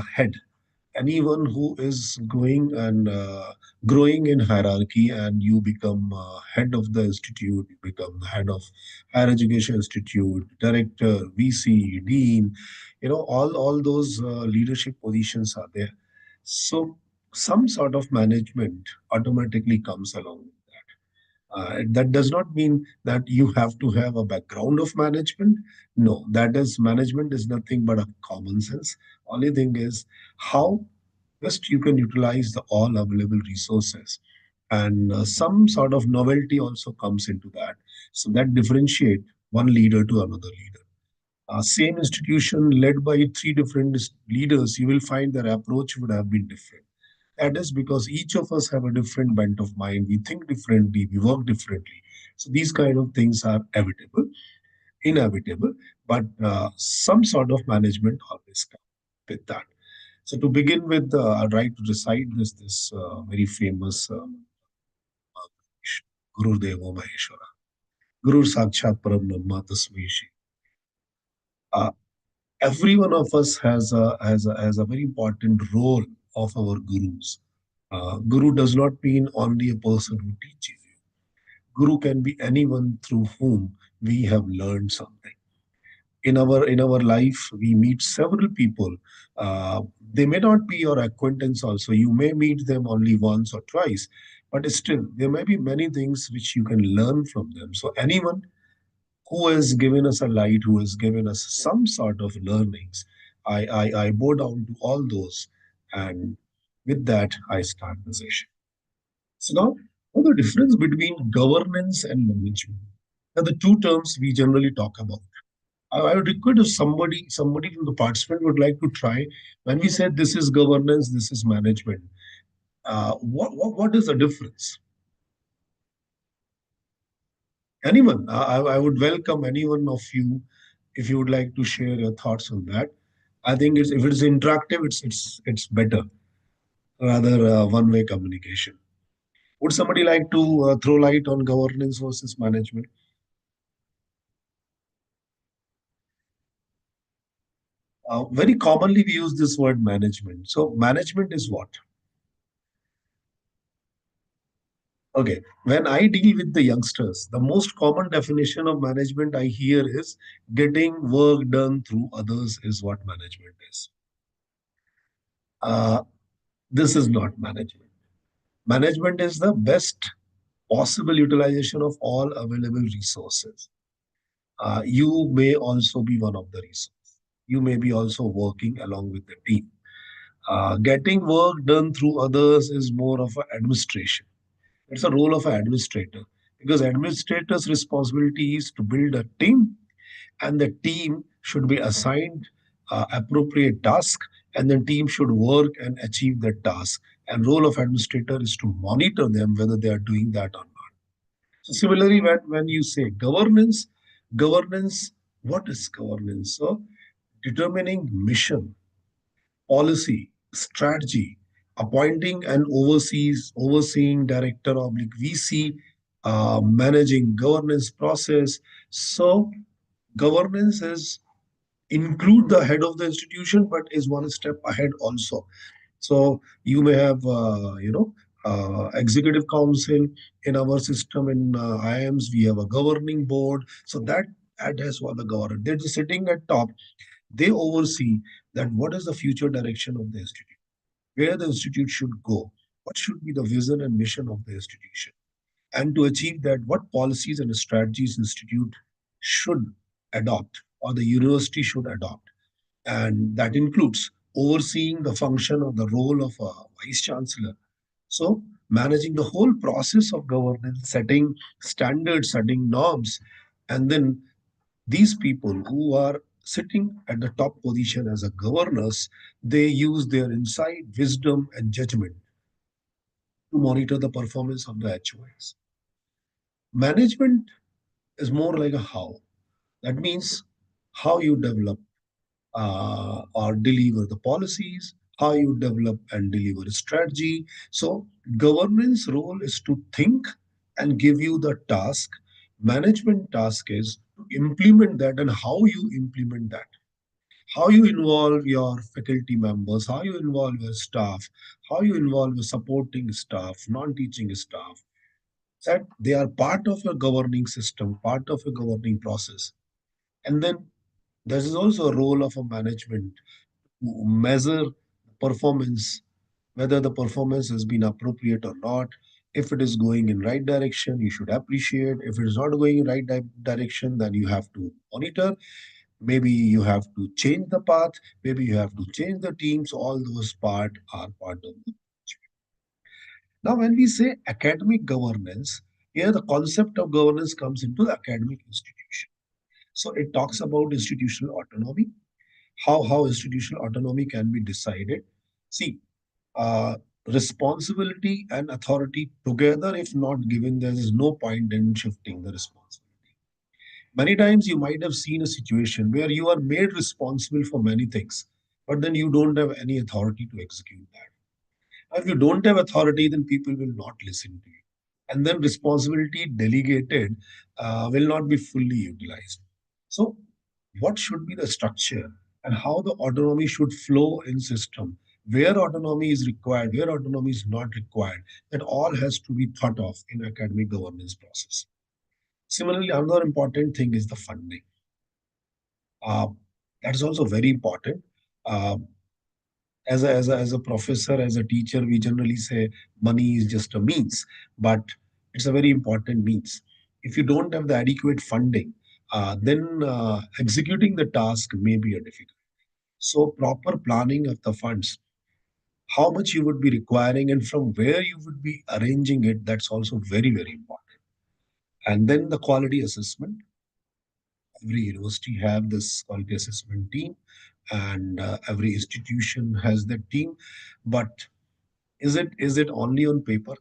head, anyone who is going and growing in hierarchy, and you become head of the institute, you become the head of higher education institute, director, VC, dean, all those leadership positions are there. So some sort of management automatically comes along. That does not mean that you have to have a background of management. No, that is, management is nothing but a common sense. Only thing is how best you can utilize the all available resources, and some sort of novelty also comes into that, so that differentiate one leader to another leader. Same institution led by three different leaders, you will find their approach would have been different. That is because each of us have a different bent of mind. We think differently, we work differently. So these kind of things are inevitable, but some sort of management always comes with that. So to begin with, I'd like to recite this very famous Guru Devo Maheshwara. Guru Sakshat Param Brahma Tasmai Shri. Uh, every one of us has a very important role of our gurus. Guru does not mean only a person who teaches you. Guru can be anyone through whom we have learned something. In our life, we meet several people. They may not be your acquaintance also. You may meet them only once or twice, but still, there may be many things which you can learn from them. So anyone who has given us a light, who has given us some sort of learnings, I bow down to all those. And with that, I start the session. So now, what the difference between governance and management? Now, the two terms we generally talk about. I would request if somebody from the participant would like to try. When we said this is governance, this is management. What is the difference? Anyone? I would welcome any one of you if you would like to share your thoughts on that. I think if it's interactive, it's better rather one-way communication. Would somebody like to throw light on governance versus management? Very commonly, we use this word management. So, management is what? Okay, when I deal with the youngsters, the most common definition of management I hear is getting work done through others is what management is. Uh, this is not management. Management is the best possible utilization of all available resources. You may also be one of the resources. You may be also working along with the team. Getting work done through others is more of an administration. It's a role of an administrator, because administrator's responsibility is to build a team, and the team should be assigned appropriate task, and the team should work and achieve that task. And role of administrator is to monitor them whether they are doing that or not. So similarly, when you say governance, governance, what is governance? So determining mission, policy, strategy, appointing and overseeing director oblique VC, managing governance process. So governance is include the head of the institution, but is one step ahead also. So you may have, executive council in our system. In IIMs, we have a governing board. So that is what the governor. They're just sitting at top. They oversee that what is the future direction of the institute, where the institute should go, what should be the vision and mission of the institution, and to achieve that, what policies and strategies institute should adopt or the university should adopt. And that includes overseeing the function or the role of a vice chancellor. So managing the whole process of governance, setting standards, setting norms, and then these people who are sitting at the top position as a governors, they use their insight, wisdom, and judgment to monitor the performance of the HOS. Management is more like a how. That means how you develop or deliver the policies, how you develop and deliver a strategy. So governance role is to think and give you the task. Management task is to implement that and how you implement that. how you involve your faculty members, how you involve your staff, how you involve your supporting staff, non-teaching staff, that they are part of your governing system, part of your governing process. And then there is also a role of a management to measure performance, whether the performance has been appropriate or not. If it is going in right direction, you should appreciate. If it is not going in right direction, then you have to monitor. Maybe you have to change the path. Maybe you have to change the teams. All those are part of the. Now, when we say academic governance, here the concept of governance comes into the academic institution. So it talks about institutional autonomy, how institutional autonomy can be decided. See, responsibility and authority together, if not given, there is no point in shifting the responsibility. Many times you might have seen a situation where you are made responsible for many things, but then you don't have any authority to execute that. If you don't have authority, then people will not listen to you. And then responsibility delegated will not be fully utilized. So, what should be the structure and how the autonomy should flow in system? Where autonomy is required, where autonomy is not required, that all has to be thought of in academic governance process. Similarly, another important thing is the funding. Uh, that is also very important. Uh, as a professor, as a teacher, we generally say money is just a means, but it's a very important means. If you don't have the adequate funding, then executing the task may be a difficult. So proper planning of the funds, how much you would be requiring and from where you would be arranging it, that's also very, very important. And then the quality assessment. Every university have this quality assessment team, and every institution has that team. But is it only on paper?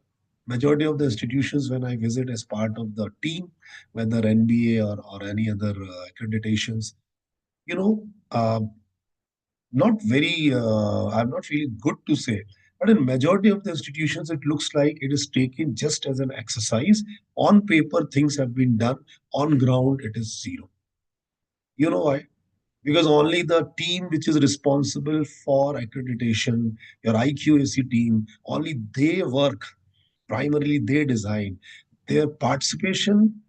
Majority of the institutions, when I visit as part of the team, whether NBA or any other accreditations, you know, not very, I'm not feeling good to say, but in majority of the institutions, it looks like it is taken just as an exercise. On paper, things have been done. On ground, it is zero. You know why? Because only the team which is responsible for accreditation, your IQAC team, only they work. Primarily, they design. Their participation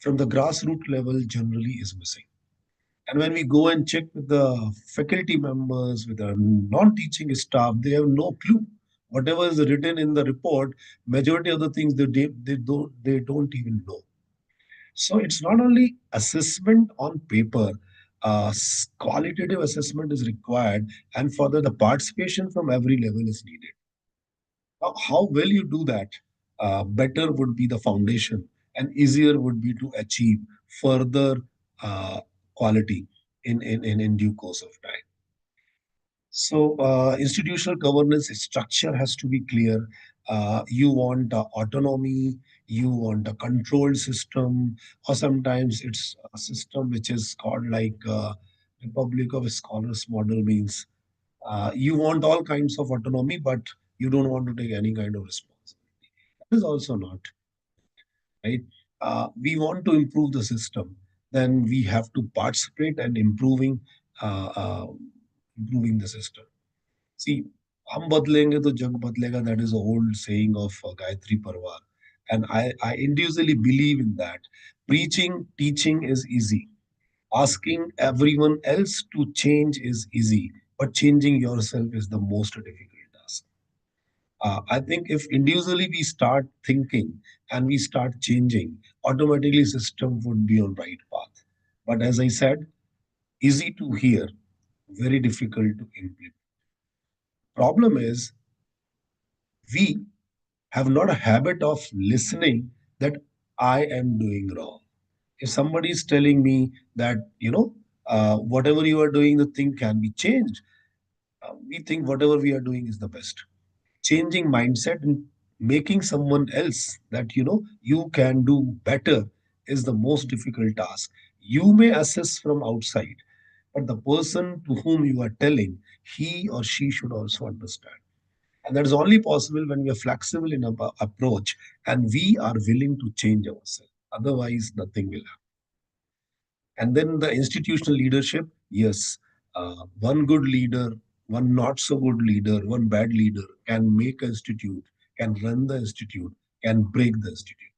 from the grassroots level generally is missing. And when we go and check with the faculty members, with the non-teaching staff, they have no clue. Whatever is written in the report, majority of the things they don't even know. So it's not only assessment on paper, qualitative assessment is required, and further the participation from every level is needed. Now, how well you do that, better would be the foundation, and easier would be to achieve further uh, quality in due course of time. So, institutional governance structure has to be clear. You want autonomy, you want a controlled system, or sometimes it's a system which is called like Republic of Scholars model means you want all kinds of autonomy, but you don't want to take any kind of responsibility. That is also not right. We want to improve the system, then we have to participate and uh, uh, improving the system. See, हम बदलेंगे तो जग बदलेगा. That is an old saying of Gayatri Parvar, and I individually believe in that. Preaching, teaching is easy. Asking everyone else to change is easy, but changing yourself is the most difficult task. I think if individually we start thinking and we start changing, automatically system would be on right path. But as I said, easy to hear, very difficult to implement. Problem is we have not a habit of listening that I am doing wrong. If somebody is telling me that, whatever you are doing, the thing can be changed, we think whatever we are doing is the best. Changing mindset and making someone else that, you can do better is the most difficult task. You may assess from outside, but the person to whom you are telling, he or she should also understand. And that is only possible when we are flexible in our approach and we are willing to change ourselves. Otherwise, nothing will happen. And then the institutional leadership, yes. One good leader, one not so good leader, one bad leader can make an institute, can run the institute, can break the institute.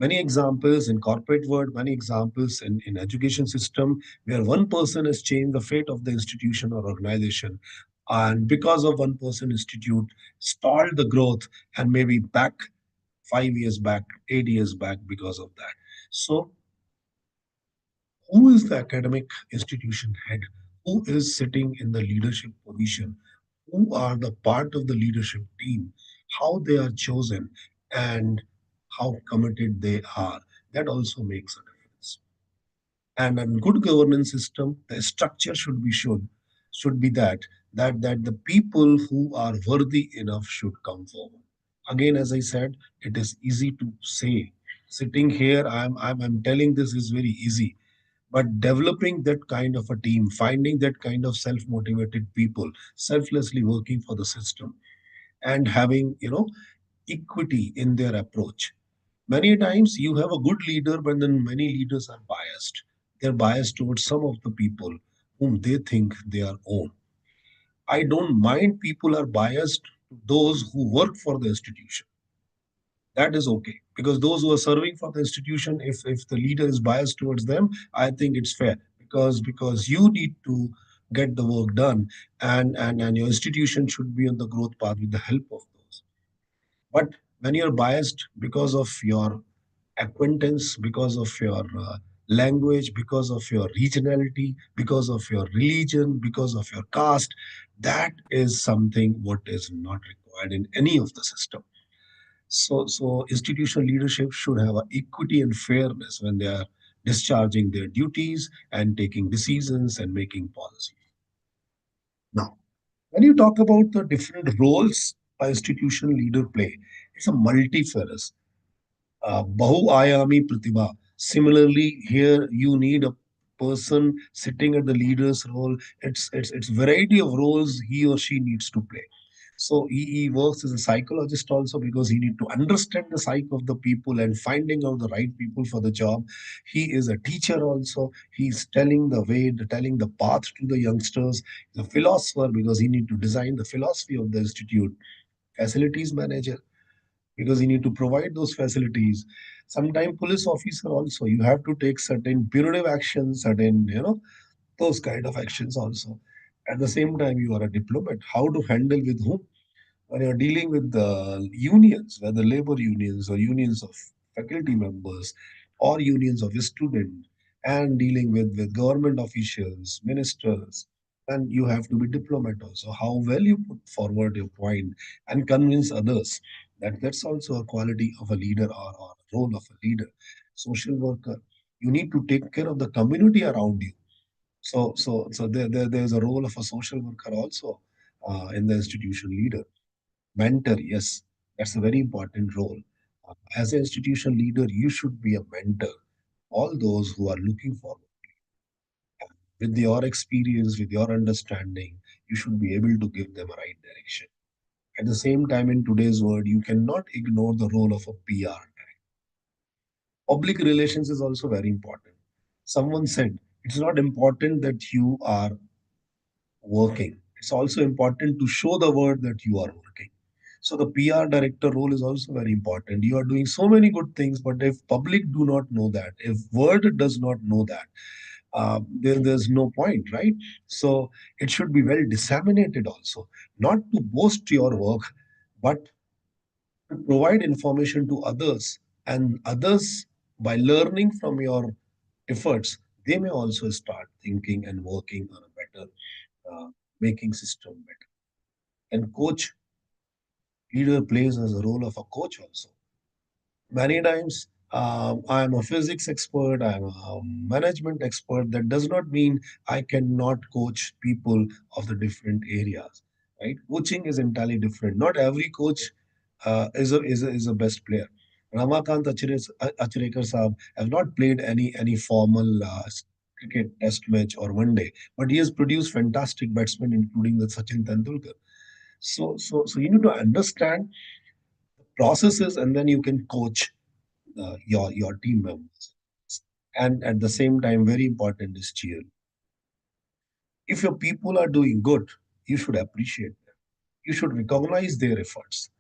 Many examples in corporate world, many examples in education system where one person has changed the fate of the institution or organization, and because of one person institute stalled the growth, and maybe back 5 years back, 8 years back because of that. So who is the academic institution head? Who is sitting in the leadership position? Who are the part of the leadership team? How they are chosen, and how committed they are? That also makes a difference. And a good governance system, the structure should be that the people who are worthy enough should come forward. Again, as I said, it is easy to say. Sitting here, I'm telling this is very easy, but developing that kind of a team, finding that kind of self-motivated people, selflessly working for the system, and having equity in their approach. Many times you have a good leader, but then many leaders are biased. They're biased towards some of the people whom they think they are own. I don't mind people are biased to those who work for the institution. That is okay, because those who are serving for the institution, if the leader is biased towards them, I think it's fair, because you need to get the work done, and your institution should be on the growth path with the help of those. But when you're biased because of your acquaintance, because of your language, because of your regionality, because of your religion, because of your caste, that is something what is not required in any of the system. So institutional leadership should have a equity and fairness when they are discharging their duties and taking decisions and making policy. Now, when you talk about the different roles a institutional leader play, it's a multifarious, Bahu-ayami Pratibha. Similarly, here you need a person sitting at the leader's role. It's variety of roles he or she needs to play. So he works as a psychologist also, because he need to understand the psyche of the people and finding out the right people for the job. He is a teacher also. He's telling the way, telling the path to the youngsters. He's a philosopher, because he need to design the philosophy of the institute. Facilities manager, because you need to provide those facilities. Sometimes police officer also, you have to take certain punitive actions, certain those kind of actions also. At the same time, you are a diplomat, how to handle with whom when you're dealing with the unions, whether labor unions or unions of faculty members or unions of students, and dealing with government officials, ministers, and you have to be diplomat also. How well you put forward your point and convince others. That's also a quality of a leader, or a role of a leader. Social worker, you need to take care of the community around you. So there's a role of a social worker also in the institution leader. Mentor, yes, that's a very important role. As an institutional leader, you should be a mentor. All those who are looking forward, with your experience, with your understanding, you should be able to give them a right direction. At the same time, in today's world, you cannot ignore the role of a PR. Public relations is also very important. Someone said it's not important that you are working. It's also important to show the world that you are working. So the PR director role is also very important. You are doing so many good things, but if public do not know that, if world does not know that, then there's no point, right? So it should be well disseminated also, not to boast your work, but to provide information to others, and others, by learning from your efforts, they may also start thinking and working on a better, uh, making system better. And coach, leader plays as a role of a coach also. Many times, I'm a physics expert, I'm a management expert. That does not mean I cannot coach people of the different areas, right? Coaching is entirely different. Not every coach is a best player. Ramakant Acharekar Saab have not played any formal cricket test match or one day, but he has produced fantastic batsmen, including the Sachin Tendulkar. So you need to understand processes, and then you can coach your team members. And at the same time, very important is cheer. If your people are doing good, you should appreciate them. You should recognize their efforts.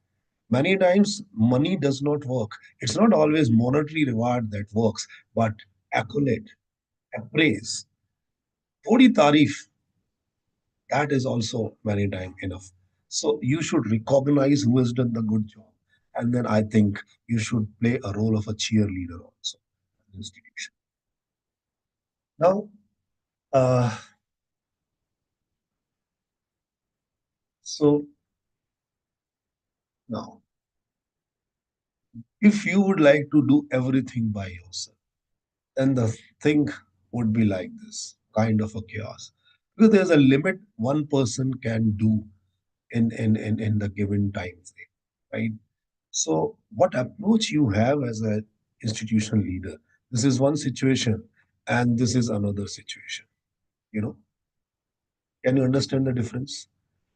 Many times, money does not work. It's not always monetary reward that works, but accolade, appraise, thodi tarif, that is also many times enough. So you should recognize who has done the good job. And then I think you should play a role of a cheerleader also in the institution. Now, uh, so now, if you would like to do everything by yourself, then the thing would be like this kind of a chaos. Because there's a limit one person can do in the given time frame, right? So, what approach you have as an institutional leader? This is one situation, and this is another situation. You know, can you understand the difference?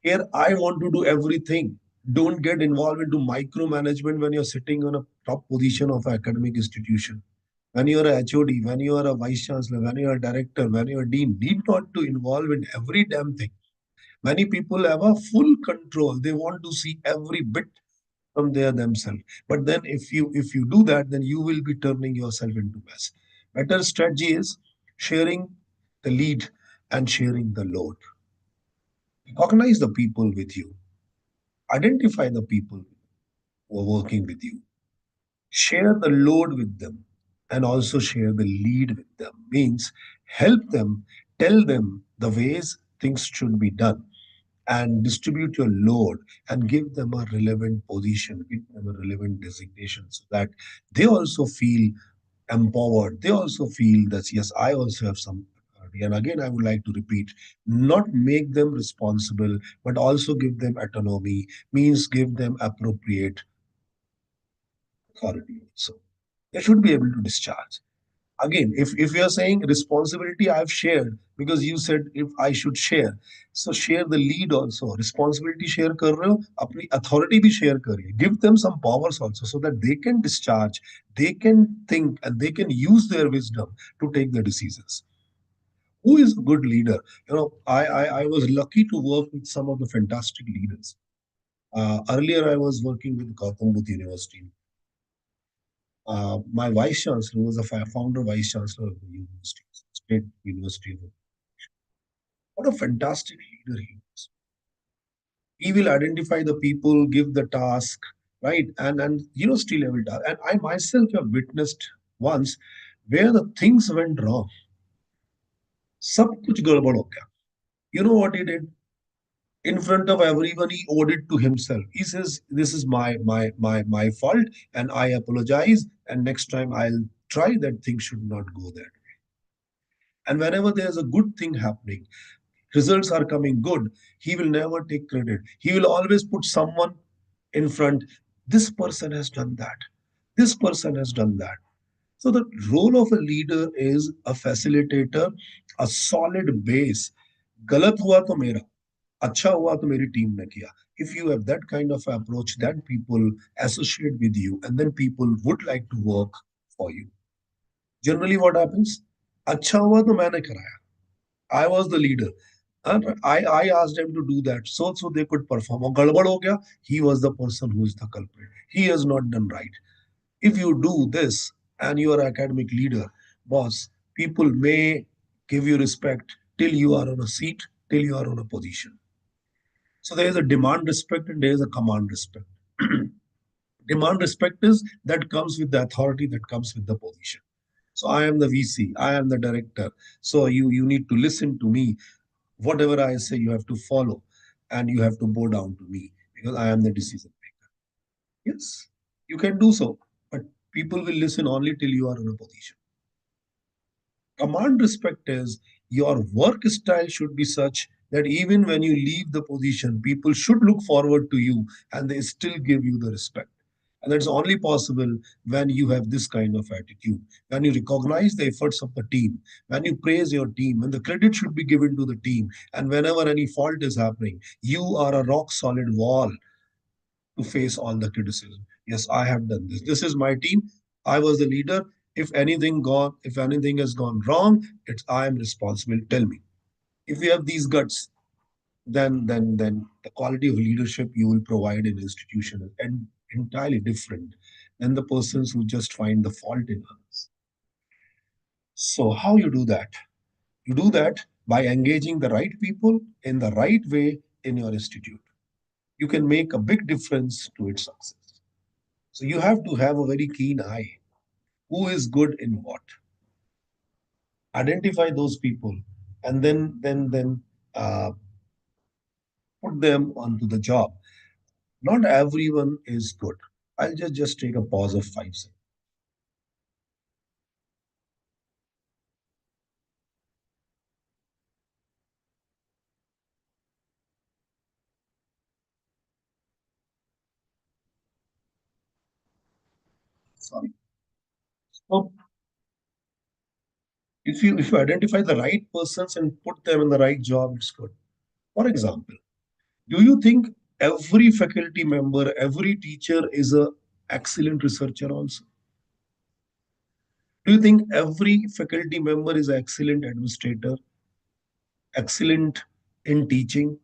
Here, I want to do everything. Don't get involved into micromanagement when you're sitting on a top position of an academic institution. When you're a HOD, when you are a vice chancellor, when you're a director, when you're a dean, need not to involve in every damn thing. Many people have a full control. They want to see every bit from there themselves. But then if you do that, then you will be turning yourself into mess. Better strategy is sharing the lead and sharing the load. Recognize the people with you. Identify the people who are working with you. Share the load with them and also share the lead with them. Means help them, tell them the ways things should be done and distribute your load and give them a relevant position, give them a relevant designation so that they also feel empowered. They also feel that, yes, I also have some authority. And again, I would like to repeat, not make them responsible, but also give them autonomy, means give them appropriate authority also. They should be able to discharge. Again, if you're saying responsibility I've shared because you said if I should share, so share the lead also. Responsibility share कर रहे हो, अपनी authority भी share करिए. Give them some powers also so that they can discharge, they can think, and they can use their wisdom to take the decisions. Who is a good leader? I was lucky to work with some of the fantastic leaders. Earlier, I was working with Gautam Buddha University. My vice chancellor was a founder vice chancellor of the university, state university. What a fantastic leader he was. He will identify the people, give the task, right, and university level task. And I myself have witnessed once where the things went wrong. सब कुछ गड़बड़ हो गया. You know what he did? In front of everyone, he owed it to himself. He says, "This is my fault, and I apologize. And next time, I'll try that things should not go that way." And whenever there's a good thing happening, results are coming good, he will never take credit. He will always put someone in front. This person has done that. This person has done that. So the role of a leader is a facilitator, a solid base. गलत हुआ तो मेरा, अच्छा हुआ तो मेरी team ने किया. If you have that kind of approach, then people associate with you, and then people would like to work for you. Generally, what happens? अच्छा हुआ तो मैंने कराया. I was the leader. And I asked them to do that so they could perform. और गड़बड़ हो गया, he was the person who is the culprit. He has not done right. If you do this and you are an academic leader, boss, people may give you respect till you are on a seat, till you are on a position. So there is a demand respect and there is a command respect. Demand respect is that comes with the authority, that comes with the position. So I am the VC, I am the director. So you need to listen to me. Whatever I say, you have to follow, and you have to bow down to me because I am the decision maker. Yes, you can do so, but people will listen only till you are in a position. Command respect is your work style should be such that even when you leave the position, people should look forward to you and they still give you the respect. And that's only possible when you have this kind of attitude, when you recognize the efforts of the team, when you praise your team, when the credit should be given to the team, and whenever any fault is happening, you are a rock solid wall to face all the criticism. Yes, I have done this. This is my team. I was the leader. If anything has gone wrong, it's I am responsible. Tell me. If you have these guts, then the quality of leadership you will provide in institution is entirely different than the persons who just find the fault in others. So how you do that? You do that by engaging the right people in the right way in your institute. You can make a big difference to its success. So you have to have a very keen eye. Who is good in what? Identify those people, and then put them onto the job. Not everyone is good. I'll just take a pause of 5 seconds. Sorry. So if you identify the right persons and put them in the right job, it's good. For example, do you think every faculty member, every teacher is a excellent researcher also? Do you think every faculty member is an excellent administrator, excellent in teaching?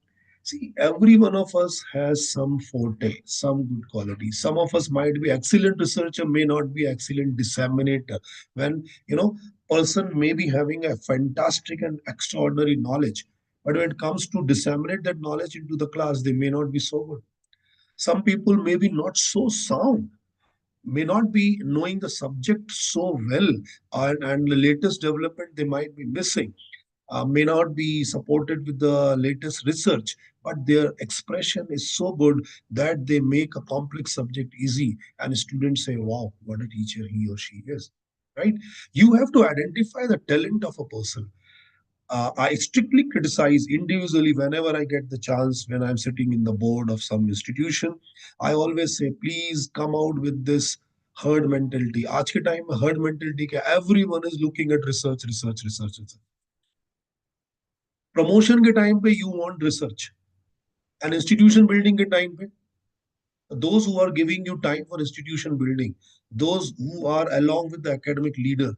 See, every one of us has some forte, some good qualities. Some of us might be excellent researcher, may not be excellent disseminator. When, person may be having a fantastic and extraordinary knowledge, but when it comes to disseminate that knowledge into the class, they may not be so good. Some people may be not so sound, may not be knowing the subject so well, and the latest development they might be missing, may not be supported with the latest research, but their expression is so good that they make a complex subject easy, and students say, "Wow, what a teacher he or she is!" Right? You have to identify the talent of a person. I strictly criticize individually whenever I get the chance when I'm sitting in the board of some institution. I always say, please come out with this herd mentality. आज के time में herd mentality क्या everyone is looking at research, research, research, research. Promotion के time पे you want research and institution building के time पे those who are giving you time for institution building, those who are along with the academic leader,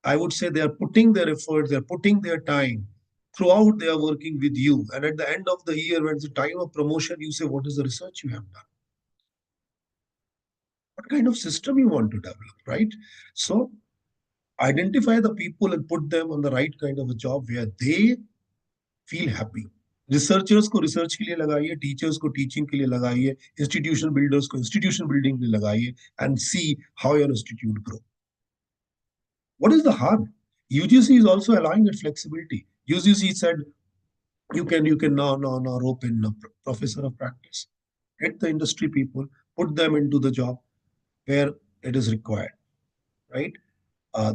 I would say they are putting their efforts, they are putting their time throughout, they are working with you, and at the end of the year when it's the time of promotion, you say, what is the research you have done, what kind of system you want to develop, right? So identify the people and put them on the right kind of a job where they feel happy. Researchers को research के लिए लगाइए, teachers को teaching के लिए लगाइए, institution builders को institution building के लिए लगाइए, and see how your institute grow. What is the harm? UGC is also allowing that flexibility. UGC said you can now rope in a professor of practice, get the industry people, put them into the job where it is required, right?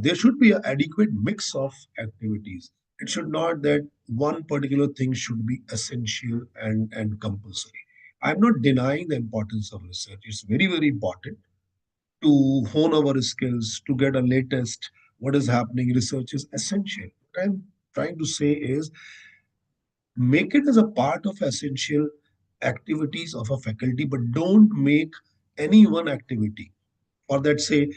There should be an adequate mix of activities. It should not that one particular thing should be essential and compulsory. I'm not denying the importance of research. It's very, very important to hone our skills, to get a latest what is happening. Research is essential. What I'm trying to say is make it as a part of essential activities of a faculty, but don't make any one activity or that say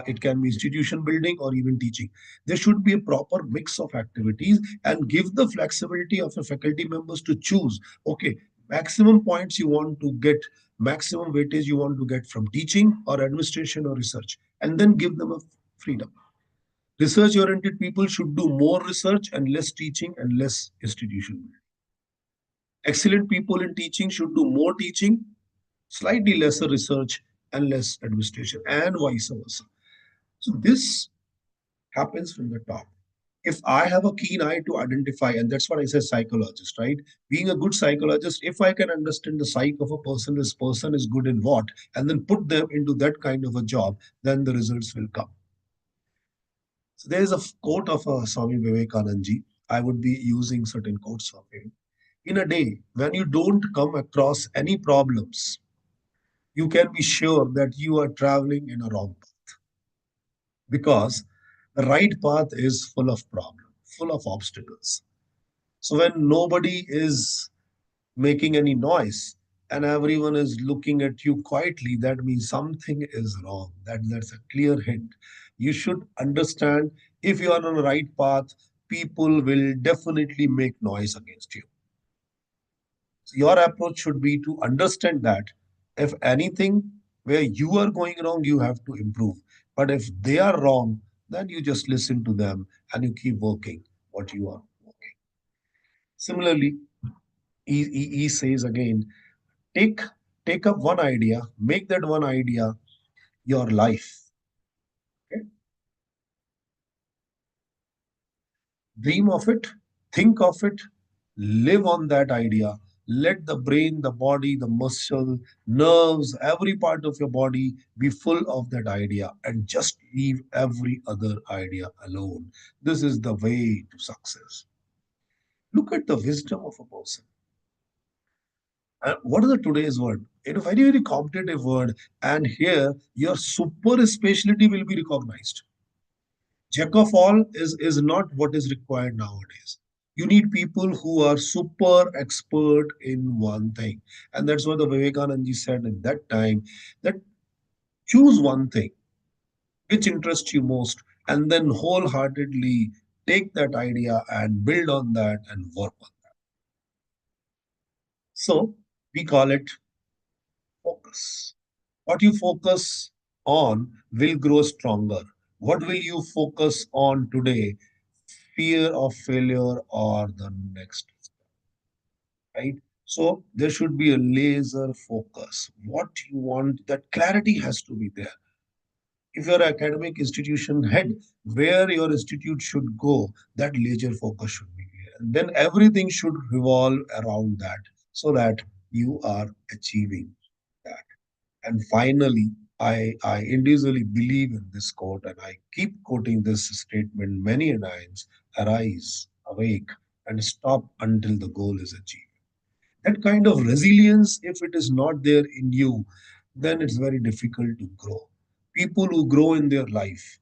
it can be institution building or even teaching. There should be a proper mix of activities and give the flexibility of the faculty members to choose. Okay, maximum points you want to get, maximum weightage you want to get from teaching or administration or research, and then give them a freedom. Research oriented people should do more research and less teaching and less institution building. Excellent people in teaching should do more teaching, slightly lesser research and less administration, and vice versa. So this happens from the top. If I have a keen eye to identify, and that's what I say, psychologist, right? Being a good psychologist, if I can understand the psyche of a person, this person is good in what, and then put them into that kind of a job, then the results will come. So there is a quote of Swami Vivekanand ji. I would be using certain quotes of him. In a day, when you don't come across any problems, you can be sure that you are traveling in a wrong path, because the right path is full of problems, full of obstacles. So when nobody is making any noise and everyone is looking at you quietly, that means something is wrong. That's a clear hint. You should understand if you are on the right path. people will definitely make noise against you. So your approach should be to understand that if anything where you are going wrong, you have to improve. But if they are wrong, then you just listen to them and you keep working what you are working. Similarly, he says again, take take up one idea, make that one idea your life. Okay? Dream of it, think of it, live on that idea. Let the brain, the body, the muscle, nerves, every part of your body be full of that idea and just leave every other idea alone. This is the way to success. Look at the wisdom of a person. What is the today's word? In a very, very competitive word, and here your super specialty will be recognized. Jack of all is not what is required nowadays. You need people who are super expert in one thing. And that's what the Vivekananda ji said at that time, that choose one thing which interests you most and then wholeheartedly take that idea and build on that and work on that. So we call it focus. What you focus on will grow stronger. What will you focus on today? Fear of failure or the next step, right? So there should be a laser focus. What you want, that clarity has to be there. If you're an academic institution head, where your institute should go, that laser focus should be clear. And then everything should revolve around that so that you are achieving that. And finally, I individually believe in this quote, and I keep quoting this statement many a times: arise, awake, and stop until the goal is achieved. That kind of resilience, if it is not there in you, then it's very difficult to grow. People who grow in their life,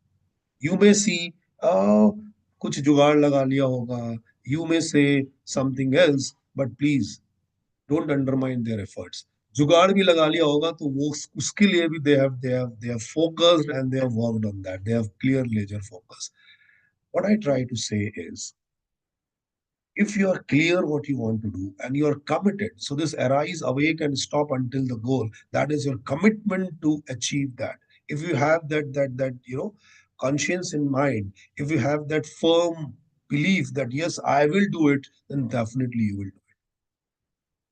you may see, कुछ जुगाड़ लगा लिया होगा, you may say something else, but please don't undermine their efforts. जुगाड़ भी लगा लिया होगा तो वो उसके लिए भी they have focused and they have worked on that. They have clear laser focus. What I try to say is, if you are clear what you want to do and you are committed, so this arise, awake, and stop until the goal, that is your commitment to achieve that. If you have that conscience in mind, if you have that firm belief that yes, I will do it, then definitely you will do it.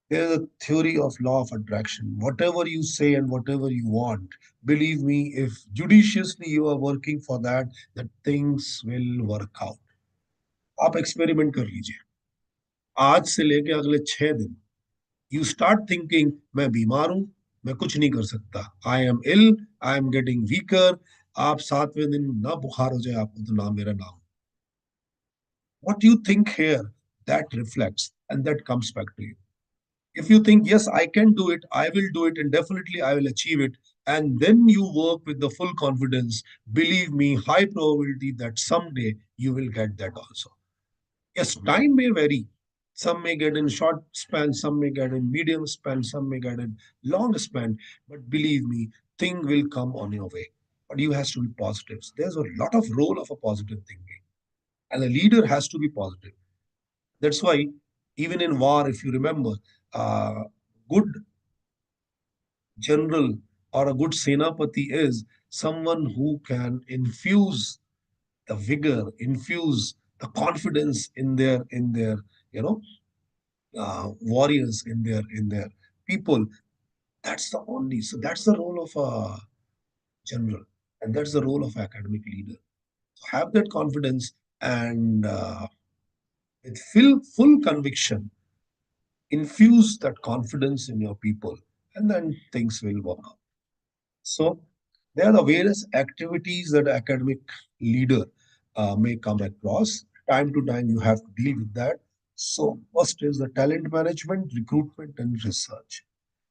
There's a theory of law of attraction. Whatever you say and whatever you want, believe me, if judiciously you are working for that, that things will work out. आप experiment कर लीजिए आज से लेके अगले 6 दिन. You start thinking, मैं बीमार हूं, मैं कुछ नहीं कर सकता, I am ill, I am getting weaker. आप 7वें दिन ना बुखार हो जाए आपको तो ना मेरा नाम. What you think here, that reflects and that comes back to you. If you think, yes, I can do it, I will do it, and definitely I will achieve it, and then you work with the full confidence, believe me, high probability that someday you will get that also. Yes, time may vary. Some may get in short span, some may get in medium span, some may get in long span. But believe me, thing will come on your way. But you has to be positive. There's a lot of role of a positive thinking, and a leader has to be positive. That's why even in war, if you remember, good general or a good senapati is someone who can infuse the vigor, infuse the confidence in their you know warriors, in their people. That's the only. So that's the role of a general, and that's the role of academic leader. So have that confidence and with full conviction, infuse that confidence in your people, and then things will work out. So there are the various activities that academic leader may come across. Time to time, you have to deal with that. So first is the talent management, recruitment, and research.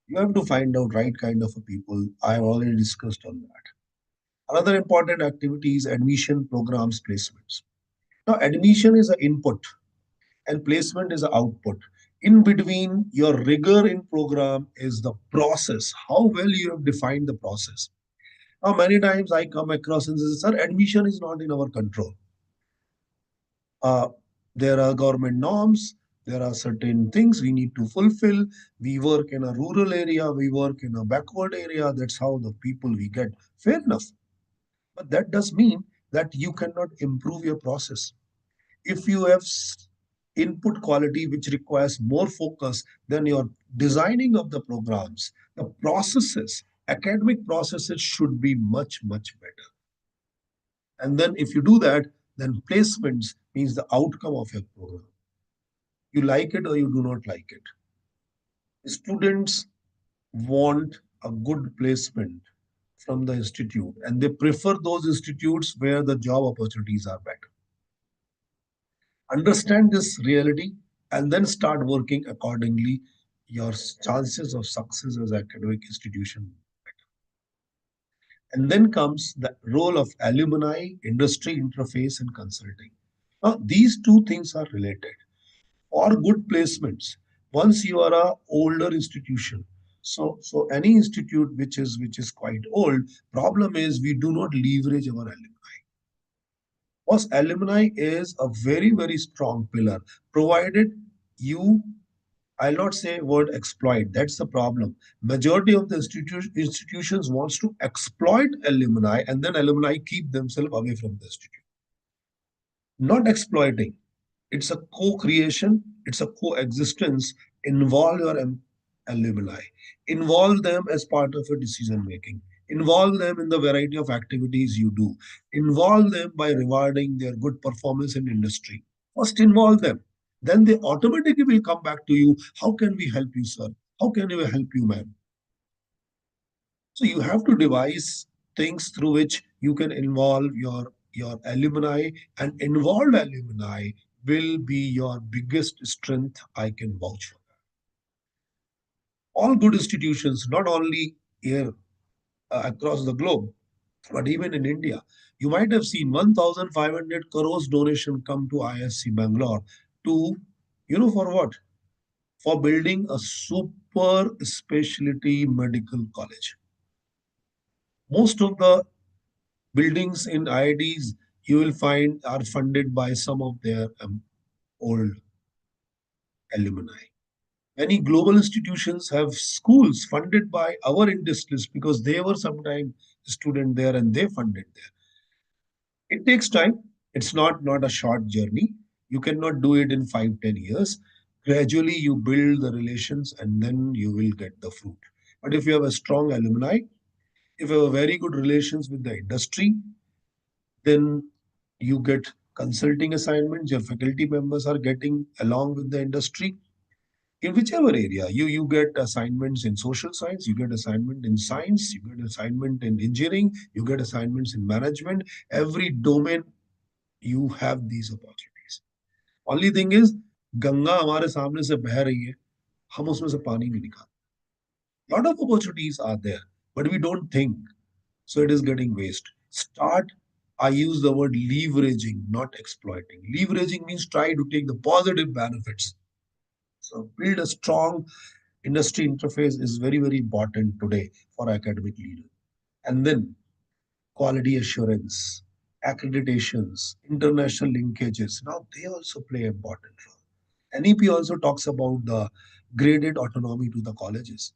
You have to find out right kind of a people. I have already discussed on that. Another important activity is admission programs placements. Now, admission is an input and placement is an output. In between, your rigor in program is the process, how well you have defined the process. Now, many times I come across and say, sir, admission is not in our control. Uh, there are government norms. There are certain things we need to fulfill. We work in a rural area. We work in a backward area. That's how the people we get. Fair enough. But that does mean that you cannot improve your process. If you have input quality which requires more focus, then your designing of the programs, the processes, academic processes should be much, much better. And then if you do that, then placements means the outcome of your program. You like it or you do not like it. Students want a good placement from the institute and they prefer those institutes where the job opportunities are better. Understand this reality and then start working accordingly. Your chances of success as academic institution. And then comes the role of alumni, industry interface, and consulting. Now, these two things are related. For good placements, once you are a older institution, so any institute which is quite old, problem is we do not leverage our alumni. Because alumni is a very, very strong pillar, provided you, I'll not say word exploit. That's the problem. Majority of the institutions wants to exploit alumni, and then alumni keep themselves away from the institute. Not exploiting. It's a co-creation. It's a coexistence. Involve your alumni. Involve them as part of your decision making. Involve them in the variety of activities you do. Involve them by rewarding their good performance in industry. First, involve them. Then they automatically will come back to you. How can we help you, sir? How can we help you, ma'am? So you have to devise things through which you can involve your alumni, and involved alumni will be your biggest strength. I can vouch for all good institutions, not only here across the globe, but even in India. You might have seen 1,500 crores donation come to ISC Bangalore to, for what? For building a super specialty medical college. Most of the buildings in IITs you will find are funded by some of their old alumni. Many global institutions have schools funded by our industries because they were sometime student there and they funded there. It takes time. It's not a short journey. You cannot do it in 5, 10 years. Gradually, you build the relations and then you will get the fruit. But if you have a strong alumni, if you have very good relations with the industry, then you get consulting assignments. Your faculty members are getting along with the industry in whichever area. You get assignments in social science, you get assignment in science, you get assignment in engineering, you get assignments in management. Every domain you have these opportunities. Only thing is, Ganga हमारे सामने से बह रही है, हम उसमें से पानी नहीं निकाल. Lot of opportunities are there, but we don't think, so it is getting waste. Start. I use the word leveraging, not exploiting. Leveraging means try to take the positive benefits. So build a strong industry interface is very, very important today for academic leaders. And then quality assurance, accreditations, international linkages. Now they also play an important role. NEP also talks about the graded autonomy to the colleges.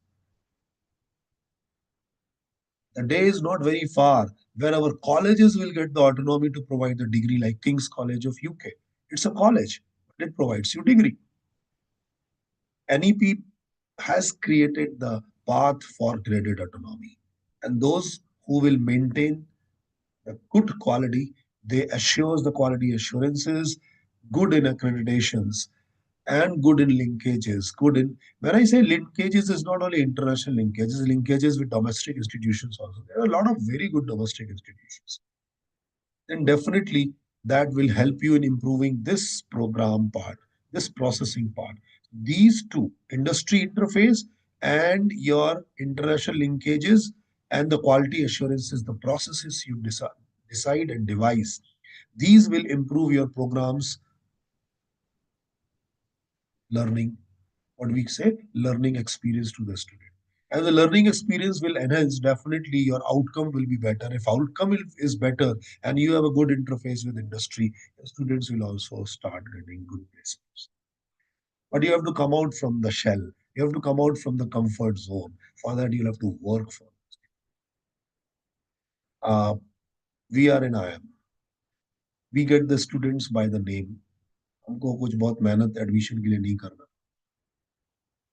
The day is not very far where our colleges will get the autonomy to provide the degree like King's College of UK. It's a college, but it provides you degree. NEP has created the path for graded autonomy. And those who will maintain the good quality, they assures the quality assurances, good in accreditations, and good in linkages. Good in, when I say linkages, is not only international linkages, linkages with domestic institutions also. There are a lot of very good domestic institutions. Then definitely that will help you in improving this program part, this processing part. These two, industry interface and your international linkages and the quality assurances, the processes you decide and devise, these will improve your programs learning, what we say, learning experience to the student. And the learning experience will enhance, definitely your outcome will be better. If is better and you have a good interface with industry, students will also start getting good placements. But you have to come out from the shell. You have to come out from the comfort zone. For that, you'll have to work for. Uh, we are in IM. We get the students by the name. हमको कुछ बहुत मेहनत admission के लिए नहीं करना.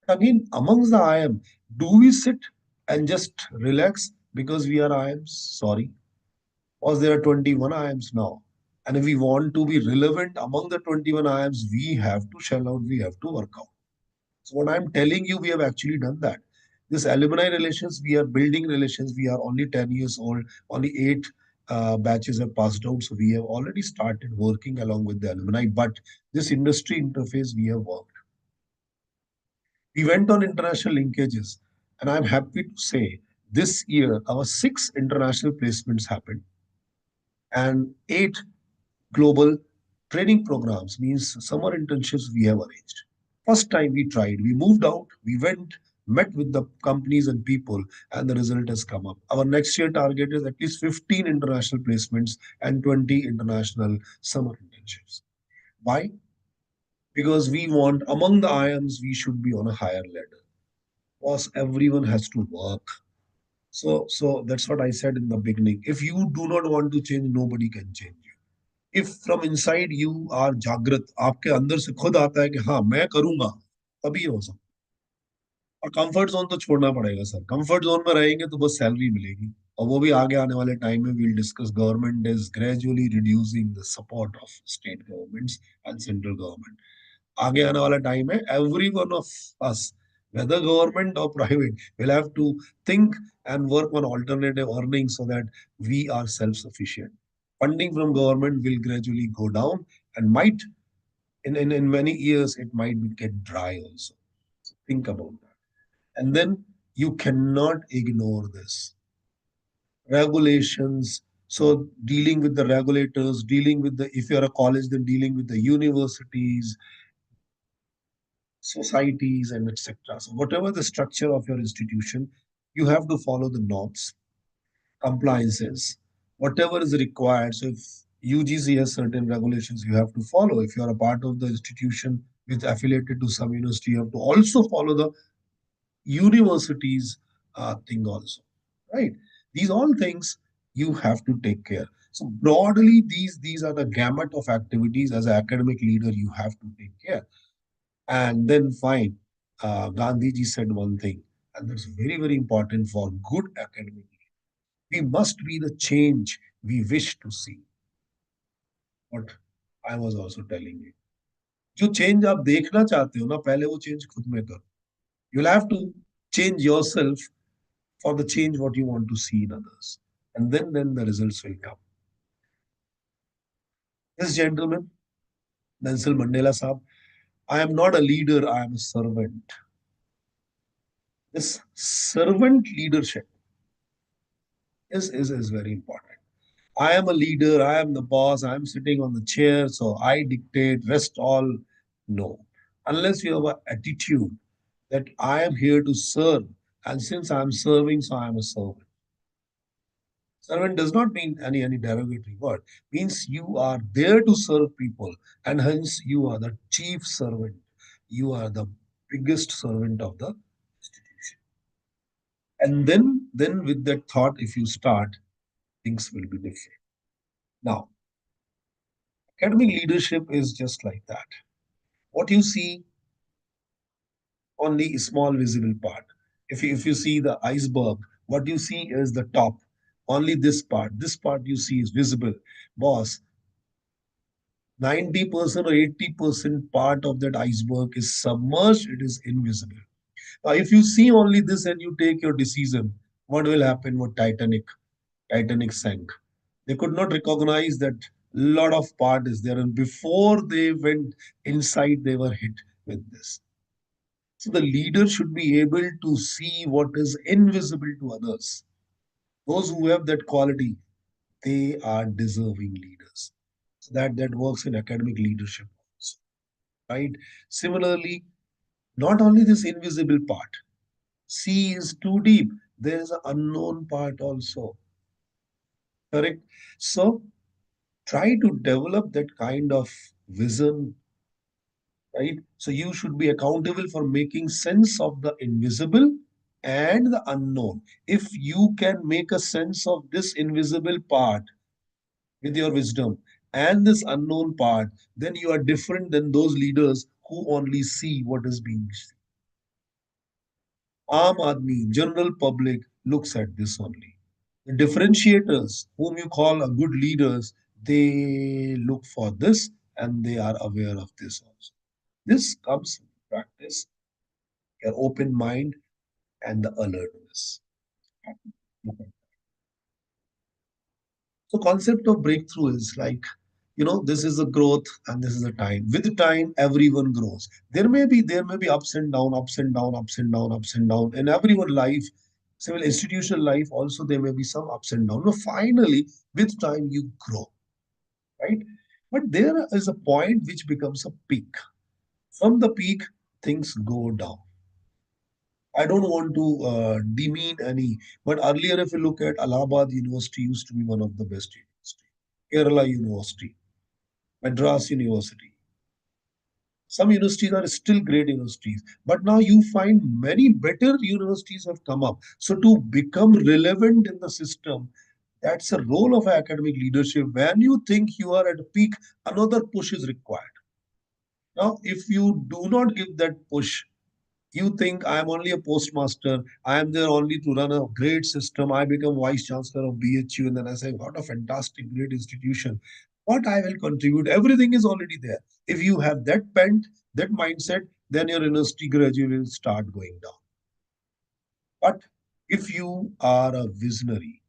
Again, amongst the IM, do we sit and just relax because we are IMs? Sorry. Because there are 21 IMs now. And if we want to be relevant among the 21 IMs, we have to shell out, we have to work out. So what I'm telling you, we have actually done that. This alumni relations, we are building relations. We are only 10 years old, only eight batches have passed out. So we have already started working along with the alumni. But this industry interface, we have worked. We went on international linkages. And I'm happy to say this year, our six international placements happened and eight global training programs, means summer internships we have arranged. First time we tried, we moved out, we went, met with the companies and people, and the result has come up. Our next year target is at least 15 international placements and 20 international summer internships. Why? Because we want, among the IMs, we should be on a higher ladder. Because everyone has to work. So that's what I said in the beginning. If you do not want to change, nobody can change you. If from inside you are जागृत, आपके अंदर से खुद आता है कि हाँ मैं करूंगा, तभी हो सकता. और कंफर्ट जोन तो छोड़ना पड़ेगा सर. कंफर्ट जोन में रहेंगे तो बस सैलरी मिलेगी. और वो भी आगे आने वाले टाइम में we'll discuss. Government is gradually reducing the support of state governments and central government. आगे आने वाला टाइम है. Every one of us, whether government or private, will have to think and work on alternative earning so that we are self-sufficient. Funding from government will gradually go down and might, in many years, it might get dry also. So think about that. And then you cannot ignore this. Regulations. So dealing with the regulators, dealing with the, if you're a college, then dealing with the universities, societies, and etc. So whatever the structure of your institution, you have to follow the norms, compliances, whatever is required. So if UGC has certain regulations, you have to follow. If you are a part of the institution with affiliated to some university, you have to also follow the universities thing also, right? These all things you have to take care. So broadly, these are the gamut of activities as an academic leader you have to take care. And then fine, Gandhiji said one thing, and that's very, very important for good academic. We must be the change we wish to see. What I was also telling you. जो change आप देखना चाहते हो ना, पहले वो change खुद में करो. You'll have to change yourself for the change what you want to see in others. And then the results will come. This gentleman, Nelson Mandela Saab, I am not a leader, I am a servant. This servant leadership is very important. I am a leader, I am the boss, I am sitting on the chair, so I dictate, rest all. No. Unless you have an attitude that I am here to serve, and since I am serving, so I am a servant. Servant does not mean any derogatory word. Means you are there to serve people, and hence you are the chief servant. You are the biggest servant of the institution. And then with that thought, if you start, things will be different. Now, academic leadership is just like that. What you see, only a small visible part. If you see the iceberg, what you see is the top. Only this part. This part you see is visible. Boss, 90% or 80% part of that iceberg is submerged, it is invisible. Now, if you see only this and you take your decision, what will happen with Titanic? Titanic sank. They could not recognize that lot of part is there, and before they went inside, they were hit with this. So the leader should be able to see what is invisible to others. Those who have that quality, they are deserving leaders. So that works in academic leadership also, right? Similarly, not only this invisible part. Sea is too deep. There is an unknown part also. Correct? So try to develop that kind of vision, right? So you should be accountable for making sense of the invisible and the unknown. If you can make a sense of this invisible part with your wisdom and this unknown part, then you are different than those leaders who only see what is being seen. Aam Aadmi, general public looks at this only. The differentiators, whom you call a good leaders, they look for this and they are aware of this also. This comes from practice, your open mind, and the alertness. So concept of breakthrough is like, this is a growth and this is a time. With time, everyone grows. There may be ups and down, ups and down, ups and down, ups and down. In everyone life, civil institutional life, also there may be some ups and down. But finally, with time, you grow, right? But there is a point which becomes a peak. From the peak, things go down. I don't want to demean any, but earlier, if you look at Allahabad University, used to be one of the best universities. Kerala University, Madras University. Some universities are still great universities, but now you find many better universities have come up. So to become relevant in the system, that's a role of academic leadership. When you think you are at a peak, another push is required. Now, if you do not give that push, you think I am only a postmaster, I am there only to run a great system. I become vice chancellor of BHU, and then I say, what a fantastic, great institution. What I will contribute, everything is already there. If you have that bent, that mindset, then your university graduate will start going down. But if you are a visionary,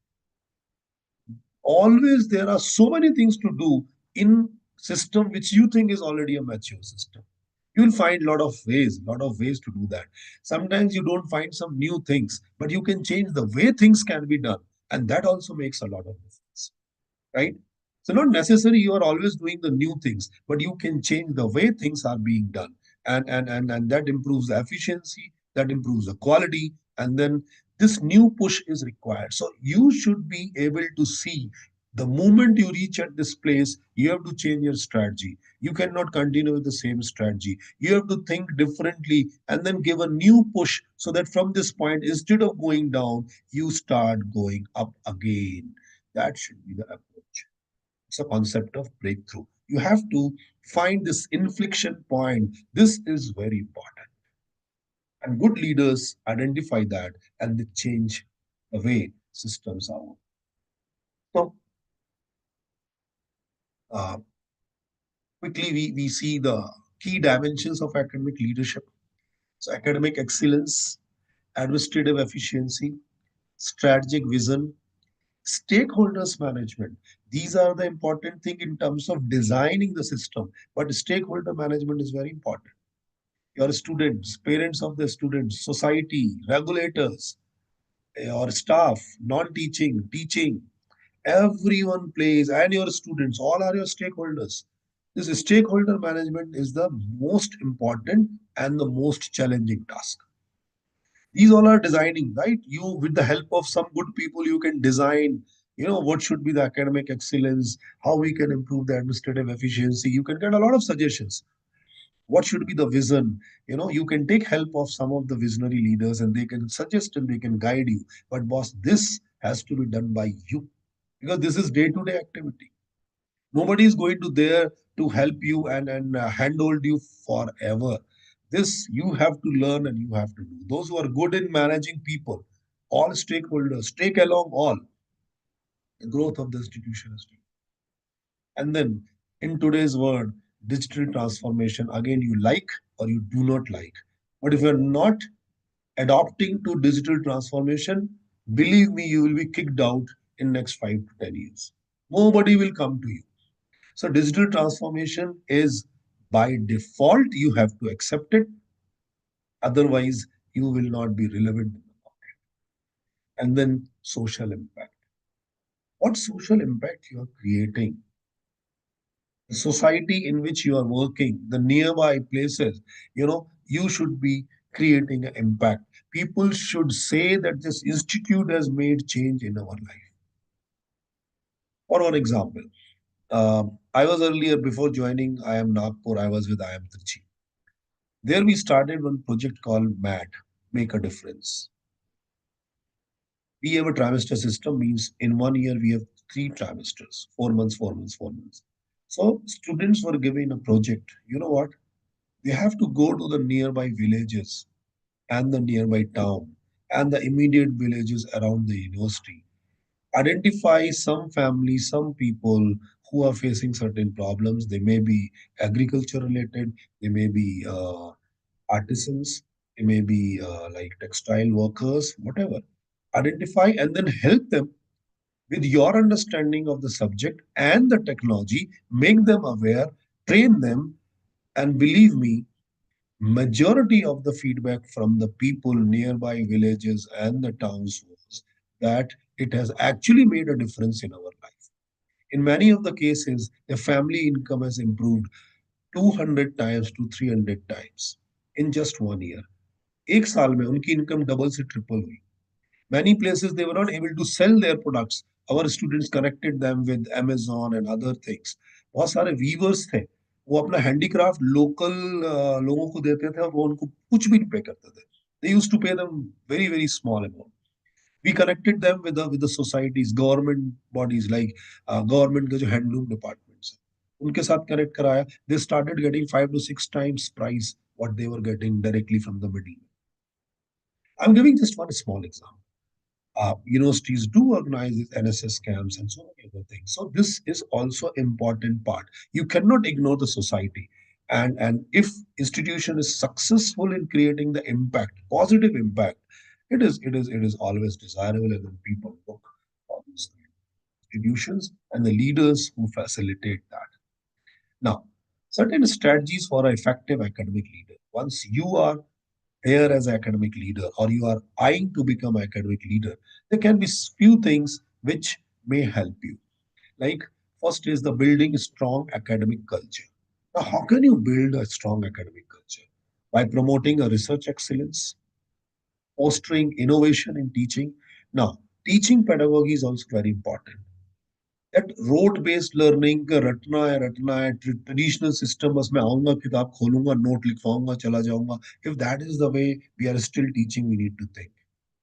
always there are so many things to do in system which you think is already a mature system. You'll find a lot of ways to do that. Sometimes you don't find some new things, but you can change the way things can be done, and that also makes a lot of difference, right? So not necessarily you are always doing the new things, but you can change the way things are being done, and that improves the efficiency, that improves the quality, and then this new push is required. So you should be able to see the moment you reach at this place, you have to change your strategy. You cannot continue with the same strategy. You have to think differently and then give a new push so that from this point, instead of going down, you start going up again. That should be the approach. It's a concept of breakthrough. You have to find this inflection point. This is very important. And good leaders identify that and they change the way systems are. So, uh, quickly, we see the key dimensions of academic leadership. So, academic excellence, administrative efficiency, strategic vision, stakeholders management. These are the important thing in terms of designing the system. But stakeholder management is very important. Your students, parents of the students, society, regulators, your staff, non-teaching, teaching, everyone plays, and your students, all are your stakeholders. This stakeholder management is the most important and the most challenging task. These all are designing, right? You, with the help of some good people, you can design, what should be the academic excellence, how we can improve the administrative efficiency. You can get a lot of suggestions. What should be the vision? You can take help of some of the visionary leaders and they can suggest and they can guide you. But boss, this has to be done by you because this is day-to-day activity. Nobody is going to there to help you and handhold you forever. This you have to learn and you have to do. Those who are good in managing people, all stakeholders, take along all the growth of the institution. And then in today's world, digital transformation, again, you like or you do not like. But if you're not adopting to digital transformation, believe me, you will be kicked out in next 5 to 10 years. Nobody will come to you. So digital transformation is by default, you have to accept it. Otherwise, you will not be relevant. And then social impact. What social impact you are creating? The society in which you are working, the nearby places, you should be creating an impact. People should say that this institute has made change in our life. For one example, I was earlier, before joining IIM Nagpur, I was with IIM Trichy. There we started one project called MAD, Make a Difference. We have a trimester system, means in 1 year we have 3 trimesters, 4 months, 4 months, 4 months. So students were given a project. You know what? They have to go to the nearby villages and the nearby town and the immediate villages around the university. Identify some families, some people who are facing certain problems. They may be agriculture related, they may be artisans, they may be like textile workers, whatever. Identify and then help them with your understanding of the subject and the technology, make them aware, train them, and believe me, majority of the feedback from the people nearby villages and the towns was that it has actually made a difference in our life. In many of the cases, the family income has improved 200 times to 300 times in just 1 year. एक साल में उनकी income double से triple हुई. Many places they were not able to sell their products. Our students connected them with Amazon and other things. बहुत सारे viewers थे, वो अपना हैंडीक्राफ्ट लोकल लोगों को देते थे और वो उनको कुछ भी नहीं पे करते थे. They used to pay them very very small amount. We connected them with the societies, government bodies like government के जो हैंडलूम डिपार्टमेंट्स हैं, उनके साथ कनेक्ट कराया. They started getting 5 to 6 times price what they were getting directly from the middle. I'm giving just one small example. Universities do organize these NSS camps and so many other things. So this is also important part. You cannot ignore the society. And if institution is successful in creating the impact, positive impact, it is always desirable and then people look for these institutions and the leaders who facilitate that. Now, certain strategies for an effective academic leader. Once you are here as an academic leader or you are eyeing to become an academic leader, there can be few things which may help you. Like, first is the building a strong academic culture. Now, how can you build a strong academic culture? By promoting a research excellence, fostering innovation in teaching. Now, teaching pedagogy is also very important. That rote based learning का रटना है traditional system, बस मैं आऊंगा किताब खोलूंगा note लिखवाऊंगा चला जाऊंगा. If that is the way we are still teaching, we need to think.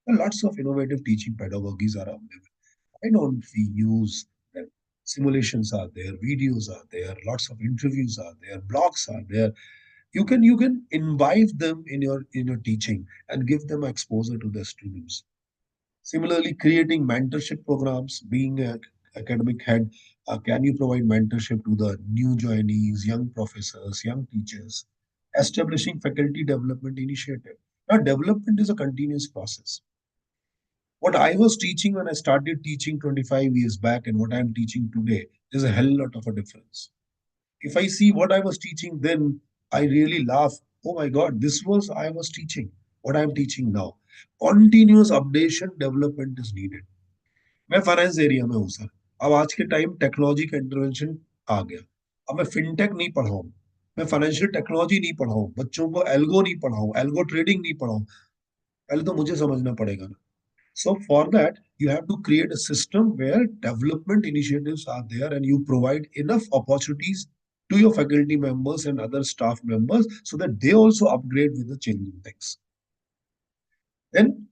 Well, lots of innovative teaching pedagogies are available. Why don't we use them? Simulations are there, videos are there, lots of interviews are there, blogs are there. You can imbibe them in your teaching and give them exposure to the students. Similarly, creating mentorship programs, being an academic head, can you provide mentorship to the new joinees, young professors, young teachers? Establishing faculty development initiative. Now, development is a continuous process. What I was teaching when I started teaching 25 years back and what I'm teaching today, there's a hell lot of a difference. If I see what I was teaching then, I really laugh. Oh my God, this was I was teaching. What I'm teaching now. Continuous updation development is needed. मैं finance area में हूँ sir. अब आज के time technology का intervention आ गया. अब मैं फिनटेक नहीं पढ़ाऊँ, मैं फाइनेंशियल टेक्नोलॉजी नहीं पढ़ाऊँ, बच्चों को एल्गो नहीं पढ़ाऊँ, एल्गो ट्रेडिंग नहीं पढ़ाऊँ. पहले तो मुझे समझना पड़ेगा ना. So for that, you have to create a system where development initiatives are there and you provide enough opportunities to your faculty members and other staff members so that they also upgrade with the changing things. Then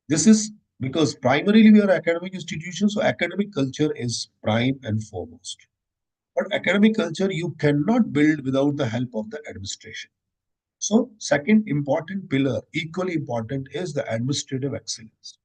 this is because primarily we are academic institutions, so academic culture is prime and foremost. But academic culture you cannot build without the help of the administration. So second important pillar, equally important, is the administrative excellence.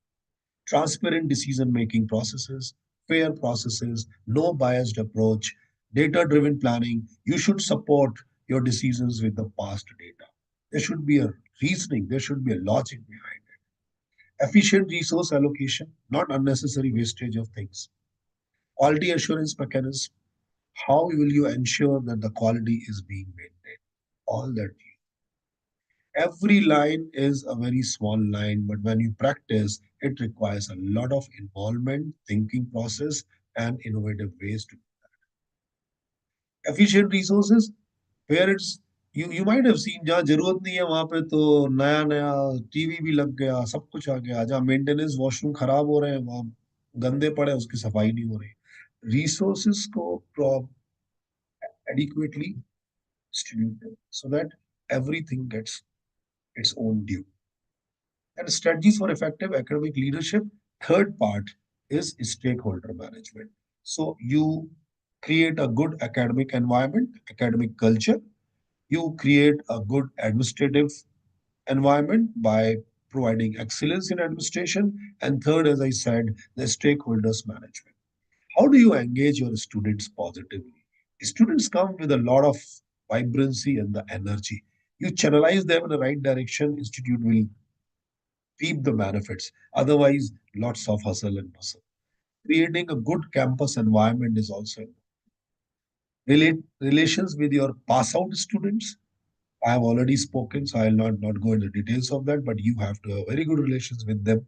Transparent decision-making processes, fair processes, no biased approach, data-driven planning. You should support your decisions with the past data. There should be a reasoning, there should be a logic behind it. Efficient resource allocation, not unnecessary wastage of things. Quality assurance mechanism. How will you ensure that the quality is being maintained? All that. Every line is a very small line, but when you practice, it requires a lot of involvement, thinking process, and innovative ways to efficient resources. Where it's You might have seen जहाँ जरूरत नहीं है वहां पे तो नया नया TV भी लग गया, सब कुछ आ गया। जहाँ मेंटेनेंस वॉशरूम खराब हो रहे हैं वहां गंदे पड़े, उसकी सफाई नहीं हो रही। रिसोर्सेस को adequately distributed so that everything gets its own due. And strategies for effective academic leadership. Third part is stakeholder management. So you create a good academic environment, academic culture. You create a good administrative environment by providing excellence in administration. And third, as I said, the stakeholders management. How do you engage your students positively? Students come with a lot of vibrancy and the energy. You channelize them in the right direction, institute will reap the benefits. Otherwise, lots of hustle and bustle. Creating a good campus environment is also relations with your pass out students. I have already spoken, so I'll not go into details of that, but you have to have very good relations with them.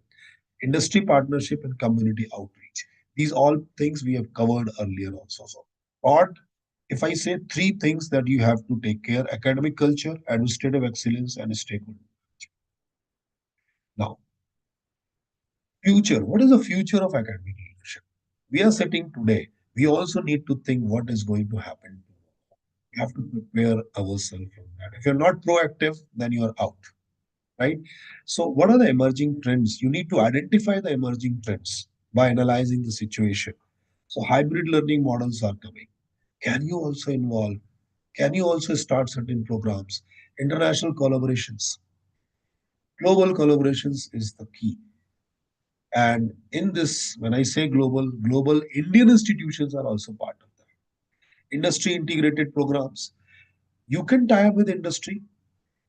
Industry partnership and community outreach. These all things we have covered earlier also. So, or if I say three things that you have to take care: academic culture, administrative excellence, and stakeholder. Now, future. What is the future of academic leadership? We are sitting today. We also need to think what is going to happen. We have to prepare ourselves from that. If you're not proactive, then you are out, right? So, what are the emerging trends? You need to identify the emerging trends by analyzing the situation. So, hybrid learning models are coming. Can you also involve? Can you also start certain programs? International collaborations, global collaborations is the key. And in this, when I say global, global Indian institutions are also part of that. Industry integrated programs. You can tie up with industry.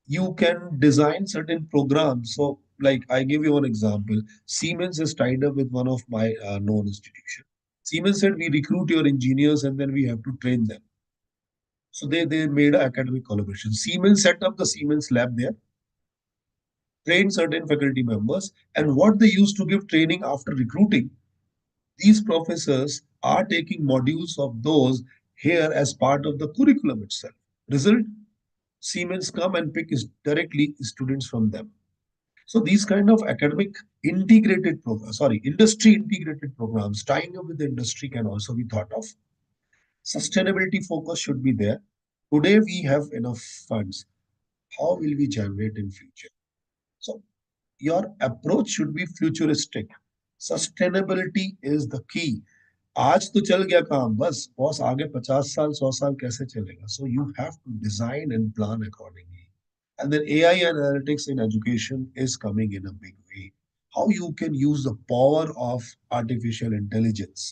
You can design certain programs. So, like I give you one example. Siemens is tied up with one of my known institutions. Siemens said we recruit your engineers and then we have to train them. So they made an academic collaboration. Siemens set up the Siemens lab there, trained certain faculty members, and what they used to give training after recruiting, these professors are taking modules of those here as part of the curriculum itself. Result, Siemens come and pick directly students from them. So these kind of academic integrated programs, sorry, industry integrated programs, tying up with the industry can also be thought of. Sustainability focus should be there. Today we have enough funds. How will we generate in future? So your approach should be futuristic. Sustainability is the key. आज तो चल गया काम बस boss आगे 50 साल 100 साल कैसे चलेगा so you have to design and plan accordingly and then AI and analytics in education is coming in a big way. How you can use the power of artificial intelligence,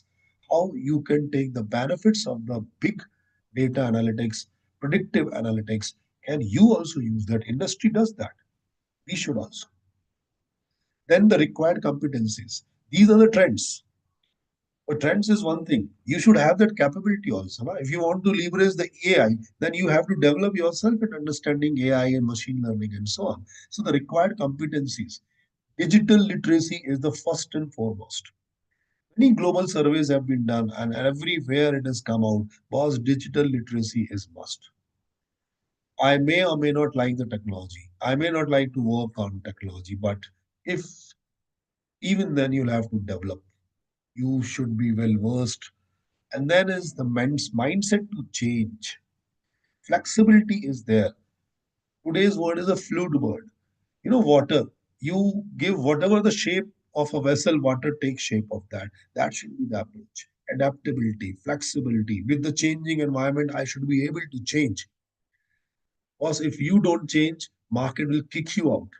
how you can take the benefits of the big data analytics, predictive analytics, and you also use that. Industry does that. We should also. Then the required competencies. These are the trends. But trends is one thing. You should have that capability also. Na? If you want to leverage the AI, then you have to develop yourself in understanding AI and machine learning and so on. So the required competencies. Digital literacy is the first and foremost. Many global surveys have been done, and everywhere it has come out, was digital literacy is must. I may or may not like the technology. I may not like to work on technology, but if even then you'll have to develop. You should be well versed. And then is the mindset to change. Flexibility is there. Today's word is a fluid word. You know, water. You give whatever the shape of a vessel, water takes shape of that. That should be the approach. Adaptability, flexibility. With the changing environment, I should be able to change. Because if you don't change, market will kick you out,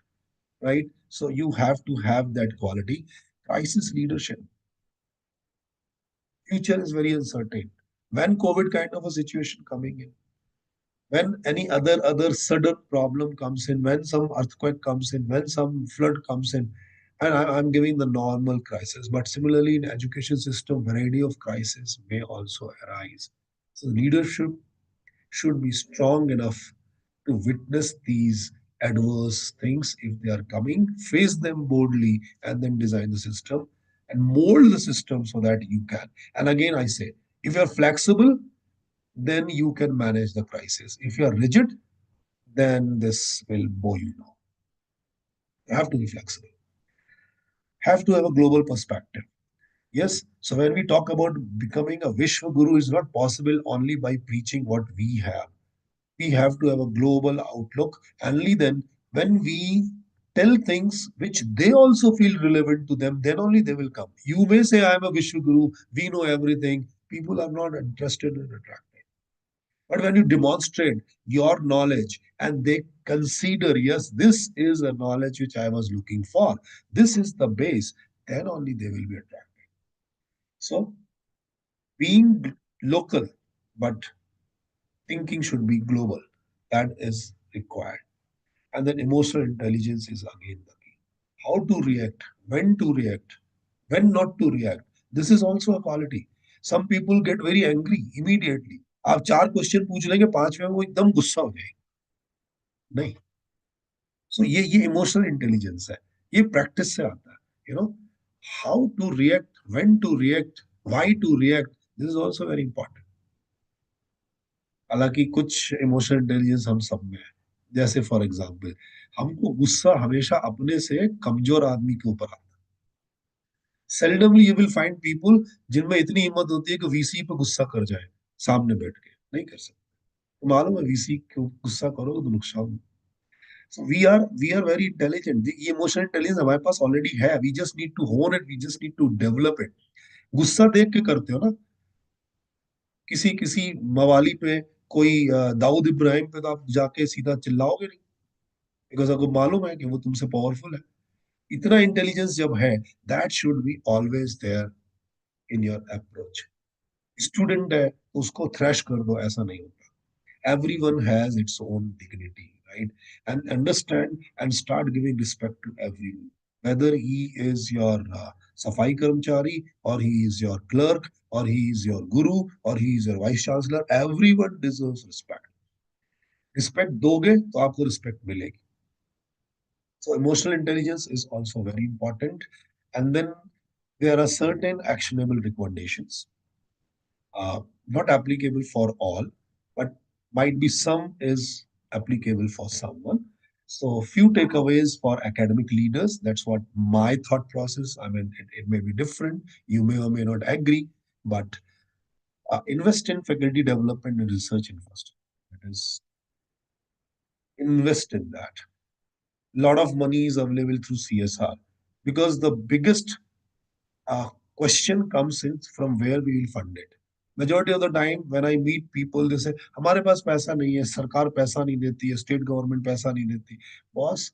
right? So you have to have that quality. Crisis leadership. Future is very uncertain. When COVID kind of a situation coming in, when any other sudden problem comes in, when some earthquake comes in, when some flood comes in, and I'm giving the normal crisis, but similarly in education system, variety of crisis may also arise. So leadership should be strong enough to witness these adverse things if they are coming, face them boldly, and then design the system and mold the system so that you can. And again, I say, if you're flexible, then you can manage the crisis. If you are rigid, then this will bow you down. You have to be flexible, have to have a global perspective. Yes, so when we talk about becoming a Vishwa Guru, is not possible only by preaching what we have. We have to have a global outlook. Only then, when we tell things which they also feel relevant to them, then only they will come. You may say, I am a Vishwa Guru, we know everything. People are not interested in attracting. But when you demonstrate your knowledge and they consider, yes, this is a knowledge which I was looking for, this is the base, then only they will be attracted. So, being local, but thinking should be global. That is required. And then emotional intelligence is again the key. How to react, when not to react. This is also a quality. Some people get very angry immediately. आप चार question पूछ लेंगे पांचवें में वो एकदम गुस्सा हो जाएगी नहीं सो ये इमोशनल इंटेलिजेंस है ये प्रैक्टिस से आता है you know how to react when to react why to react this is also very important हालांकि कुछ इमोशनल इंटेलिजेंस हम सब में है जैसे फॉर एग्जांपल हमको गुस्सा हमेशा अपने से कमजोर आदमी के ऊपर आता है सेल्डमली यू विल फाइंड पीपल जिनमें इतनी हिम्मत होती है कि वीसी पे गुस्सा कर जाए सामने बैठ के नहीं कर सकते तो मालूम है वीसी को गुस्सा करोगे तो नुकसान so we are very intelligent the emotional intelligence हमारे पास already है we just need to hone it we just need to develop it गुस्सा देख के करते हो ना किसी किसी मवाली पे कोई दाऊद इब्राहिम पे तो आप जाके सीधा चिल्लाओगे नहीं बिकॉज आपको मालूम है कि वो तुमसे पावरफुल है इतना इंटेलिजेंस जब है that should be always there in your approach student है तो उसको थ्रैश कर दो ऐसा नहीं होता everyone has its own dignity right and understand and start giving respect to everyone whether he is your safai karmchari or he is your clerk or he is your guru or he is your vice chancellor everyone deserves respect respect दोगे तो आपको respect मिलेगी so emotional intelligence is also very important and then there are certain actionable recommendations not applicable for all, but might be some is applicable for someone. So, few takeaways for academic leaders. That's what my thought process. I mean, it may be different. You may or may not agree, but invest in faculty development and research infrastructure. That is, invest in that. A lot of money is available through CSR because the biggest question comes in from where we will fund it. Majority of the time when I meet people, they say, हमारे पास पैसा नहीं है, सरकार पैसा नहीं देती है, state government पैसा नहीं देती. Boss,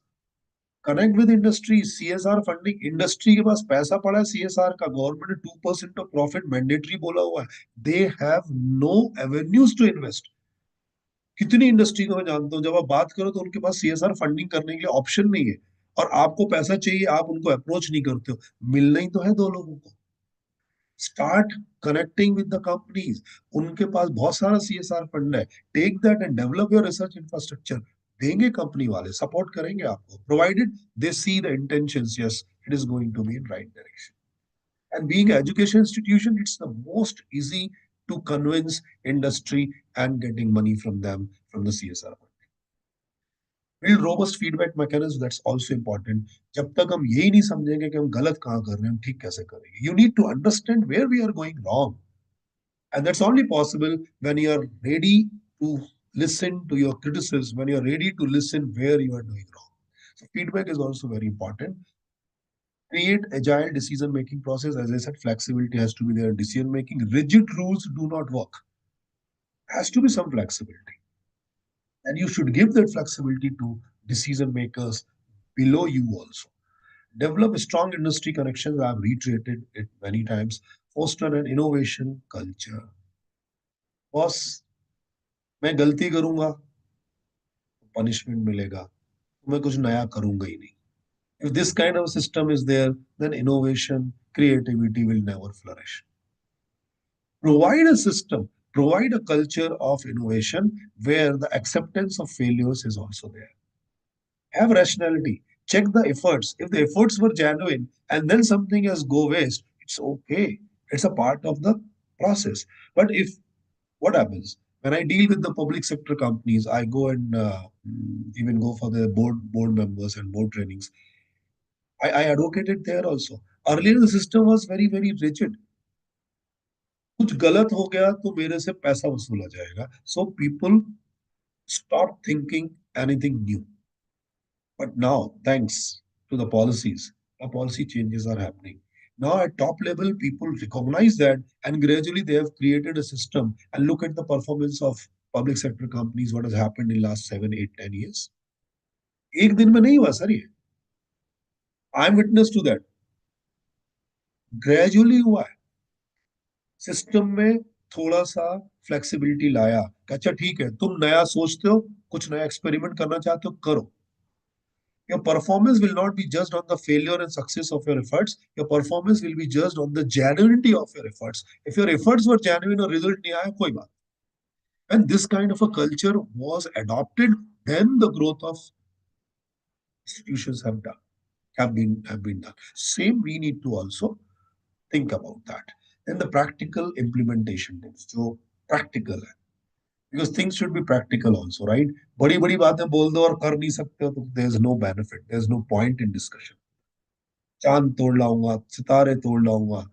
connect with industry, CSR funding, industry के पास पैसा पड़ा है CSR का, गवर्नमेंट ने 2% ऑफ प्रॉफिट मैंडेटरी बोला हुआ है. They have no avenues to invest. कितनी इंडस्ट्री को मैं जानता हूँ जब आप बात करो तो उनके पास सीएसआर फंडिंग करने के लिए ऑप्शन नहीं है और आपको पैसा चाहिए आप उनको अप्रोच नहीं करते हो मिलना ही तो है दो लोगों को start connecting with the companies उनके पास बहुत सारा सीएसआर फंड है take that and develop your research infrastructure देंगे कंपनी वाले सपोर्ट करेंगे आपको provided they see the intentions yes it is going to be in right direction and being an education institution it's the most easy to convince industry and getting money from them from the CSR build robust feedback mechanism that's also important जब तक हम यही नहीं समझेंगे कि हम गलत कहाँ कर रहे हैं हम ठीक कैसे करेंगे you need to understand where we are going wrong and that's only possible when you are ready to listen to your criticism when you are ready to listen where you are doing wrong so feedback is also very important create agile decision making process as I said flexibility has to be there decision making rigid rules do not work has to be some flexibility and you should give that flexibility to decision makers below you also develop strong industry connections I've reiterated it many times foster an innovation culture boss मैं गलती करूंगा punishment मिलेगा तो मैं कुछ नया करूंगा ही नहीं if this kind of system is there then innovation creativity will never flourish provide a system, provide a culture of innovation where the acceptance of failures is also there. Have rationality. Check the efforts. If the efforts were genuine and then something has go waste, it's okay. It's a part of the process. But if what happens When I deal with the public sector companies, I go and even go for the board members and board trainings. I advocated there also. Earlier, the system was very rigid. कुछ गलत हो गया तो मेरे से पैसा वसूला जाएगा. So people stop thinking anything new. But now, thanks to the policy changes are happening. Now, at top level, people recognize that, and gradually they have created a system. And look at the performance of public sector companies. What has happened in last 7, 8, 10 years? एक दिन में नहीं हुआ sir ये. I am witness to that. Gradually हुआ है. System में थोड़ा सा फ्लेक्सिबिलिटी लाया. अच्छा ठीक है, तुम नया सोचते हो, कुछ नया एक्सपेरिमेंट करना चाहते हो, करो. Your performance will not be judged on the failure and success of your efforts. Your performance will be judged on the genuinity of your efforts. If your efforts were genuine or result nahi aaya, koi baat. And this kind of a culture was adopted, then the growth of institutions have been done. Same we need to also think about that. Then the practical implementation tips. So practical है. Because things should be practical also, right? बड़ी बड़ी बातें बोल दो और कर नहीं सकते हो तो there's no benefit, there's no point in discussion. चांद तोड़ लाऊंगा, सितारे तोड़ लाऊंगा,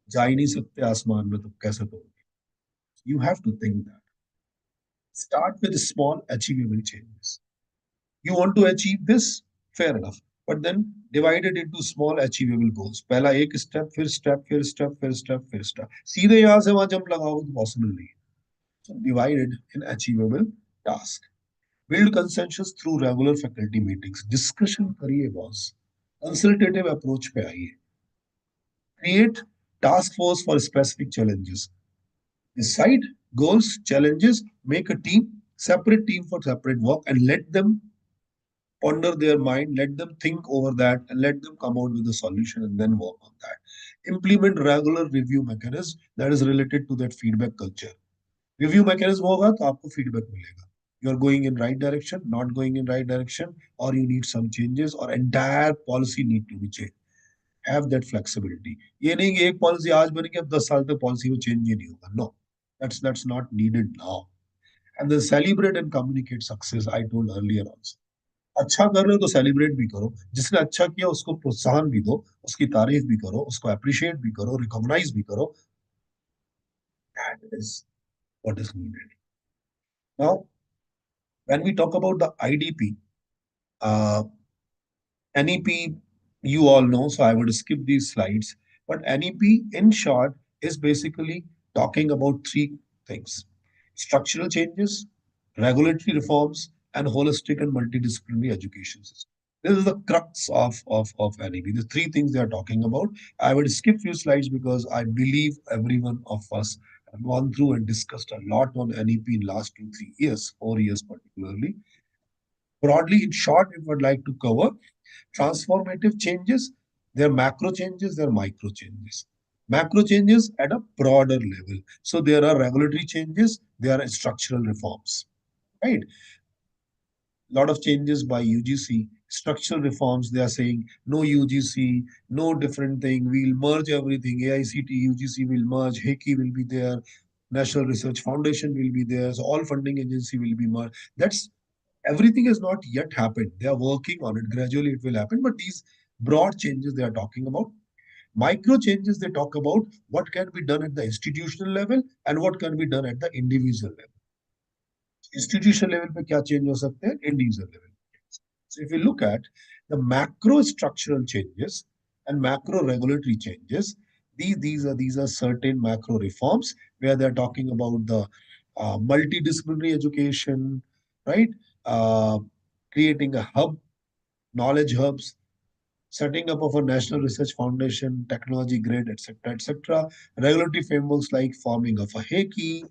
जा ही नहीं सकते आसमान में तो कैसे तोड़ोगे. You have to think that. Start with small achievable changes. You want to achieve this, fair enough, but then divide it into small achievable goals. पहला एक step, फिर step, फिर step, फिर step, फिर step. सीधे यहाँ से वहां जंप लगाओगे तो possible नहीं है. So divide it in achievable tasks. Build consensus through regular faculty meetings. Discussion करिए boss. Consultative approach पे आइए. Create task force for specific challenges. Decide goals, challenges, make a team, separate team for separate work, and let them ponder their mind, let them think over that, and let them come out with a solution and then work on that. Implement regular review mechanism that is related to that feedback culture. Review mechanism होगा तो आपको feedback मिलेगा. You are going in right direction, not going in right direction, or you need some changes, or entire policy need to be changed. Have that flexibility. ये नहीं कि एक policy आज बनेगी अब 10 साल तक पॉलिसी में चेंज ही नहीं होगा. No, that's not needed now. And then celebrate and communicate success. I told earlier also. अच्छा कर रहे हो तो सेलिब्रेट भी करो. जिसने अच्छा किया उसको प्रोत्साहन भी दो, उसकी तारीफ भी करो, उसको अप्रिशिएट भी करो, रिकॉग्नाइज भी करो. That is what is needed. Now, when we talk about the IDP, uh, NEP, you all know, so I would skip these slides. But NEP, in short, is basically talking about three things: structural changes, regulatory reforms, and holistic and multidisciplinary education system. This is the crux of NEP. The three things they are talking about. I would skip few slides because I believe every one of us have gone through and discussed a lot on NEP in last 2, 3 years, 4 years particularly. Broadly, in short, if I'd like to cover transformative changes, there are macro changes, there are micro changes. Macro changes at a broader level. So there are regulatory changes, there are structural reforms, right? Lot of changes by UGC, structural reforms. They are saying no UGC, no different thing. We'll merge everything. AICT, UGC will merge. HECI will be there. National Research Foundation will be there. So all funding agency will be merged. That's everything has not yet happened. They are working on it. Gradually it will happen. But these broad changes they are talking about. Micro changes they talk about what can be done at the institutional level and what can be done at the individual level. Institutional level पे क्या change हो सकते हैं? Individual level. So if you look at the macro structural changes and macro regulatory changes, these are certain macro reforms where they're talking about the multidisciplinary education, right? Uh, Creating a hub, knowledge hubs, setting up of a national research foundation, technology grid, etc., etc. Regulatory frameworks like forming of a HECI,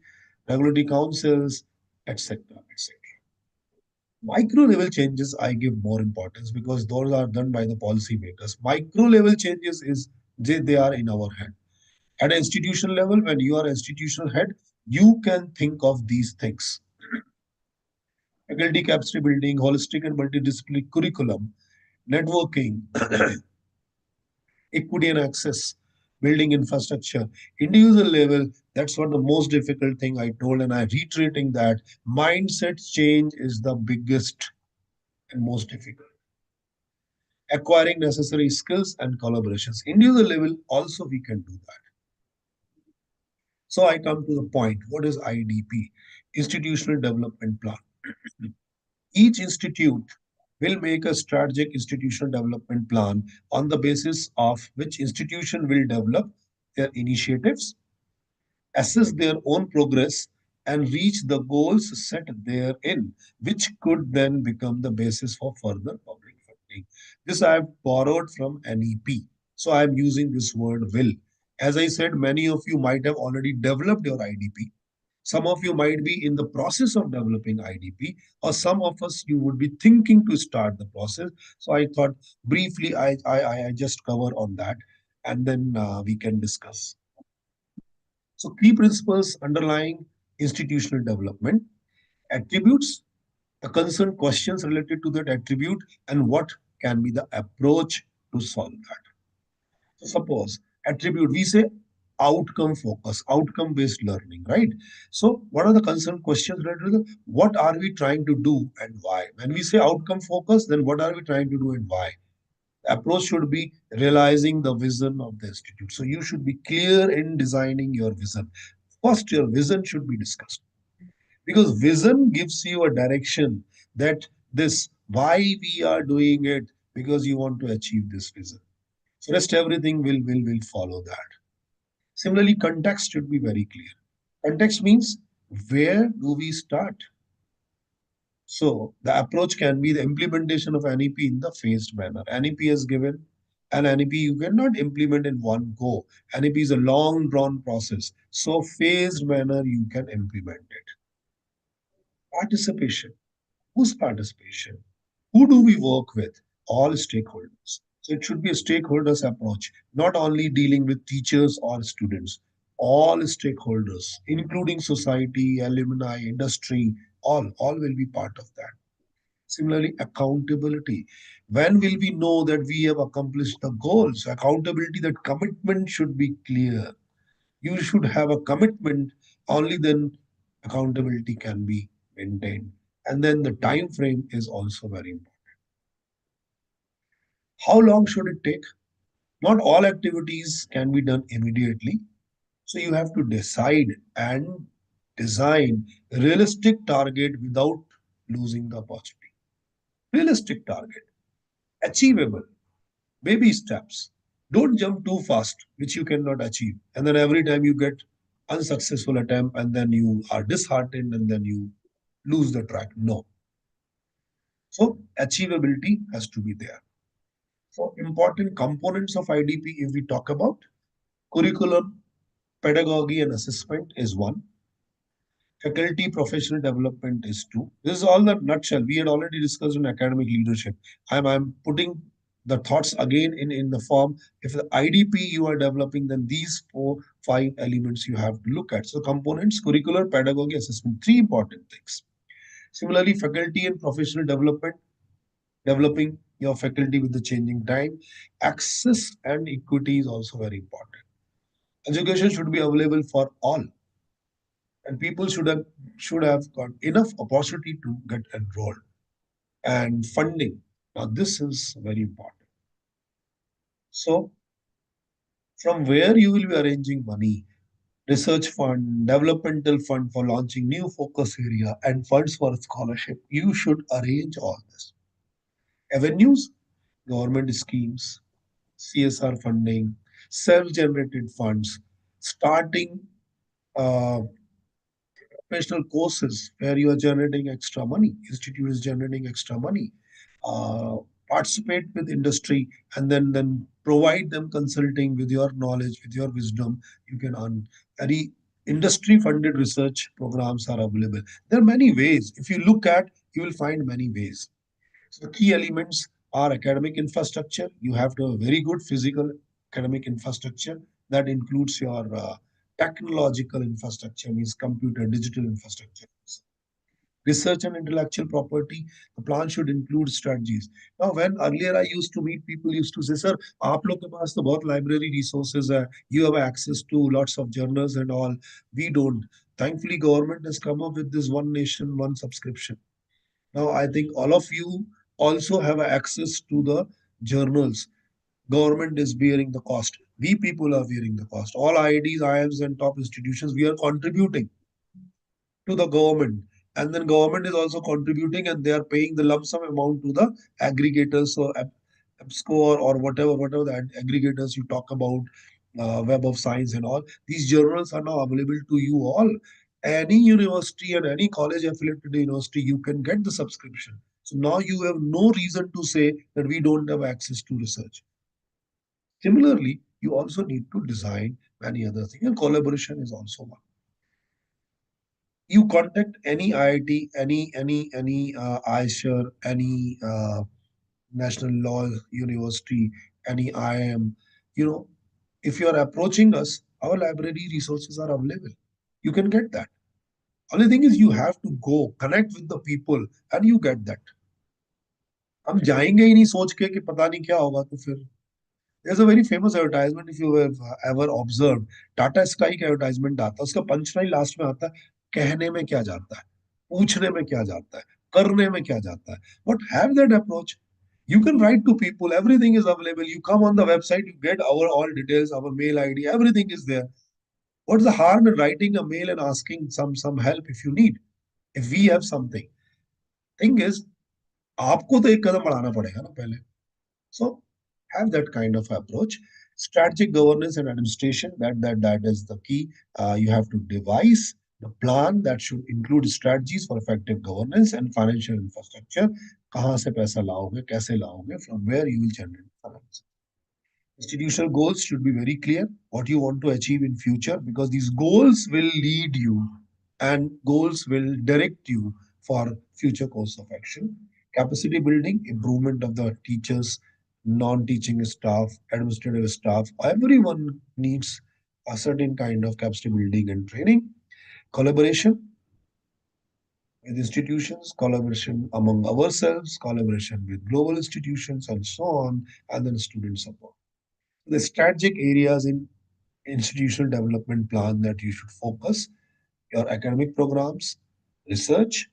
regulatory councils, etc., etc. Micro level changes I give more importance because those are done by the policymakers. Micro level changes is they are in our hand. At an institutional level, when you are institutional head, you can think of these things. Faculty capacity building, holistic and multidisciplinary curriculum, networking, equity and access, building infrastructure. Individual level, That's what the most difficult thing I told, and I reiterating that mindset change is the biggest and most difficult. Acquiring necessary skills and collaborations. Individual level, also we can do that. So I come to the point. What is IDP? Institutional Development Plan. Each institute will make a strategic institutional development plan on the basis of which institution will develop their initiatives, assess their own progress, and reach the goals set therein, which could then become the basis for further public funding. This I have borrowed from NEP. So I am using this word will. As I said, many of you might have already developed your IDP. Some of you might be in the process of developing IDP, or some of us you would be thinking to start the process. So I thought briefly I just cover on that, and then we can discuss. So key principles underlying institutional development, attributes, the concerned questions related to that attribute, and what can be the approach to solve that. So suppose attribute, we say outcome focus, outcome based learning, right? So what are the concerned questions related to what are we trying to do and why? When we say outcome focus, then what are we trying to do and why? The approach should be realizing the vision of the institute. So you should be clear in designing your vision. First, your vision should be discussed because vision gives you a direction that this why we are doing it because you want to achieve this vision. So rest everything will follow that. Similarly, context should be very clear. Context means where do we start? So the approach can be the implementation of NEP in the phased manner. NEP is given, and NEP you cannot implement in one go. NEP is a long drawn process. So phased manner you can implement it. Participation. Whose participation? Who do we work with? All stakeholders. So it should be a stakeholders approach, not only dealing with teachers or students. All stakeholders, including society, alumni, industry, all will be part of that. Similarly, accountability. When will we know that we have accomplished the goals? Accountability, that commitment should be clear. You should have a commitment, only then accountability can be maintained. And then the time frame is also very important. How long should it take? Not all activities can be done immediately. So you have to decide and design a realistic target without losing the opportunity. Realistic target, achievable, baby steps. Don't jump too fast, which you cannot achieve. And then every time you get unsuccessful attempt and then you are disheartened and then you lose the track. No. So achievability has to be there. So important components of IDP, if we talk about curriculum, pedagogy and assessment is one. Faculty professional development is two. This is all the nutshell. We had already discussed in academic leadership. I'm putting the thoughts again in the form. If the IDP you are developing, then these four, five elements you have to look at. So components, curricular, pedagogy, assessment, three important things. Similarly, faculty and professional development, developing your faculty with the changing time. Access and equity is also very important. Education should be available for all, and people should have got enough opportunity to get enrolled. And funding. Now, this is very important. So, from where you will be arranging money, research fund, developmental fund for launching new focus area, and funds for scholarship, you should arrange all this. Avenues, government schemes, CSR funding, self-generated funds, starting uh, professional courses where you are generating extra money, institute is generating extra money, uh, participate with industry, and then provide them consulting with your knowledge, with your wisdom. You can earn very industry funded research programs are available. There are many ways. If you look at, you will find many ways. So the key elements are academic infrastructure. You have to have a very good physical academic infrastructure that includes your technological infrastructure, means computer, digital infrastructure. Research and intellectual property, the plan should include strategies. Now, when earlier I used to meet people, used to say, "Sir, आप लोग के पास तो बहुत library resources है. You have access to lots of journals and all. We don't." Thankfully, government has come up with this one nation, one subscription. Now, I think all of you also have access to the journals. Government is bearing the cost. We people are bearing the cost. All IITs, IIMs, and top institutions, we are contributing to the government, and then government is also contributing, and they are paying the lump sum amount to the aggregators, so EBSCO, or whatever the aggregators you talk about, Web of Science and all. These journals are now available to you all. Any university and any college affiliated university, you can get the subscription. So now you have no reason to say that we don't have access to research. Similarly, you also need to design many other things, and collaboration is also one. You contact any IIT, any ISHR, any National Law University, any IIM, you know, if you are approaching us, our library resources are available. You can get that. Only thing is you have to go connect with the people and you get that. हम जाएंगे ही नहीं सोच के कि पता नहीं क्या होगा तो फिर there's a very famous advertisement, if you have ever observed. Tata sky का एडवर्टाइजमेंट आता है, उसका पंच लाइन लास्ट में आता है, कहने में क्या जाता है, पूछने में क्या जाता है, करने में क्या जाता है. But have that approach. You can write to people, everything is available. You come on the website, you get our all details, our mail ID, everything is there. What's the harm in writing a mail and asking some help if you need, if we have something? Thing is, आपको तो एक कदम बढ़ाना पड़ेगा ना पहले. So have that kind of approach. Strategic governance and administration, that is the key. You have to devise the plan that should include strategies for effective governance and financial infrastructure. कहाँ से पैसा लाओगे, कैसे लाओगे, from where you will generate finance. Institutional goals should be very clear what you want to achieve in future, because these goals will lead you and goals will direct you for future course of action. Capacity building, improvement of the teachers, non-teaching staff, administrative staff, everyone needs a certain kind of capacity building and training. Collaboration with institutions, collaboration among ourselves, collaboration with global institutions, and so on, and then student support. The strategic areas in institutional development plan that you should focus: your academic programs, research,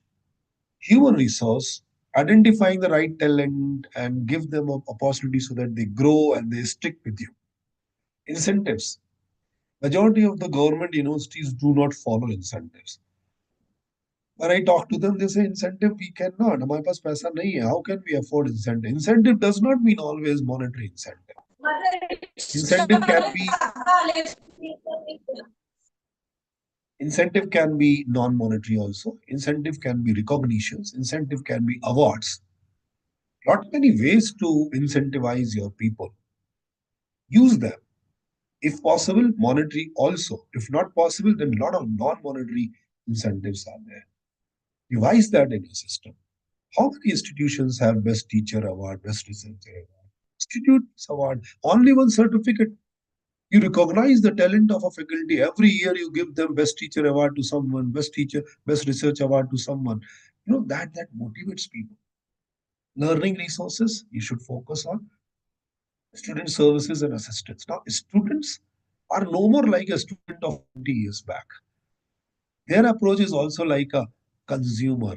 human resource, identifying the right talent and give them an opportunity so that they grow and they stick with you. Incentives. Majority of the government universities do not follow incentives. When I talk to them, they say incentive we cannot. हमारे पास पैसा नहीं है. How can we afford incentive? Incentive does not mean always monetary incentive. Incentive can be Incentive can be non-monetary also. Incentive can be recognitions. Incentive can be awards. Lot many ways to incentivize your people. Use them. If possible, monetary also. If not possible, then a lot of non-monetary incentives are there. Devise that in your system. How many institutions have best teacher award, best researcher award? Institutes award. Only one certificate. You recognize the talent of a faculty. Every year you give them best teacher award to someone, best teacher, best research award to someone. That motivates people. Learning resources, you should focus on student services and assistance. Now, students are no more like a student of 20 years back. Their approach is also like a consumer,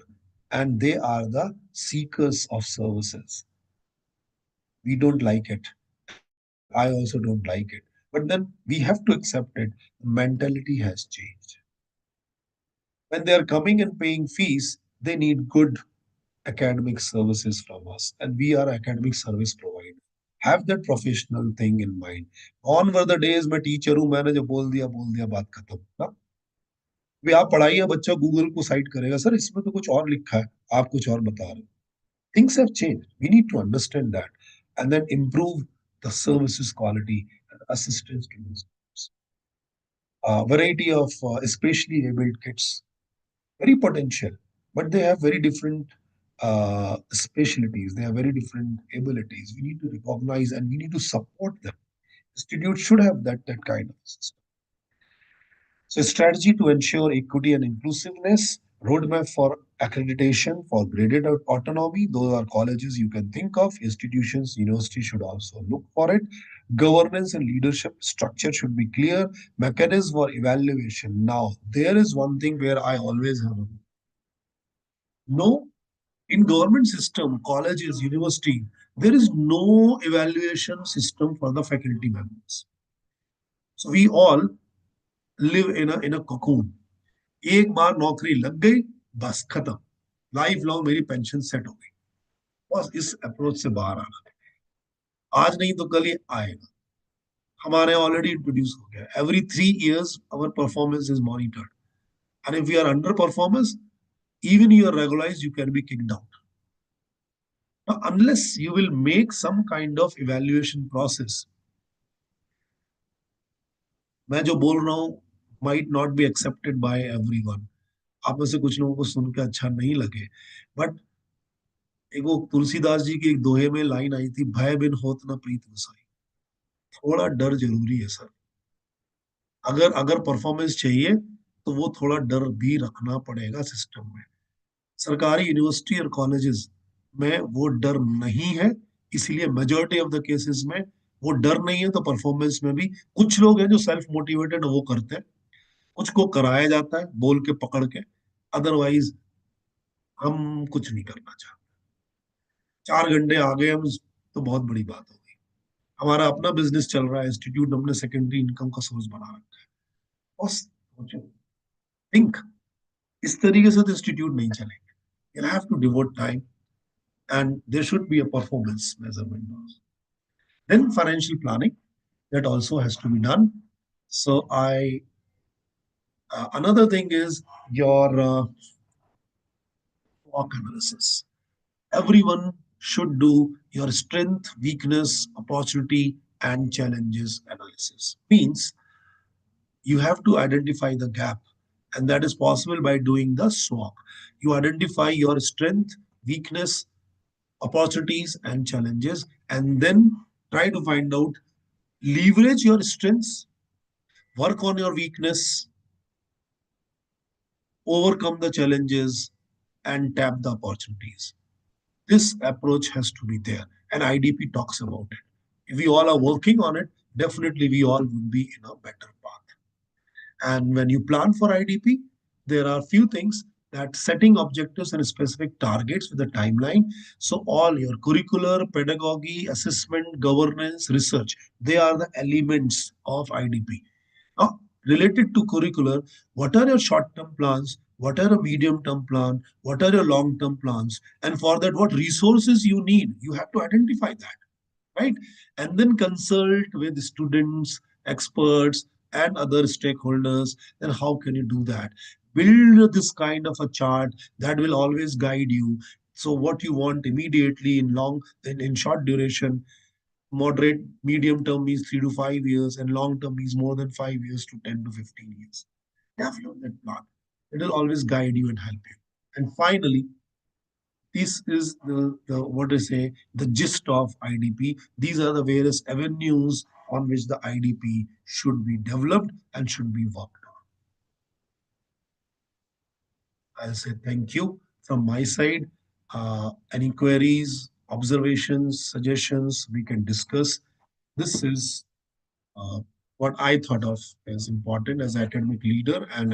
and they are the seekers of services. We don't like it. I also don't like it. But then we have to accept it. The mentality has changed. When they are coming and paying fees, they need good academic services from us, and we are academic service provider. Have that professional thing in mind. On were the days मैं teacher हूँ, मैंने जो बोल दिया बात खत्म ना. वे आप पढ़ाइए, बच्चा गूगल को साइट करेगा, सर इसमें तो कुछ और लिखा है, आप कुछ और बता रहे हो. Things have changed. We need to understand that and then improve the services quality and assistance to the students. Variety of especially abled kids, very potential, but they have very different specialties. They have very different abilities. We need to recognize and we need to support them. Institute should have that kind of system. So, strategy to ensure equity and inclusiveness, roadmap for accreditation for graded autonomy. Those are colleges you can think of. Institutions, universities should also look for it. Governance and leadership structure should be clear. Mechanism for evaluation. Now, there is one thing where I always have a no. In government system, colleges, university, there is no evaluation system for the faculty members. So we all live in a cocoon. एक बार नौकरी लग गई, बस खत्म, life long मेरी pension set हो गई। बस इस अप्रोच से बाहर आना, आज नहीं तो कल ये आएगा। हमारे ऑलरेडी इंट्रोड्यूस हो गया, every 3 years our performance is monitored, and if we are under performance, even you are regularized, you can be kicked out. Now, unless you will make some kind of evaluation process, मैं जो बोल रहा हूँ might not be accepted by everyone. आप में से कुछ लोगों को सुन के अच्छा नहीं लगे, बट एक वो तुलसीदास जी की एक दोहे में लाइन आई थी, भय बिन होत न प्रीत गोसाई। थोड़ा डर जरूरी है सर। अगर अगर परफॉर्मेंस चाहिए तो वो थोड़ा डर भी रखना पड़ेगा सिस्टम में। सरकारी यूनिवर्सिटी और कॉलेजेस में वो डर नहीं है, इसीलिए मेजॉरिटी ऑफ द केसेस में वो डर नहीं है, तो परफॉर्मेंस में भी कुछ लोग हैं जो सेल्फ मोटिवेटेड वो करते हैं, कुछ को कराया जाता है बोल के पकड़ के, अदरवाइज हम कुछ नहीं करना चाहते। 4 घंटे आ गए हम तो बहुत बड़ी बात हो गई। हमारा अपना बिजनेस चल रहा है, इंस्टीट्यूट हमने सेकेंडरी इनकम का सोर्स बना रखा है। बस थिंक, इस तरीके से तो इंस्टीट्यूट नहीं चलेंगे। You have to devote time and there should be a performance measurement. Then financial planning, that also has to be done. So another thing is your SWOT analysis. Everyone should do your strength, weakness, opportunity, and challenges analysis. Means you have to identify the gap, and that is possible by doing the SWOT. You identify your strength, weakness, opportunities and challenges, and then try to find out, leverage your strengths, work on your weakness, overcome the challenges, and tap the opportunities. This approach has to be there, and IDP talks about it. If we all are working on it, definitely we all would be in a better path. And when you plan for IDP, there are few things, that setting objectives and specific targets with a timeline. So all your curricular, pedagogy, assessment, governance, research, they are the elements of IDP. Now, related to curricular, what are your short-term plans? What are your medium-term plan? What are your long-term plans? And for that, what resources you need? You have to identify that, right? And then consult with students, experts, and other stakeholders. Then how can you do that? Build this kind of a chart that will always guide you. So what you want immediately in in short duration, moderate, medium term means 3 to 5 years, and long term means more than 5 years to 10 to 15 years. Develop that plan. It will always guide you and help you. And finally, this is the what I say, the gist of IDP. These are the various avenues on which the IDP should be developed and should be worked on. I'll say thank you from my side. Any queries, observations, suggestions, we can discuss. This is what I thought of as important as academic leader, and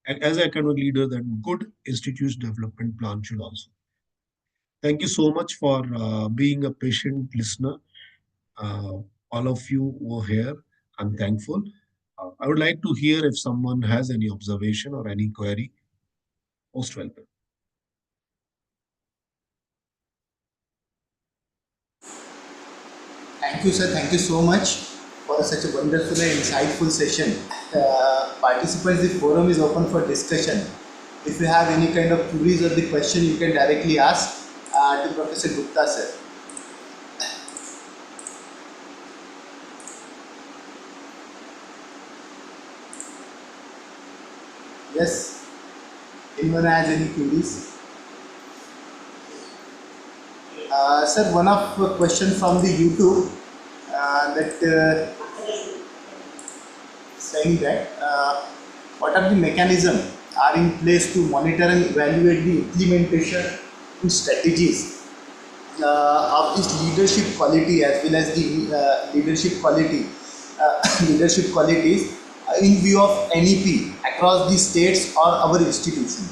as an academic leader, that good institute development plan should also. Thank you so much for being a patient listener. All of you were here. I'm thankful. I would like to hear if someone has any observation or any query. Most welcome. Thank you, sir. Thank you so much for such a wonderful and insightful session. Participants, the forum is open for discussion. If you have any kind of queries or the question, you can directly ask to Professor Gupta, sir. Yes. Anyone has any queries? Sir, one of question from the YouTube saying that what are the mechanism are in place to monitor and evaluate the implementation and strategies of this leadership quality as well as the leadership quality leadership qualities in view of NEP across the states or our institution.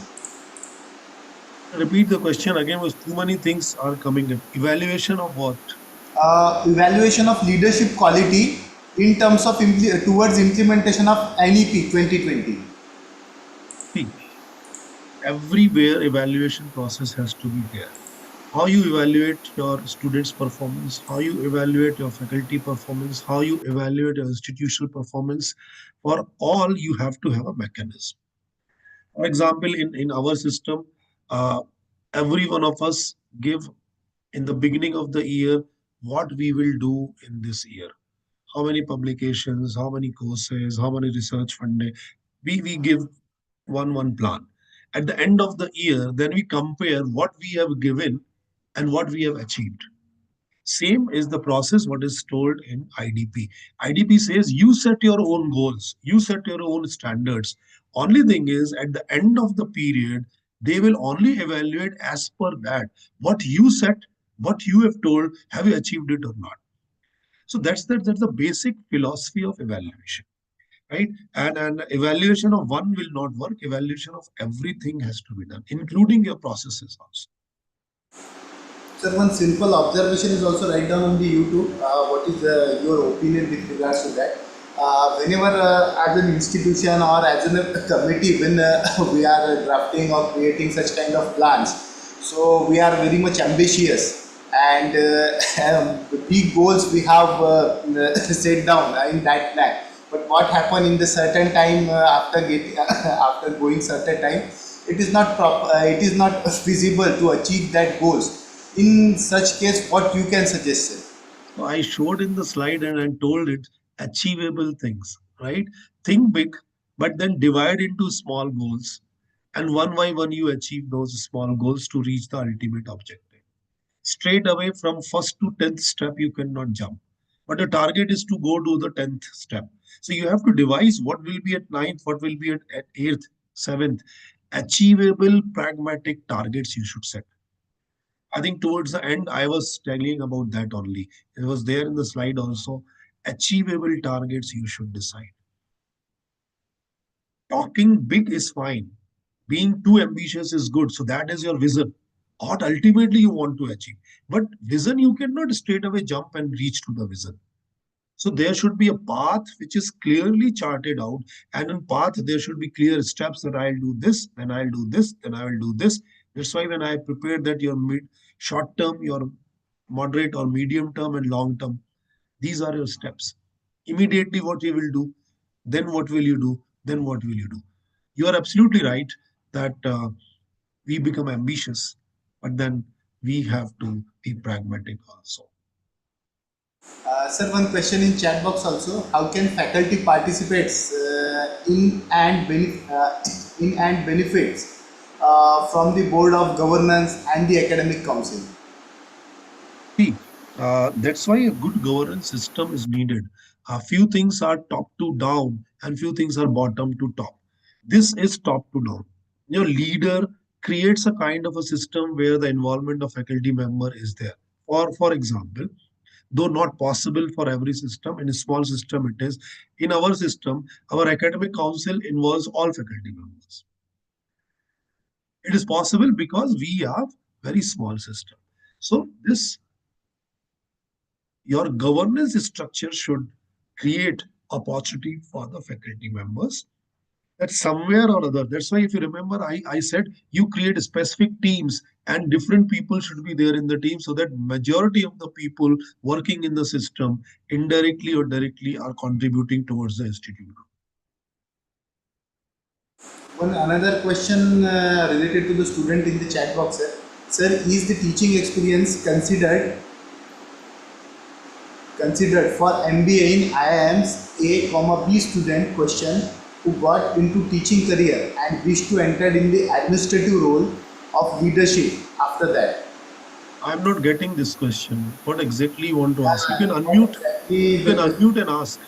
Repeat the question again, was too many things are coming up. Evaluation of what? Evaluation of leadership quality in terms of towards implementation of NEP 2020. See, everywhere evaluation process has to be there. How you evaluate your students' performance, how you evaluate your faculty performance, how you evaluate your institutional performance, for all you have to have a mechanism. For example, in our system, uh, every one of us give in the beginning of the year what we will do in this year. How many publications, how many courses, how many research funding. We give one plan. At the end of the year, then we compare what we have given and what we have achieved. Same is the process what is told in IDP. IDP says you set your own goals, you set your own standards. Only thing is at the end of the period, they will only evaluate as per that. What you set, what you have told, have you achieved it or not? So that's the basic philosophy of evaluation, right? And evaluation of one will not work. Evaluation of everything has to be done, including your processes also. Sir, one simple observation is also write down on the YouTube. What is your opinion with regards to that? Whenever as an institution or as a committee, when we are drafting or creating such kind of plans, so we are very much ambitious and the big goals we have set down in that plan. But what happened in the certain time after getting after going certain time, it is not it is not feasible to achieve that goals. In such case, what you can suggest, sir? So I showed in the slide and I told it achievable things, right? Think big, but then divide into small goals. And one by one, you achieve those small goals to reach the ultimate objective. Straight away from first to 10th step, you cannot jump. But the target is to go to the 10th step. So you have to devise what will be at ninth, what will be at 8th, 7th. Achievable, pragmatic targets you should set. I think towards the end, I was telling about that only. It was there in the slide also. Achievable targets you should decide. Talking big is fine. Being too ambitious is good. So that is your vision. What ultimately you want to achieve. But vision, you cannot straight away jump and reach to the vision. So there should be a path which is clearly charted out, and in path there should be clear steps that I'll do this, then I'll do this, then I will do this. That's why when I prepared that your short term, your moderate or medium term and long term, these are your steps. Immediately what you will do, then what will you do, then what will you do? You are absolutely right that we become ambitious, but then we have to be pragmatic also. Sir, one question in chat box also. How can faculty participates in and benefits from the board of governance and the academic council? See, that's why a good governance system is needed. A few things are top to down and few things are bottom to top. This is top to down. Your leader creates a kind of a system where the involvement of faculty member is there. Or, for example, though not possible for every system, in a small system it is. In our system, our academic council involves all faculty members. It is possible because we have very small system. So this your governance structure should create opportunity for the faculty members that somewhere or other. That's why if you remember, I said you create specific teams and different people should be there in the team so that majority of the people working in the system indirectly or directly are contributing towards the institute. One another question related to the student in the chat box, sir. Sir, is the teaching experience considered for MBA in IIMs A, B student question who got into teaching career and wish to enter in the administrative role of leadership after that? I'm not getting this question. What exactly you want to ask? You can What unmute. exactly You can unmute and ask.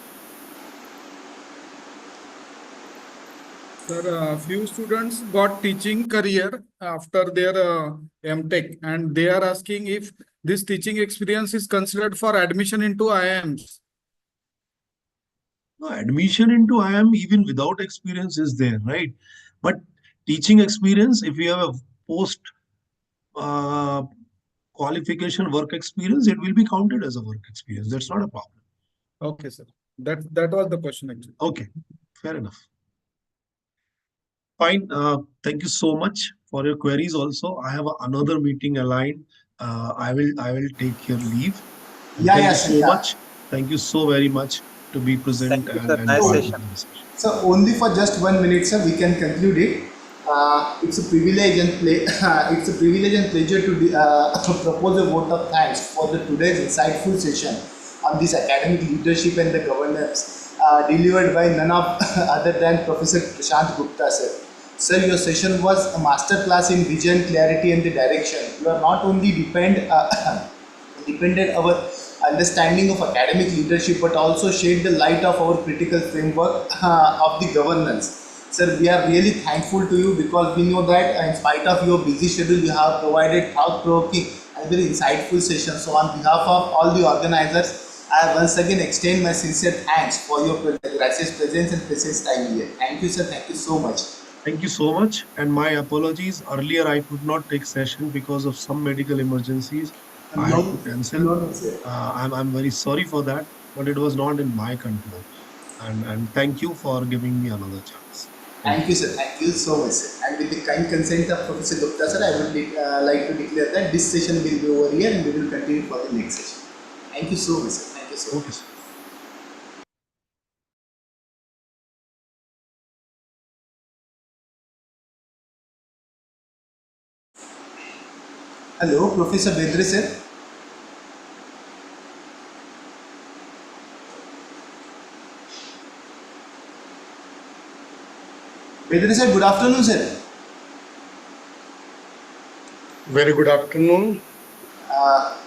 Sir, few students got teaching career after their MTech, and they are asking if this teaching experience is considered for admission into IIMs. No, admission into IIM even without experience is there, right? But teaching experience, if you have a post uh, qualification work experience, it will be counted as a work experience. That's not a problem. Okay, sir. That was the question actually. Okay, fair enough. Fine. Thank you so much for your queries. Also, I have another meeting aligned. I will take your leave. And Yeah, thank yeah, you sir. so Yeah. much. Thank you so very much to be Thank present you, sir. and Nice part So, session. of the discussion. so only for just 1 minute, sir, we can conclude it. It's a privilege and it's a privilege and pleasure to propose a vote of thanks for the today's insightful session on this academic leadership and the governance delivered by none of other than Professor Prashant Gupta, sir. Sir, your session was a masterclass in vision, clarity, and the direction. You are not only depended our understanding of academic leadership but also shed the light of our critical framework of the governance. Sir, we are really thankful to you because we know that in spite of your busy schedule, you have provided thought-provoking and very insightful sessions. So, on behalf of all the organizers, I once again extend my sincere thanks for your gracious presence and precious time here. Thank you, sir. Thank you so much. Thank you so much. And my apologies. Earlier, I could not take session because of some medical emergencies. I had to No, cancel. no, no, sir. I'm very sorry for that, but it was not in my control. And thank you for giving me another chance. Thank Thank you. you, sir. Thank you so much, sir. And with the kind consent of Professor Gupta, sir, I would like to declare that this session will be over here and we will continue for the next session. Thank you so much, sir. Thank you so Okay, much. sir. Hello, Professor Bedre, sir. Bedre, sir, good afternoon, sir. Very good afternoon. Uh,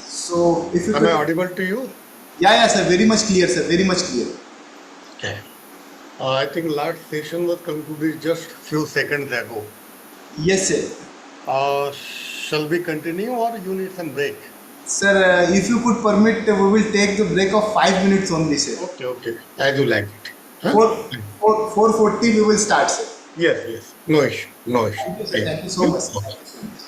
so, if you Am I could. audible to you? Yeah, yeah, sir. Very much clear, sir. Very much clear. Okay. I think last session was concluded just few seconds ago. Yes, sir. Shall we continue or you need some break? Sir, if you could permit, we will take the break of 5 minutes only, sir. Okay, okay. As you like it. Huh? 4:40 we will start, sir. Yes, yes. No issue. No issue. Thank you, sir. Please. Thank you so much, sir. Hmm? Thank you so much.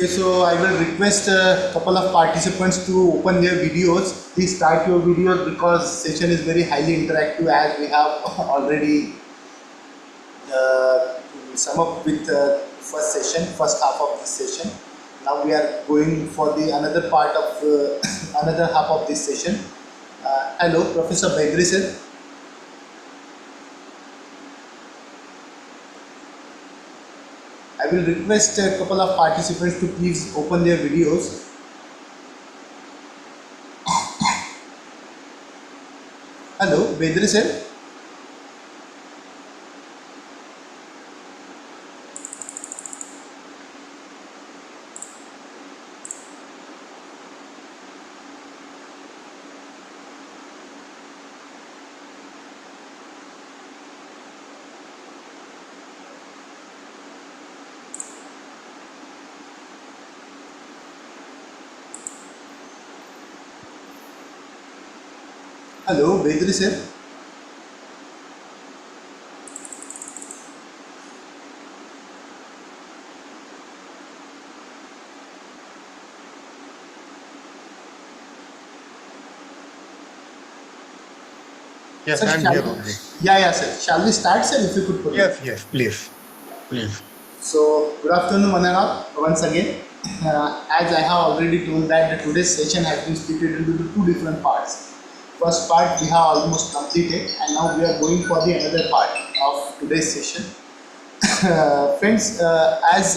Okay, so I will request a couple of participants to open their videos. Please start your videos because session is very highly interactive as we have already uh, sum up with first session, first half of this session. Now we are going for the another part of another half of this session. Hello, Professor Bedri sir. I will request a couple of participants to please open their videos. Hello, Bedri sir. Hello, Bedri sir. Yes, Sir, I'm shall here we? only. Yeah, sir. Shall we start, sir? If you could put it. Yes, please. Please. So, good afternoon, one and all, once again. As I have already told that the today's session has been split into the two different parts. First part we have almost completed, and now we are going for the another part of today's session. Friends, as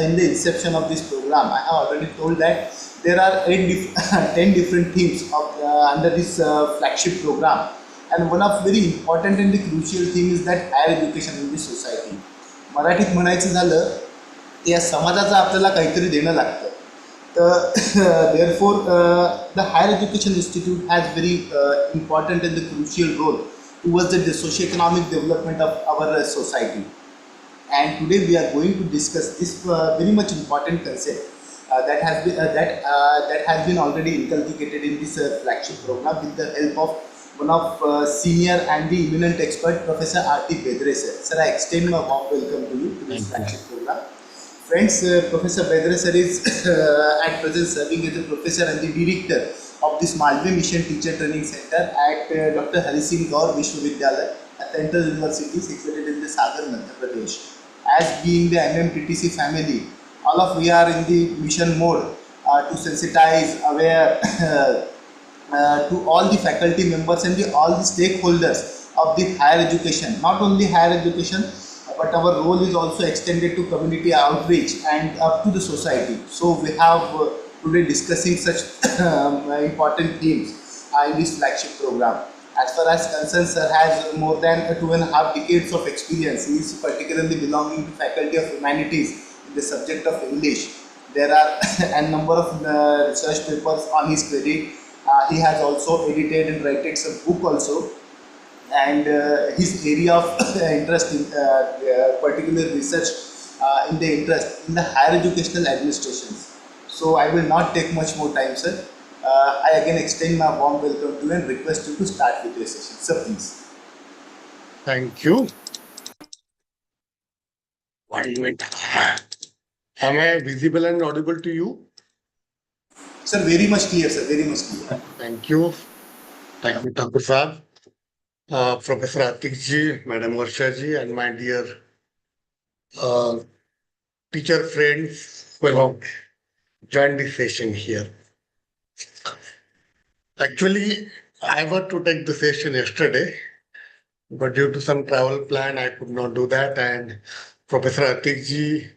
in the inception of this program, I have already told that there are 10 different themes of, under this flagship program, and one of very important and the crucial theme is that higher education in the society. मराठीत म्हणायचं झालं तर या समाजाचं आपल्याला काहीतरी देणं लागतं तर therefore the higher education institute has very important and the crucial role towards the socio-economic development of our society. And today we are going to discuss this very much important concept that has been already inculcated in this flagship program with the help of one of senior and the eminent expert, Professor R.T. Bedre sir. Sir, I extend my warm welcome to you to this flagship program. Friends, Professor Bedre sir is at present serving as a professor and the director of this Malve Mission Teacher Training Center at Dr. Hari Singh Gaur Vishwavidyalaya at Central University situated in the Sagar, Madhya Pradesh. As being the MMTTC family, all of we are in the mission mode to sensitize, aware to all the faculty members and all the stakeholders of the higher education. Not only higher education, but our role is also extended to community outreach and up to the society. So we have today discussing such important themes in this flagship program. As far as concerned, sir has more than 2.5 decades of experience. He is particularly belonging to Faculty of Humanities in the subject of English. There are a number of research papers on his credit. He has also edited and written some book also, and his area of interest in particular research in the interest in the higher educational administrations. So I will not take much more time, sir. I again extend my warm welcome to you and request you to start with your session. Sir, please. Thank you. 1 minute. Am I visible and audible to you? Sir, very much clear, sir. Very much clear. Thank you. Thank you, Thakur Saab, Professor Atik ji, Madam Varsha ji, and my dear teacher friends who have joined this session here. Actually, I were to take the session yesterday, but due to some travel plan, I could not do that. And Professor Atik ji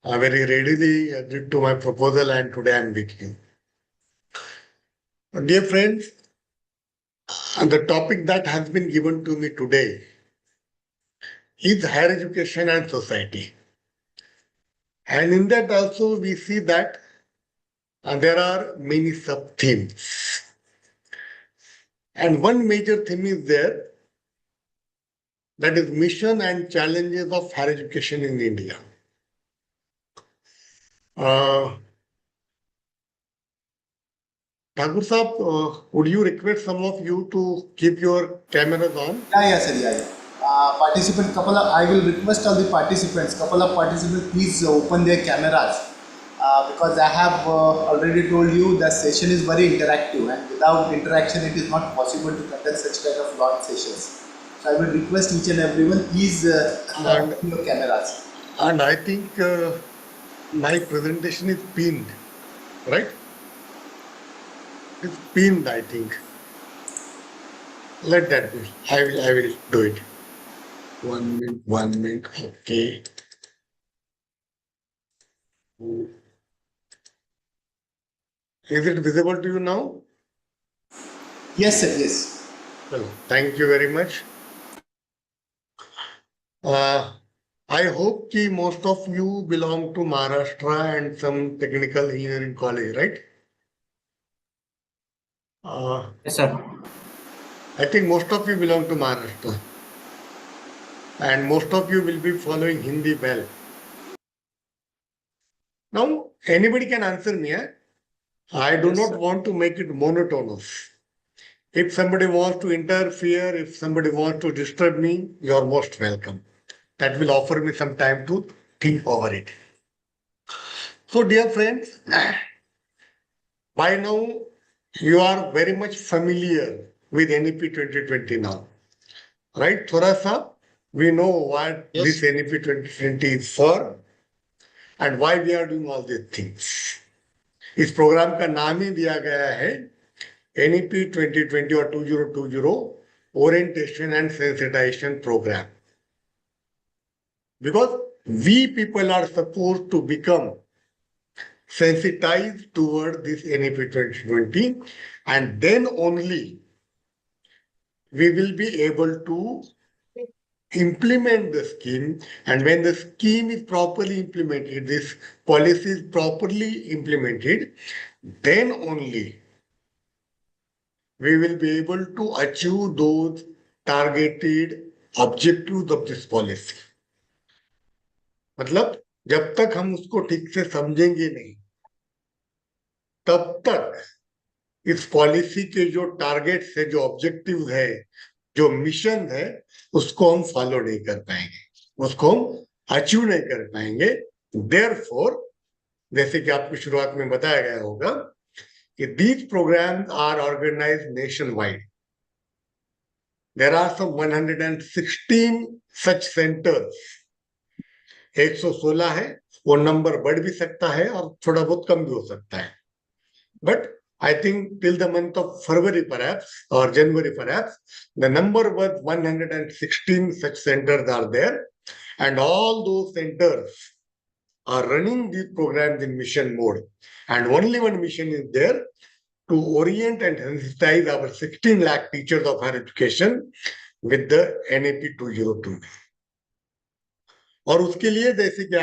very readily agreed to my proposal, and today I am with you. Dear friends, the topic that has been given to me today is higher education and society. And in that also we see that there are many sub-themes. And one major theme is there, that is mission and challenges of higher education in India. Thakur Saab, would you request some of you to keep your cameras on? Yeah, sir. Yeah. Participant, I will request all the participants, couple of participants, please open their cameras because I have already told you the session is very interactive, and without interaction it is not possible to conduct such kind of long sessions. So I will request each and everyone, please And, open your cameras. and I think my presentation is pinned, right? It's pinned, I think. Let that be. I will do it. 1 minute, 1 minute. Okay. Is it visible to you now? Yes, sir, yes. Well, thank you very much. I hope कि most of you belong to Maharashtra and some technical engineering college, right? Yes, sir. I think most of you belong to Maharashtra, and most of you will be following Hindi well. Now, anybody can answer me. I do not want to make it monotonous. If somebody wants to interfere, if somebody wants to disturb me, you are most welcome. That will offer me some time to think over it. So, dear friends, by now you are very much familiar with NEP 2020 now, right? Thoda sa, we know what this NEP 2020 is for and why we are doing all these things. इस programme का नाम ही दिया गया है NEP 2020 or 2020 Orientation and Sensitization Program. Because we people are supposed to become sensitized toward this NEP 2020, and then only we will be able to implement the scheme. And when the scheme is properly implemented, this policy is properly implemented, then only we will be able to achieve those targeted objectives of this policy. मतलब जब तक हम उसको ठीक से समझेंगे नहीं, तब तक इस पॉलिसी के जो टारगेट्स है, जो ऑब्जेक्टिव है, जो मिशन है, उसको हम फॉलो नहीं कर पाएंगे, उसको हम अचीव नहीं कर पाएंगे. देयरफॉर, जैसे कि आपको शुरुआत में बताया गया होगा कि these programs are organized nationwide. There are some 116 such centers. 116 है, वो नंबर बढ़ भी सकता है और थोड़ा बहुत कम भी हो सकता है. But I think till the month of February perhaps or January perhaps, the number was 116 such centers are there, and all those centers are running these programs in mission mode. And only one mission is there, to orient and sensitize our 16 lakh teachers of higher education with the NEP 202. और उसके लिए जैसे कि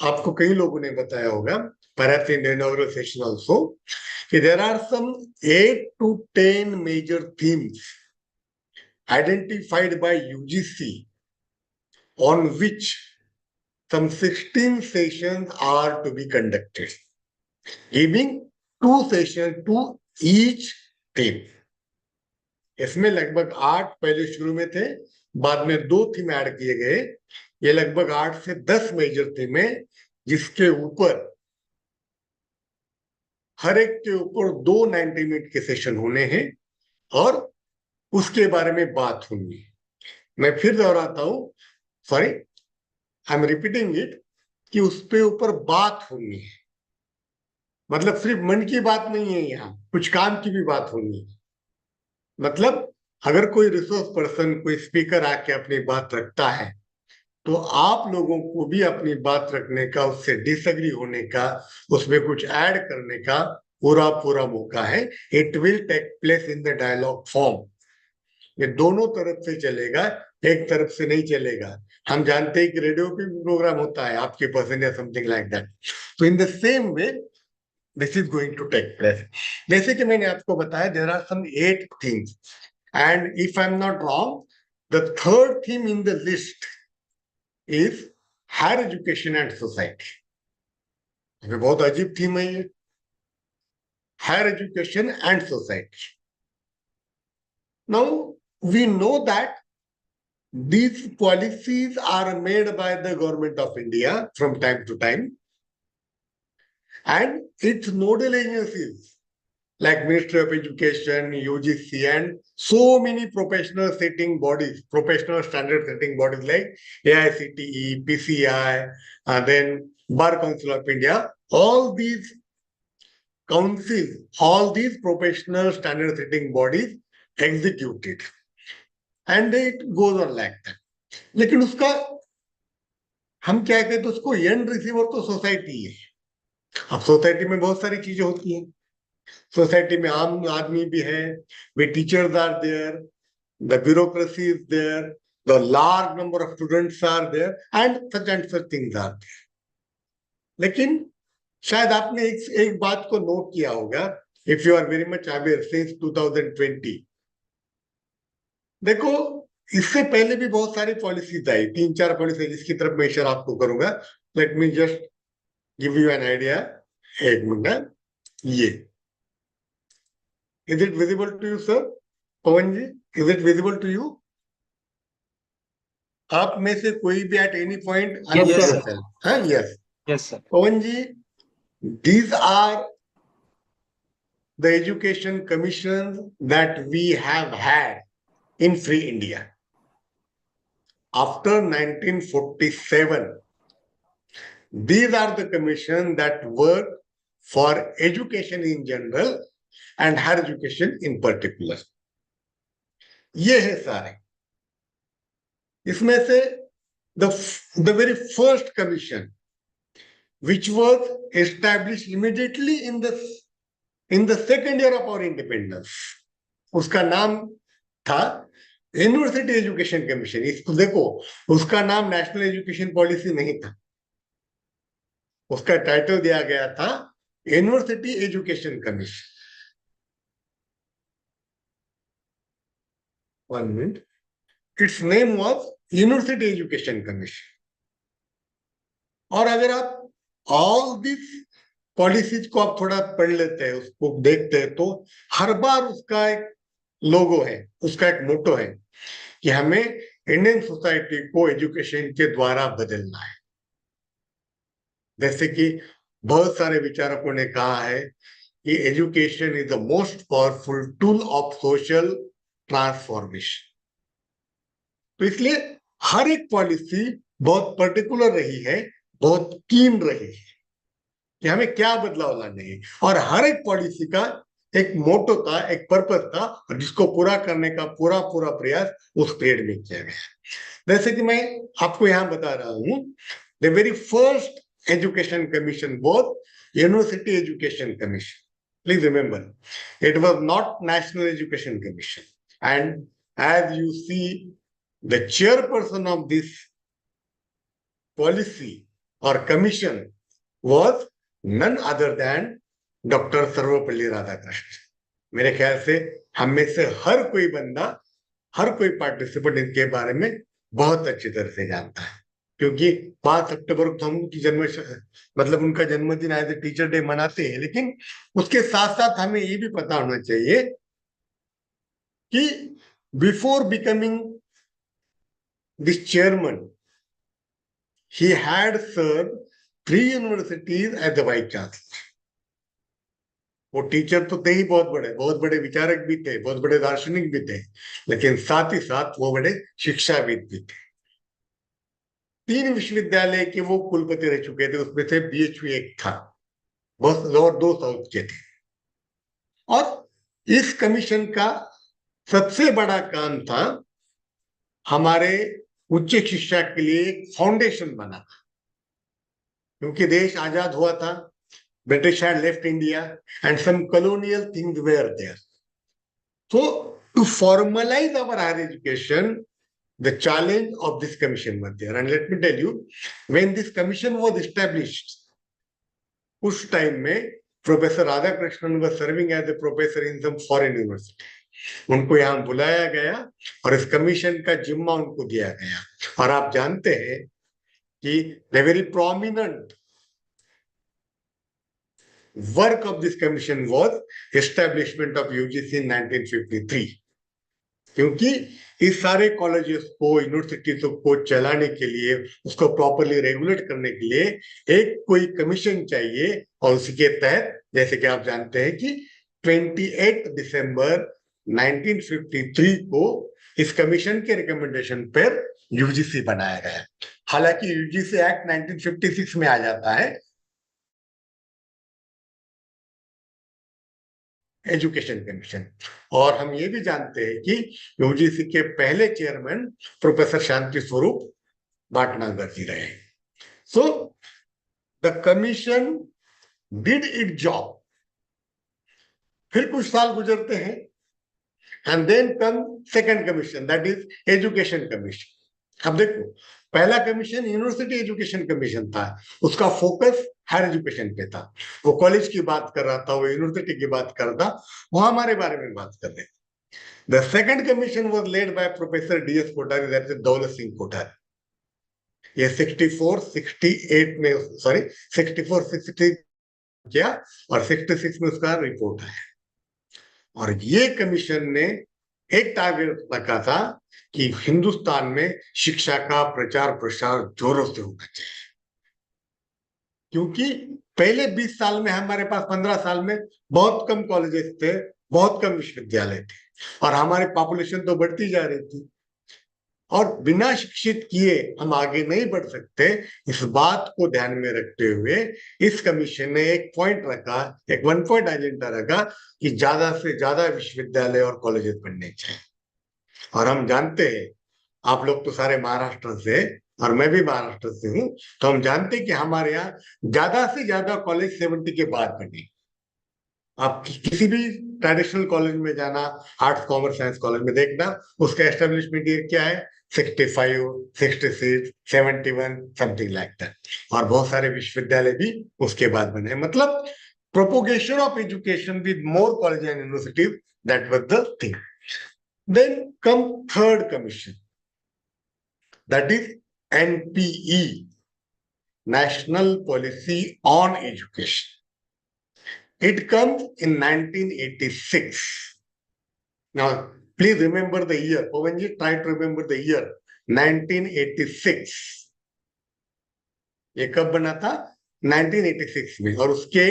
आपको कई लोगों ने बताया होगा, perhaps in the inaugural session also, there are some 8 to 10 major themes identified by UGC on which some 16 sessions are to be conducted, giving 2 sessions to each theme. इसमें लगभग 8 पहले शुरू में थे, बाद में 2 थीम ऐड किए गए. ये लगभग 8 से 10 मेजर थीम है, जिसके ऊपर हर एक के ऊपर 2 90 मिनट के सेशन होने हैं और उसके बारे में बात होगी. मैं फिर दोहराता हूं, sorry, I am repeating it, कि उसके ऊपर बात होगी. मतलब सिर्फ मन की बात नहीं है, यहाँ कुछ काम की भी बात होगी. मतलब अगर कोई रिसोर्स पर्सन, कोई स्पीकर आके अपनी बात रखता है, तो आप लोगों को भी अपनी बात रखने का, उससे डिसएग्री होने का, उसमें कुछ ऐड करने का पूरा मौका है. It will take place in the dialogue form. ये दोनों तरफ से चलेगा, एक तरफ से नहीं चलेगा. हम जानते हैं कि रेडियो पे भी प्रोग्राम होता है, आपके पर्सन या समथिंग लाइक दैट. तो in the same way this is going to take place. जैसे कि मैंने आपको बताया, there are some 8 things, and if I am not wrong, the third theme in the list is higher education and society. ये बहुत अजीब theme है ये, higher education and society. Now we know that these policies are made by the government of India from time to time, and its nodal agencies like Ministry of Education, UGC, and so many professional setting bodies, professional standard setting bodies like AICTE, PCI, and then Bar Council of India. All these councils, all these professional standard setting bodies execute it, and it goes on like that. लेकिन उसका हम क्या कहते हैं, उसको and receiver तो society है. अब सोसाइटी में बहुत सारी चीजें होती हैं. सोसाइटी में आम आदमी भी है, वे teachers are there, the bureaucracy is there, the large number of students are there, and such things are there. लेकिन शायद आपने एक बात को नोट किया होगा, if you are very much aware since 2020. देखो, इससे पहले भी बहुत सारी पॉलिसीज आई, 3-4 पॉलिसी जिसकी तरफ मैं इशारा आपको करूंगा. Let me just give you an idea. एक मिनट. ये is it visible to you sir? Pawan ji, is it visible to you? आप में से कोई भी at any point Yes, sir. हाँ, yes. Yes, sir. Pawan ji, these are the education commissions that we have had in free India. After 1947, these are the commissions that work for education in general and higher education in particular. ये है सारे. इसमें से the very first commission which was established immediately in the second year of our independence, उसका नाम था university education commission. इसको देखो, उसका नाम नेशनल एजुकेशन पॉलिसी नहीं था, उसका टाइटल दिया गया था university education commission. 1 minute. Its name was university education commission. और अगर आप ऑल दिस पॉलिसीज को आप थोड़ा पढ़ लेते हैं, उसको देखते हैं, तो हर बार उसका एक लोगो है, उसका एक मोटो है कि हमें इंडियन सोसाइटी को एजुकेशन के द्वारा बदलना है. जैसे कि बहुत सारे विचारकों ने कहा है कि education is the most powerful tool of social transformation. तो इसलिए हर एक पॉलिसी बहुत पर्टिकुलर रही है, बहुत कीन रही है कि हमें क्या बदलाव लाने हैं, और हर एक पॉलिसी का एक मोटो था, एक पर्पस था, और जिसको पूरा करने का पूरा प्रयास उस पीरियड में किया गया. जैसे कि मैं आपको यहां बता रहा हूं, the very first education commission was university education commission. Please remember, it was not national education commission, and as you see, the chairperson of this policy or commission was none other than Dr. Sarvepalli Radhakrishnan. मेरे ख्याल से हम में से हर कोई बंदा, हर कोई participant इनके बारे में बहुत अच्छी तरह से जानता है, क्योंकि 5 अक्टूबर को हम उनकी मतलब उनका जन्मदिन एज ए टीचर डे मनाते हैं. लेकिन उसके साथ साथ हमें ये भी पता होना चाहिए कि before becoming this chairman, he had serve 3 universities as the vice chancellor. वो टीचर तो थे ही, बहुत बड़े विचारक भी थे, बहुत बड़े दार्शनिक भी थे, लेकिन साथ ही साथ वो बड़े शिक्षाविद भी थे. 3 विश्वविद्यालय के वो कुलपति रह चुके थे, उसमें से BHU एक था, बहुत और 2 साउथ के थे. और इस कमीशन का सबसे बड़ा काम था हमारे उच्च शिक्षा के लिए एक फाउंडेशन बना था, क्योंकि देश आजाद हुआ था, British had left India and some colonial things were there. So to formalize our higher education, the challenge of this commission was there. And let me tell you, when this commission was established, उस time में professor Radhakrishnan was serving as a professor in some foreign university. उनको यहाँ बुलाया गया और इस commission का जिम्मा उनको दिया गया. और आप जानते हैं कि the very prominent work of this commission was establishment of UGC in 1953. क्योंकि इस सारे कॉलेजेस को, यूनिवर्सिटीज को चलाने के लिए, उसको प्रॉपरली रेगुलेट करने के लिए एक कोई कमीशन चाहिए, और उसके तहत जैसे कि आप जानते हैं कि 28 दिसंबर 1953 को इस कमीशन के रिकमेंडेशन पर यूजीसी बनाया गया। हालांकि यूजीसी एक्ट 1956 में आ जाता है, एजुकेशन कमीशन। और हम ये भी जानते हैं कि यूजीसी के पहले चेयरमैन प्रोफेसर शांति स्वरूप भटनागर जी रहे। So the commission did it job. फिर कुछ साल गुजरते हैं, and then come second commission, that is education commission. अब देखो, पहला कमीशन यूनिवर्सिटी एजुकेशन कमीशन था, उसका फोकस हायर एजुकेशन पे था। वो कॉलेज की बात कर रहा था, वो यूनिवर्सिटी की बात कर रहा था, वो हमारे बारे में बात कर रहे थे। The second commission was led by Professor D.S. Kothari, that is Daulat Singh Kothari. ये 64, 68 में, सॉरी 64, 63 किया, और 66 में उसका रिपोर्ट आया। और ये कमीशन ने एक टारगेट रखा था कि हिंदुस्तान में शिक्षा का प्रचार प्रसार जोरों से होना चाहिए। क्योंकि पहले 20 साल में, हमारे पास 15 साल में बहुत कम कॉलेजेस थे, बहुत कम विश्वविद्यालय थे, और हमारी पॉपुलेशन तो बढ़ती जा रही थी, और बिना शिक्षित किए हम आगे नहीं बढ़ सकते। इस बात को ध्यान में रखते हुए इस कमीशन ने एक पॉइंट रखा, एक 1 पॉइंट एजेंडा रखा कि ज्यादा से ज्यादा विश्वविद्यालय और कॉलेजेस बनने चाहिए। और हम जानते हैं, आप लोग तो सारे महाराष्ट्र से, और मैं भी महाराष्ट्र से हूं, तो हम जानते हैं कि हमारे यहाँ ज्यादा से ज्यादा कॉलेज 70 के बाद बने। आप किसी भी ट्रेडिशनल कॉलेज में जाना, आर्ट्स कॉमर्स साइंस कॉलेज में देखना, उसका एस्टेब्लिशमेंट ईयर क्या है, 65, 66, 71, समथिंग लाइक दैट। और बहुत सारे विश्वविद्यालय भी उसके बाद बने। मतलब propagation of education with more college and university, that was the thing. Then come third commission, that is NPE, national policy on education. It comes in 1986. Now, please remember the year. Pawanji, try to remember the year. 1986. ये कब बना था? 1986 में। और उसके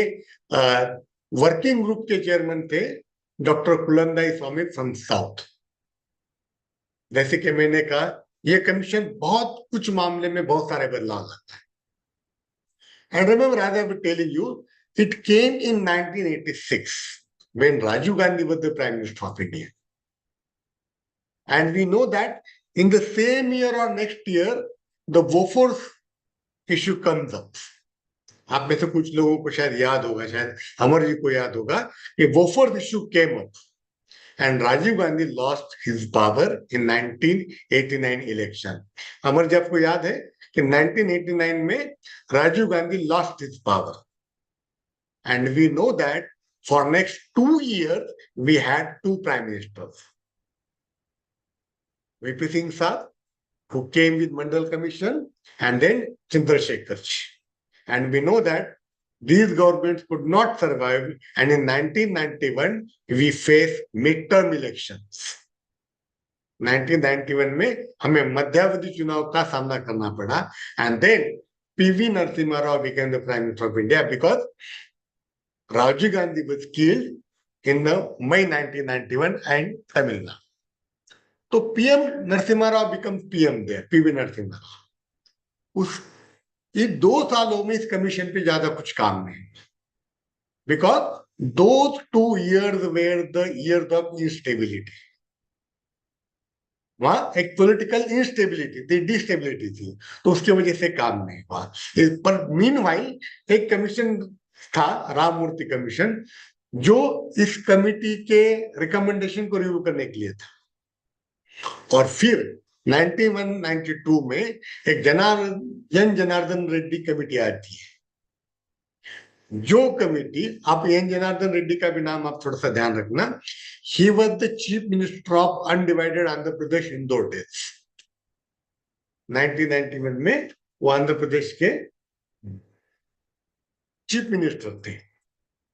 working group के chairman थे doctor कुलंदाई Swami from south. जैसे कि मैंने कहा, ये कमीशन बहुत कुछ मामले में बहुत सारे बदलाव लाता है। And remember, as I was telling you, it came in 1986 when Rajiv Gandhi was the Prime Minister of India. And we know that in the same year or next year, the Woforth issue comes up. आप में से कुछ लोगों को शायद याद होगा, शायद अमर जी को याद होगा, कि Woforth issue came up. And Rajiv Gandhi lost his power in 1989 election. Amar ji, आपको याद है कि 1989 में Rajiv Gandhi lost his power. And we know that for next 2 years, we had 2 prime ministers. VP Singh Saab, who came with Mandal Commission, and then Chandrasekhar ji. And we know that these governments could not survive, and in 1991, we faced midterm elections. 1991 में हमें मध्यावधि चुनाव का सामना करना पड़ा, and then PV Narasimha Rao became the Prime Minister of India because Rajiv Gandhi was killed in the May 1991 and Tamil Nadu. तो PM Narasimha Rao become PM there, PV Narasimha Rao. उस ये 2 सालों में इस कमीशन पे ज्यादा कुछ काम नहीं, because those 2 years were the years of instability. वहां एक पॉलिटिकल इंस्टेबिलिटी थी, डिस्टेबिलिटी थी, तो उसकी वजह से काम नहीं हुआ। पर मीनवाइल एक कमीशन था, राममूर्ति कमीशन, जो इस कमिटी के रिकमेंडेशन को रिव्यू करने के लिए था। और फिर 91-92 में एक जनार्दन रेड्डी कमेटी आती है, जो कमेटी, आप एन जनार्दन रेड्डी का भी नाम आप थोड़ा सा ध्यान रखना, he was the chief minister of undivided Andhra Pradesh in those days. 1991 में वो आंध्र प्रदेश के चीफ मिनिस्टर थे।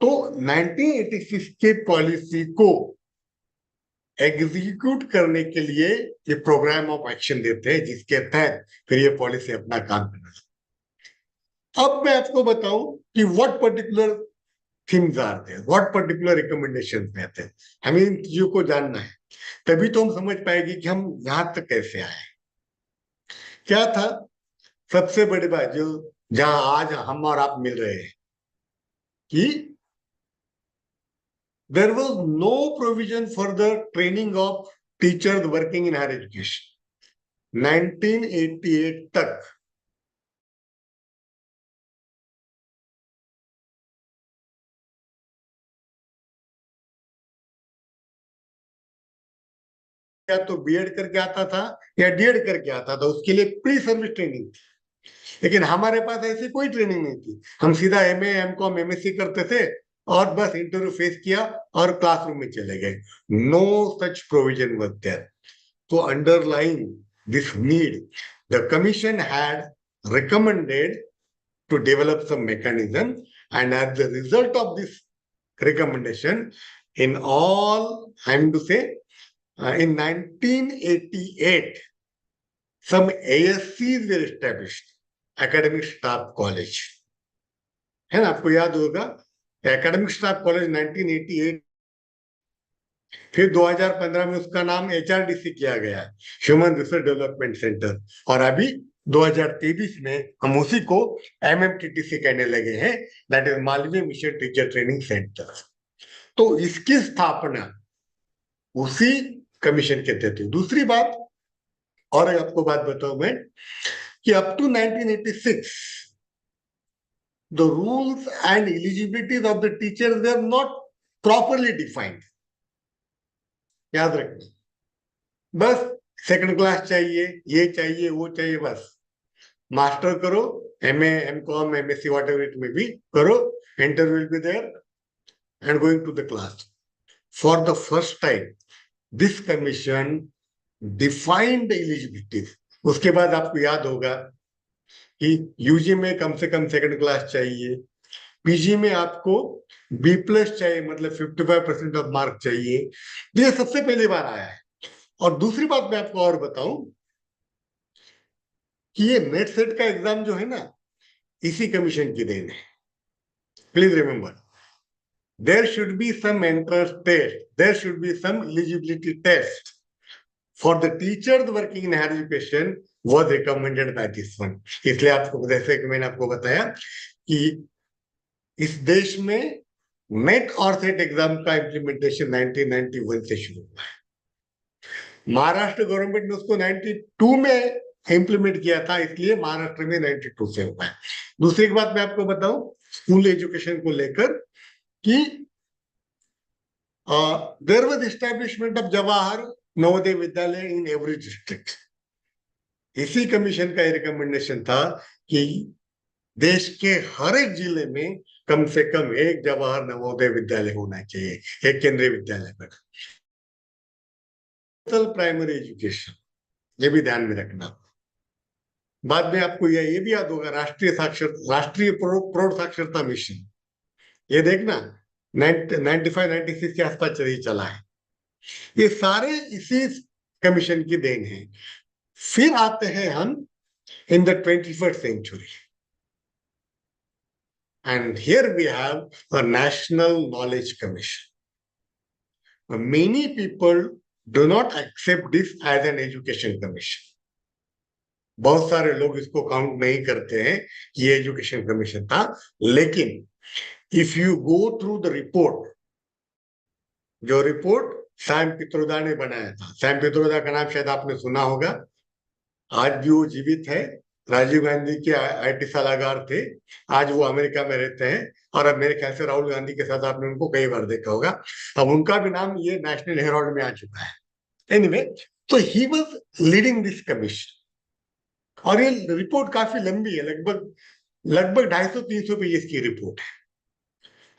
तो 1986 के पॉलिसी को एग्जीक्यूट करने के लिए ये प्रोग्राम ऑफ एक्शन देते हैं, जिसके तहत फिर ये पॉलिसी अपना काम करना। अब मैं आपको बताऊं कि what particular things are there, what particular recommendation देते हैं। हमें इन चीजों को जानना है, तभी तो हम समझ पाएंगे कि हम यहां तक कैसे आए। क्या था सबसे बड़ी बात जो जहां आज हम और आप मिल रहे हैं कि there was no provision for the training of teachers working in higher education. 1988 तक या तो बीएड करके आता था या डीएड करके आता था, उसके लिए प्री सर्विस ट्रेनिंग थी। लेकिन हमारे पास ऐसी कोई ट्रेनिंग नहीं थी, हम सीधा एमए एमकॉम एमएससी करते थे और बस इंटरव्यू फेस किया और क्लासरूम में चले गए। No such provision was there. तो underline this need, the commission had recommended to develop some mechanism, and as the result of this recommendation, in all, I'm to say, in 1988, some ASCs were established, academic staff college, है ना? आपको याद होगा academic staff college 1988, फिर 2015 में उसका नाम HRDC किया गया, ह्यूमन रिसोर्स डेवलपमेंट सेंटर, और अभी 2023 में हम उसी को एमएमटीटीसी कहने लगे हैं, that is Malviya mission teacher training centre. तो इसकी स्थापना उसी कमीशन के तहत हुई। दूसरी बात और आपको बात बताऊं मैं कि up to 1986 the rules and eligibilities of the teachers were not properly defined. याद रखना, बस सेकंड क्लास चाहिए, ये चाहिए, वो चाहिए, बस मास्टर करो, MA MCom MSc whatever it में भी करो, interview will be there and going to the class. For the first time this commission defined eligibilities. उसके बाद आपको याद होगा कि यूजी में कम से कम सेकंड क्लास चाहिए, पीजी में आपको बी प्लस चाहिए, मतलब 55% ऑफ मार्क चाहिए। ये सबसे पहली बार आया है। और दूसरी बात मैं आपको और बताऊं कि ये नेट सेट का एग्जाम जो है ना, इसी कमीशन की देन है। Please remember, there should be some entrance test, there should be some eligibility test for the teachers working in higher education was recommended by this one. इसलिए आपको, जैसे कि मैंने आपको बताया कि इस देश में नेट और सेट एग्जाम का इम्प्लीमेंटेशन 1991 से शुरू हुआ है। महाराष्ट्र गवर्नमेंट ने उसको 92 में इंप्लीमेंट किया था, इसलिए महाराष्ट्र में 92 से हुआ है। दूसरी बात मैं आपको बताऊं स्कूल एजुकेशन को लेकर कि there was establishment of Jawahar Navodaya Vidyalaya in every district. इसी कमीशन का रिकमेंडेशन था कि देश के हर एक जिले में कम से कम एक जवाहर नवोदय विद्यालय होना चाहिए, एक केंद्रीय विद्यालय पर। प्राइमरी एजुकेशन, ये भी ध्यान में रखना। बाद में आपको ये भी याद होगा राष्ट्रीय प्रौढ़ साक्षरता मिशन, ये देखना 95-96 के आसपास चला है। ये सारे इसी कमीशन की देन है। फिर आते हैं हम in the 21st century, and here we have a National Knowledge Commission. Many people do not accept this as an education commission. बहुत सारे लोग इसको काउंट नहीं करते हैं कि ये एजुकेशन कमीशन था, लेकिन if you go through the report, जो रिपोर्ट सैम पित्रोदा ने बनाया था, सैम पित्रोदा का नाम शायद आपने सुना होगा, आज भी वो जीवित है, राजीव गांधी के आईटी सलाहकार थे, आज वो अमेरिका में रहते हैं, और अब मेरे ख्याल से राहुल गांधी के साथ आपने उनको कई बार देखा होगा। अब उनका भी नाम ये नेशनल हेराल्ड में आ चुका है। एनीवे, तो he was leading this commission, और ये रिपोर्ट काफी लंबी है, लगभग 250-300 पेज की रिपोर्ट है।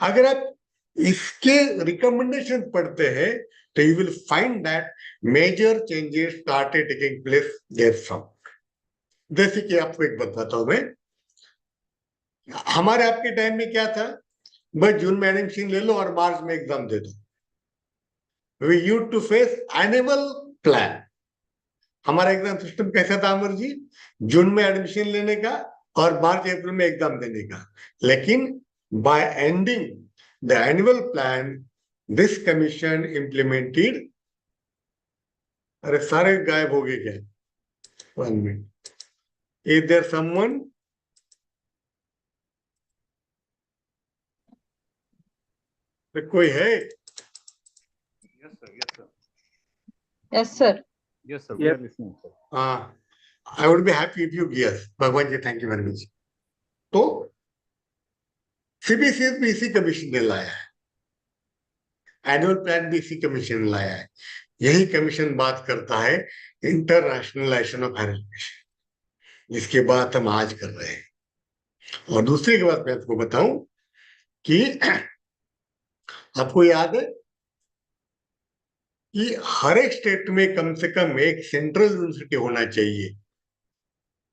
अगर आप इसके रिकमेंडेशन पढ़ते हैं तो you will find that major changes started taking place there from. जैसे कि आपको एक बात बताऊं मैं, हमारे आपके टाइम में क्या था, बस जून में एडमिशन ले लो और मार्च में एग्जाम दे दो। We use to face annual plan. हमारा एग्जाम सिस्टम कैसा था अमर जी? जून में एडमिशन लेने का और मार्च अप्रैल में एग्जाम देने का। लेकिन bye ending the annual plan this commission implemented, अरे सारे गायब हो गए क्या? 1 मिनट, इज देयर समवन? कोई है? Yes, sir. Yes, sir. We are listening, sir. हाँ, I would be happy if you Geass. भगवान जी थैंक यू वेरी मच। तो सीबीसीएस भी इसी कमीशन ने लाया है, एनुअल प्लान भी इसी कमीशन ने लाया है। यही कमीशन बात करता है इंटरनेशनलाइजेशन ऑफ हायर एजुकेशन, जिसकी बात हम आज कर रहे हैं। और दूसरी की बात मैं आपको बताऊं कि आपको याद है कि हर एक स्टेट में कम से कम एक सेंट्रल यूनिवर्सिटी होना चाहिए।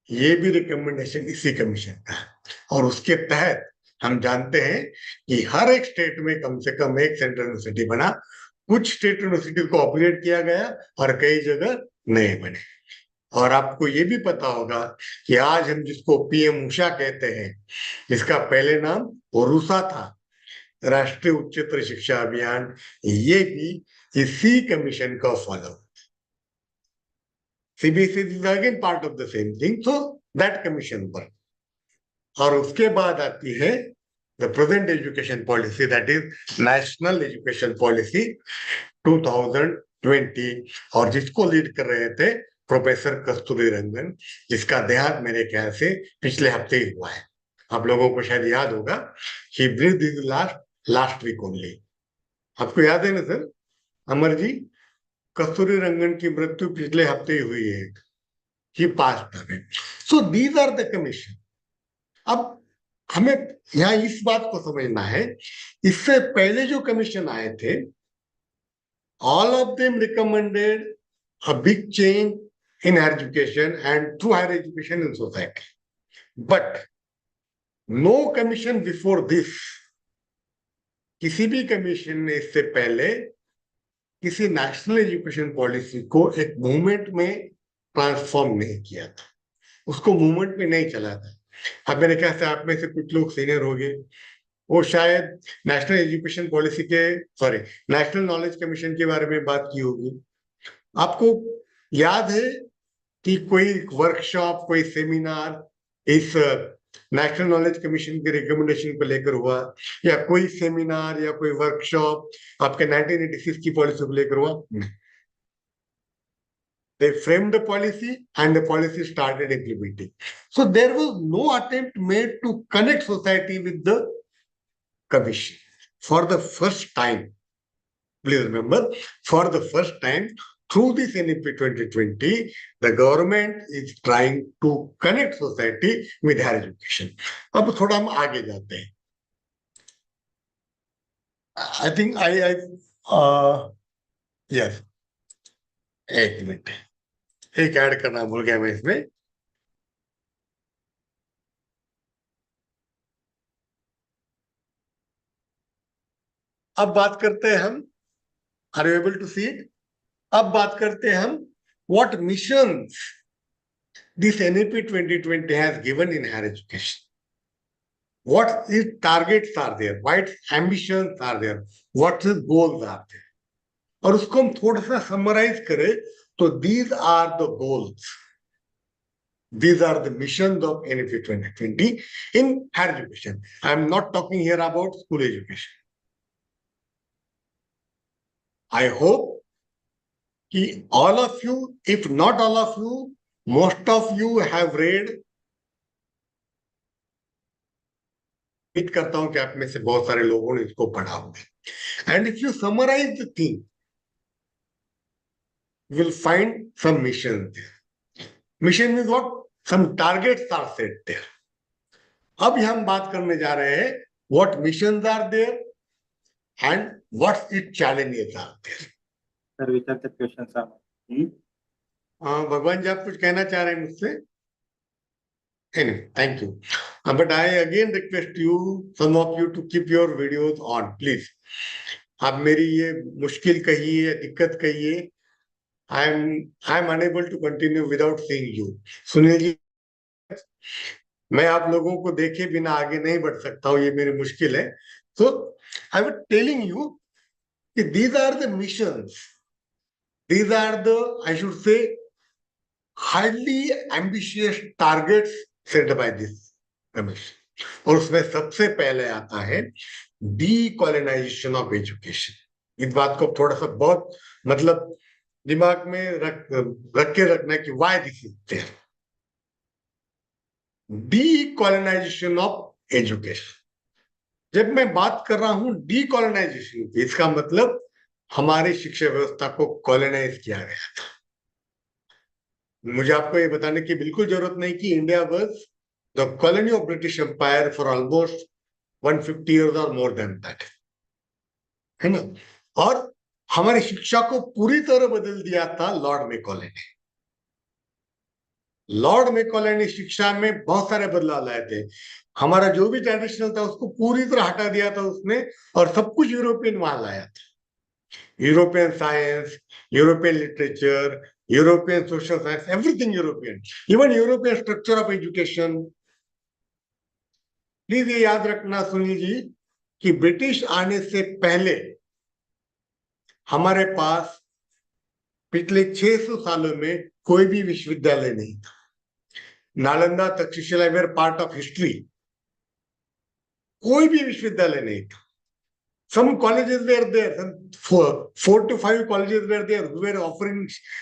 ये भी रिकमेंडेशन इसी कमीशन का है। और उसके तहत हम जानते हैं कि हर एक स्टेट में कम से कम एक सेंट्रल यूनिवर्सिटी बना। कुछ स्टेट यूनिवर्सिटी को अपग्रेड किया गया और कई जगह नए बने। और आपको ये भी पता होगा कि आज हम जिसको पीएम उषा कहते हैं, जिसका पहले नाम ओरुसा था, राष्ट्रीय उच्चतर शिक्षा अभियान, ये भी इसी कमीशन का follow. CBSE is again part of the same thing, so that commission पर। और उसके बाद आती है the present education policy, that is national education policy 2020, और जिसको लीड कर रहे थे प्रोफेसर कस्तूरी रंगन, जिसका देहांत मेरे ख्याल से पिछले हफ्ते ही हुआ है। आप लोगों को शायद याद होगा, he breathe his last week only. आपको याद है ना सर अमर जी? कस्तूरी रंगन की मृत्यु पिछले हफ्ते ही हुई है। He passed away. So these are the commission. अब हमें यहां इस बात को समझना है, इससे पहले जो कमीशन आए थे, all of them recommended a big change in higher education and through higher education in society. But no commission before this, किसी भी कमीशन ने इससे पहले किसी नेशनल एजुकेशन पॉलिसी को एक मूवमेंट में ट्रांसफॉर्म नहीं किया था, उसको मूवमेंट में नहीं चला था। अब मेरे ख्याल से आप में से कुछ लोग सीनियर हो गए, वो शायद नेशनल एजुकेशन पॉलिसी के नेशनल नॉलेज कमीशन के बारे में बात की होगी। आपको याद है कि कोई वर्कशॉप, कोई सेमिनार इस नेशनल नॉलेज कमीशन के रिकमेंडेशन को लेकर हुआ, या कोई सेमिनार या कोई वर्कशॉप आपके 1986 की पॉलिसी को लेकर हुआ? They framed the policy and the policy started implementing. So there was no attempt made to connect society with the commission. For the first time, please remember, for the first time through this NEP 2020, the government is trying to connect society with higher education. अब थोड़ा हम आगे जाते हैं। I think yes, एक minute, एक add करना भूल गया मैं इसमें। अब बात करते हैं हम, are you able to see it? अब बात करते हैं हम what missions this NEP 2020 has given in higher education. What its targets are there, what its ambitions are there, what its goals are there. और उसको हम थोड़ा सा समराइज करें तो these are the goals, these are the missions of NEP 2020 in higher education. I am not talking here about school education. I hope कि all of you, if not all of you, most of you have read. उम्मीद करता हूं कि आप में से बहुत सारे लोगों ने इसको पढ़ा होगा। And if you summarise the thing, you will find some missions there. Mission means what? Some targets are set there. अब हम बात करने जा रहे हैं what missions are there and what its challenges are there. Sir, which are the questions are? भगवान जी आप कुछ कहना चाह रहे हैं मुझसे? Anyway, thank you. But I again request you, some of you, to keep your videos on, please. आप मेरी ये मुश्किल कहिए, दिक्कत कहिए, I am unable to continue without seeing you. Sunil ji, मैं आप लोगों को देखे बिना आगे नहीं बढ़ सकता हूँ, ये मेरी मुश्किल है। So I was telling you कि these are the missions, these are the, I should say, highly ambitious targets set by this commission. और उसमें सबसे पहले आता है डीकोलोनाइजेशन ऑफ एजुकेशन। इस बात को थोड़ा सा बहुत मतलब दिमाग में रख के रखना कि why this is there. Decolonisation of education, जब मैं बात कर रहा हूं डीकोलोनाइजेशन की, इसका मतलब हमारी शिक्षा व्यवस्था को कॉलोनाइज किया गया था। मुझे आपको ये बताने की बिल्कुल जरूरत नहीं कि India was the colony of British Empire for almost 150 years और मोर देन दैट, है ना। और हमारी शिक्षा को पूरी तरह बदल दिया था लॉर्ड मैकॉले ने। लॉर्ड मैकॉले ने शिक्षा में बहुत सारे बदलाव लाए थे। हमारा जो भी ट्रेडिशनल था उसको पूरी तरह हटा दिया था उसने, और सब कुछ यूरोपियन वहां लाया था। European science, European literature, European social science, everything European, even European structure of education. Please ये याद रखना सुनील जी कि ब्रिटिश आने से पहले हमारे पास पिछले 600 सालों में कोई भी विश्वविद्यालय नहीं था। Nalanda, Takshashila were part of history. कोई भी विश्वविद्यालय नहीं था। Some colleges were there, some 4 to 5 colleges were there who were offering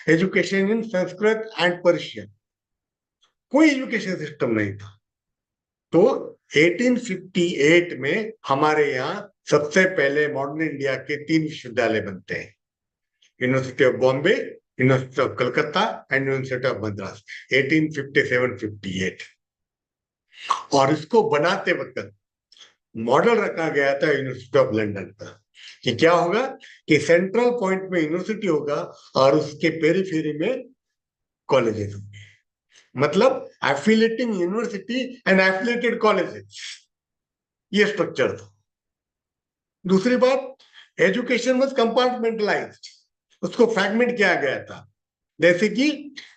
education in Sanskrit and Persian. कोई एजुकेशन सिस्टम नहीं था। तो 1858 में हमारे यहाँ सबसे पहले मॉडर्न इंडिया के 3 विश्वविद्यालय बनते हैं, university of Bombay, university of Calcutta and university of Madras, 1857-58। और इसको बनाते वक्त मॉडल रखा गया था यूनिवर्सिटी ऑफ लंदन का, कि क्या होगा कि सेंट्रल पॉइंट में यूनिवर्सिटी होगा और उसके पेरीफेरी में कॉलेजेस होंगे, मतलब affiliating university and affiliated colleges, ये स्ट्रक्चर था। दूसरी बात, एजुकेशन वाज कंपार्टमेंटलाइज्ड, उसको फ्रैगमेंट किया गया था, जैसे कि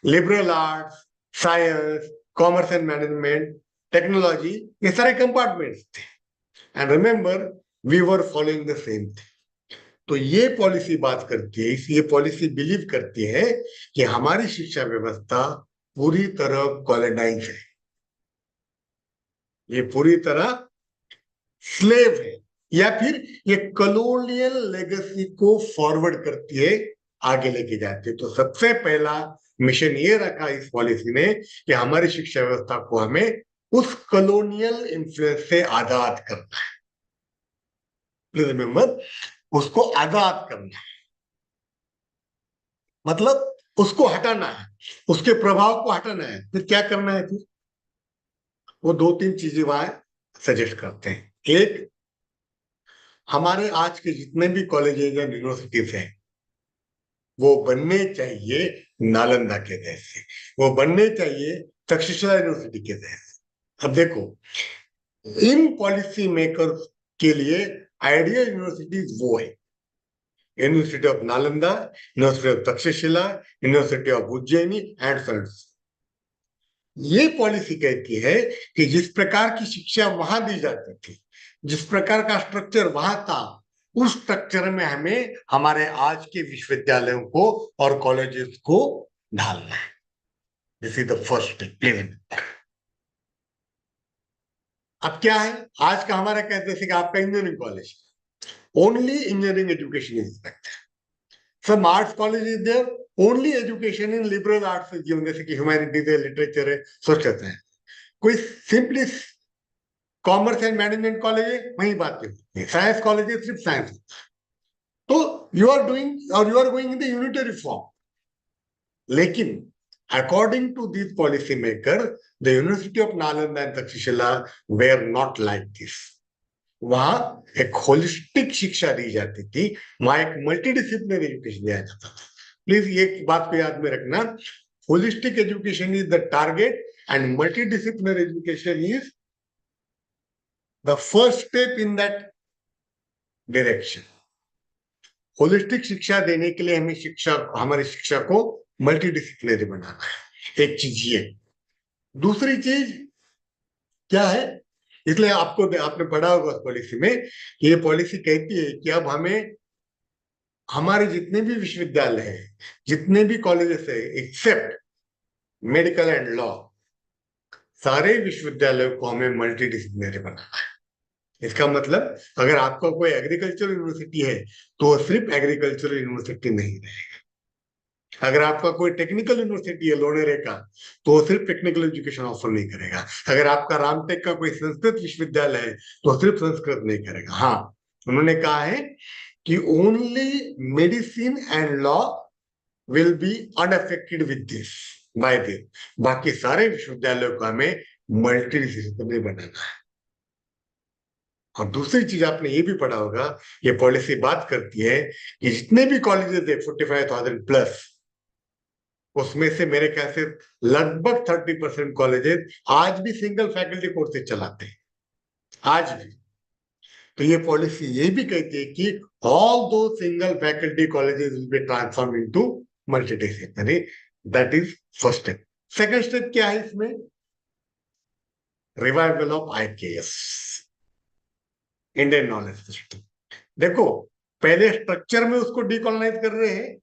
liberal arts, science, commerce and management, technology, ये सारे कंपार्टमेंट्स थे। And remember we were following the same thing. तो ये पॉलिसी बात करती है, ये पॉलिसी बिलीव करती है कि हमारी शिक्षा व्यवस्था पूरी तरह कॉलोनाइज है, ये पूरी तरह स्लेव है, या फिर ये कॉलोनियल लेगेसी को फॉरवर्ड करती है, आगे लेके जाती है। तो सबसे पहला मिशन ये रखा इस पॉलिसी ने कि हमारी शिक्षा व्यवस्था को हमें उस कॉलोनियल इन्फ्लुएंस से आजाद करना है। प्लीज रिमेंबर, उसको आजाद करना है, मतलब उसको हटाना है, उसके प्रभाव को हटाना है। फिर क्या करना है? फिर वो 2-3 चीजें वहां सजेस्ट करते हैं। एक, हमारे आज के जितने भी कॉलेजेस एंड यूनिवर्सिटीज हैं वो बनने चाहिए नालंदा के जैसे, वो बनने चाहिए तक्षशिला यूनिवर्सिटी के जैसे। अब देखो, इन पॉलिसी मेकर के लिए आइडियल यूनिवर्सिटीज वो है, university of Nalanda, university of Takshashila, university of Ujjaini and sons. ये पॉलिसी कहती है कि जिस प्रकार की शिक्षा वहां दी जाती थी, जिस प्रकार का स्ट्रक्चर वहां था, उस स्ट्रक्चर में हमें हमारे आज के विश्वविद्यालयों को और कॉलेजेस को ढालना है। This is the first step. अब क्या है, आज का हमारा कहते थे कि आपका engineering college, only engineering education is expected. Some arts college is there, only education in liberal arts is given, जैसे कि ह्यूमैनिटीज है, लिटरेचर है, सोशल है। कोई simply commerce and management college है, वही बात होती है। साइंस कॉलेज है, सिर्फ साइंस होता है। तो यू आर डूइंग और you are going in the unitary form. लेकिन according to these policy maker, the University of Nalanda and Takshashila were not like this. वहां एक होलिस्टिक शिक्षा दी जाती थी, वहां एक मल्टीडिसिप्लिनरी एजुकेशन दिया जाता था। प्लीज ये बात को याद में रखना, holistic education is the target and multidisciplinary education is the first step in that direction. Holistic शिक्षा देने के लिए हमारी शिक्षा को मल्टी डिसिप्लिनरी बनाना है। एक चीज ये। दूसरी चीज क्या है, इसलिए आपने पढ़ा होगा उस पॉलिसी में, ये पॉलिसी कहती है कि अब हमें हमारे जितने भी विश्वविद्यालय हैं, जितने भी कॉलेजेस है, एक्सेप्ट मेडिकल एंड लॉ, सारे विश्वविद्यालयों को हमें मल्टी डिसिप्लिनरी बनाना है। इसका मतलब अगर आपका कोई एग्रीकल्चर यूनिवर्सिटी है तो वो सिर्फ एग्रीकल्चरल यूनिवर्सिटी नहीं रहेगा। अगर आपका कोई टेक्निकल यूनिवर्सिटी है लोनेरे का, तो वो सिर्फ टेक्निकल एजुकेशन ऑफर नहीं करेगा। अगर आपका रामटेक का कोई संस्कृत विश्वविद्यालय है तो सिर्फ संस्कृत नहीं करेगा। हाँ, उन्होंने कहा है कि only medicine and law will be unaffected with this by this. बाकी सारे विश्वविद्यालयों को हमें मल्टी डिसिप्लिनरी बनाना है। और दूसरी चीज आपने ये भी पढ़ा होगा, ये पॉलिसी बात करती है कि जितने भी कॉलेजेस है 45,000 प्लस, उसमें से मेरे ख्याल से लगभग 30% कॉलेजेस आज भी सिंगल फैकल्टी कोर्सेज चलाते हैं, आज भी। तो ये पॉलिसी ये भी कहती है कि ऑल दो single faculty colleges will be transform into multidisciplinary. That is first step. Second step क्या है इसमें? Revival of IKS, Indian knowledge system. देखो, पहले स्ट्रक्चर में उसको डीकॉलोनाइज कर रहे हैं।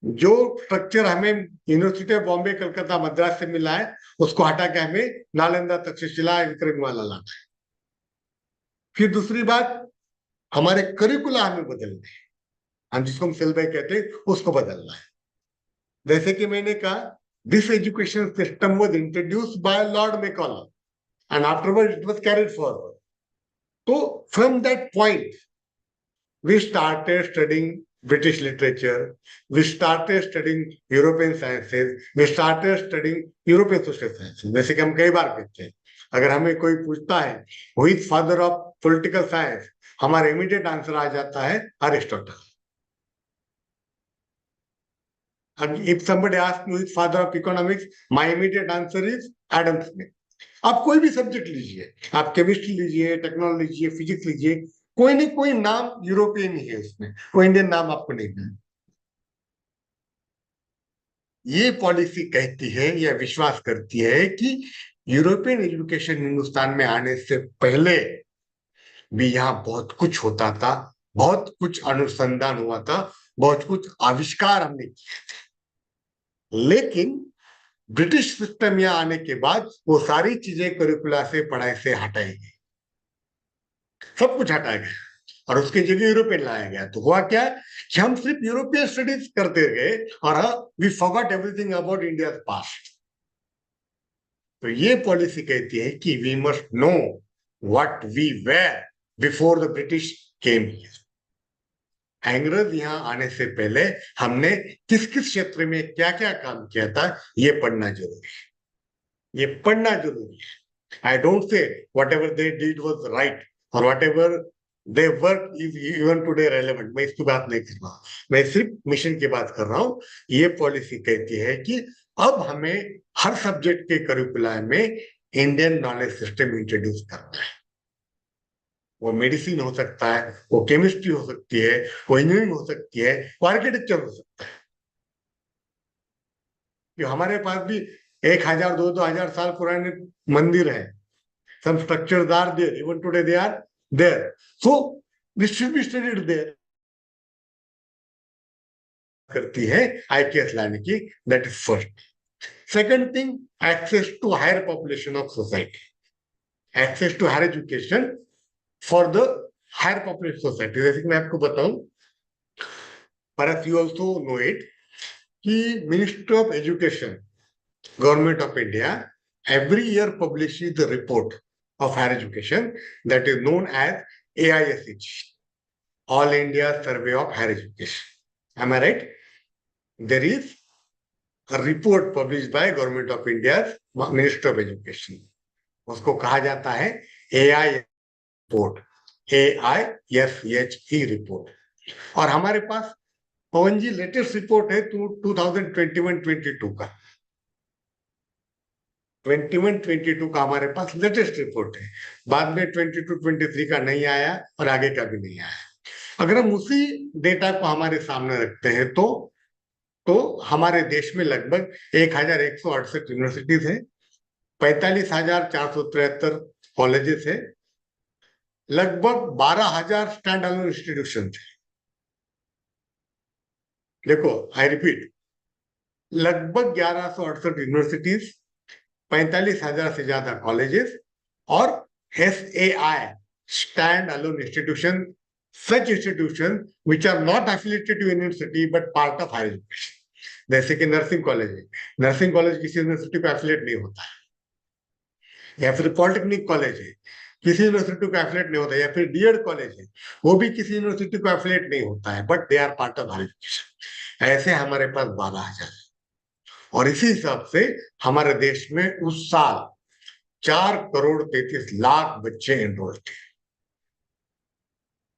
जो स्ट्रक्चर हमें यूनिवर्सिटी ऑफ बॉम्बे, कलकत्ता, मद्रास से मिला है, उसको हटा के हमें नालंदा, तक्षशिला, विक्रमवाला लाना है। फिर दूसरी बात, हमारे करिकुला हमें बदलने हैं, हम जिसको हम सिलेबस कहते हैं, उसको बदलना है। जैसे कि मैंने कहा, this education system was introduced by lord Macaulay and afterward it was carried forward. तो from that point we started studying British literature, we started studying European sciences, we started studying European social sciences। जैसे कि हम कई बार कहते हैं, अगर हमें कोई पूछता है who is father of political science, हमारा इमीडिएट आंसर आ जाता है Aristotle. If somebody asks me who is father of economics, my immediate answer is Adam Smith। आप कोई भी सब्जेक्ट लीजिए, आप केमिस्ट्री लीजिए, टेक्नोलॉजी लीजिए, फिजिक्स लीजिए, कोई नहीं कोई नाम यूरोपियन ही है उसमें, कोई इंडियन नाम आपको नहीं मिलेगा। ये पॉलिसी कहती है या विश्वास करती है कि यूरोपियन एजुकेशन हिंदुस्तान में आने से पहले भी यहाँ बहुत कुछ होता था, बहुत कुछ अनुसंधान हुआ था, बहुत कुछ आविष्कार हमने किए थे। लेकिन ब्रिटिश सिस्टम यहाँ आने के बाद वो सारी चीजें करिकुला से, पढ़ाई से हटाई गई, सब कुछ हटाया गया और उसकी जगह यूरोपियन लाया गया। तो हुआ क्या कि हम सिर्फ यूरोपियन स्टडीज करते गए और we forgot everything about India past. तो ये पॉलिसी कहती है कि we must know what we were before the British came here. अंग्रेज यहाँ आने से पहले हमने किस किस क्षेत्र में क्या क्या काम किया था, ये पढ़ना जरूरी है, ये पढ़ना जरूरी है। I don't say whatever they did was right और whatever they work is even today relevant, मैं इसकी बात नहीं कर रहा हूं, मैं सिर्फ मिशन की बात कर रहा हूं। ये पॉलिसी कहती है कि अब हमें हर सब्जेक्ट के करिकुलम में इंडियन नॉलेज सिस्टम इंट्रोड्यूस करना है। वो मेडिसिन हो सकता है, वो केमिस्ट्री हो सकती है, वो इंजीनियरिंग हो सकती है, वो आर्किटेक्चर हो सकता है। कि हमारे पास भी 1,000 2,000 साल पुराने मंदिर हैं, some structures are there, even today they are there, so this should be studied there। करती है IKS लाने की, that is first। Second thing, access to higher population of society, access to higher education for the higher population society। जैसे कि मैं आपको बताऊं, perhaps you also know it, कि Ministry of Education, Government of India, every year publishes the report of higher education that is known as AISH, All India Survey of Higher Education। Am I right? There is a report published by Government of India's Minister of Education, उसको कहा जाता है AI report, AISHE report. और हमारे पास पवन जी latest report है 2021-22 का, 21-22 का हमारे पास लेटेस्ट रिपोर्ट है। बाद में 22-23 का नहीं आया और आगे का भी नहीं आया। अगर हम उसी डेटा को हमारे सामने रखते हैं तो हमारे देश में लगभग 1168 यूनिवर्सिटीज है, 45,473 कॉलेजेस है, लगभग 12,000 स्टैंड अलोन इंस्टीट्यूशन थे। देखो, आई रिपीट, लगभग 1168 यूनिवर्सिटीज, 45,000 से ज्यादा कॉलेजेस और SAI stand alone institution, such institutions which are not affiliated to university but part of higher education. जैसे कि नर्सिंग कॉलेज है, नर्सिंग कॉलेज किसी यूनिवर्सिटी को एफिलिएट नहीं होता है, या फिर पॉलिटेक्निक कॉलेज है, किसी यूनिवर्सिटी को एफिलिएट नहीं होता है, या फिर डीएड कॉलेज है, वो भी किसी यूनिवर्सिटी को एफिलिएट नहीं होता है, but they are part of higher education. ऐसे हमारे पास 12,000 है, और इसी हिसाब से हमारे देश में उस साल 4,33,00,000 बच्चे एनरोल थे।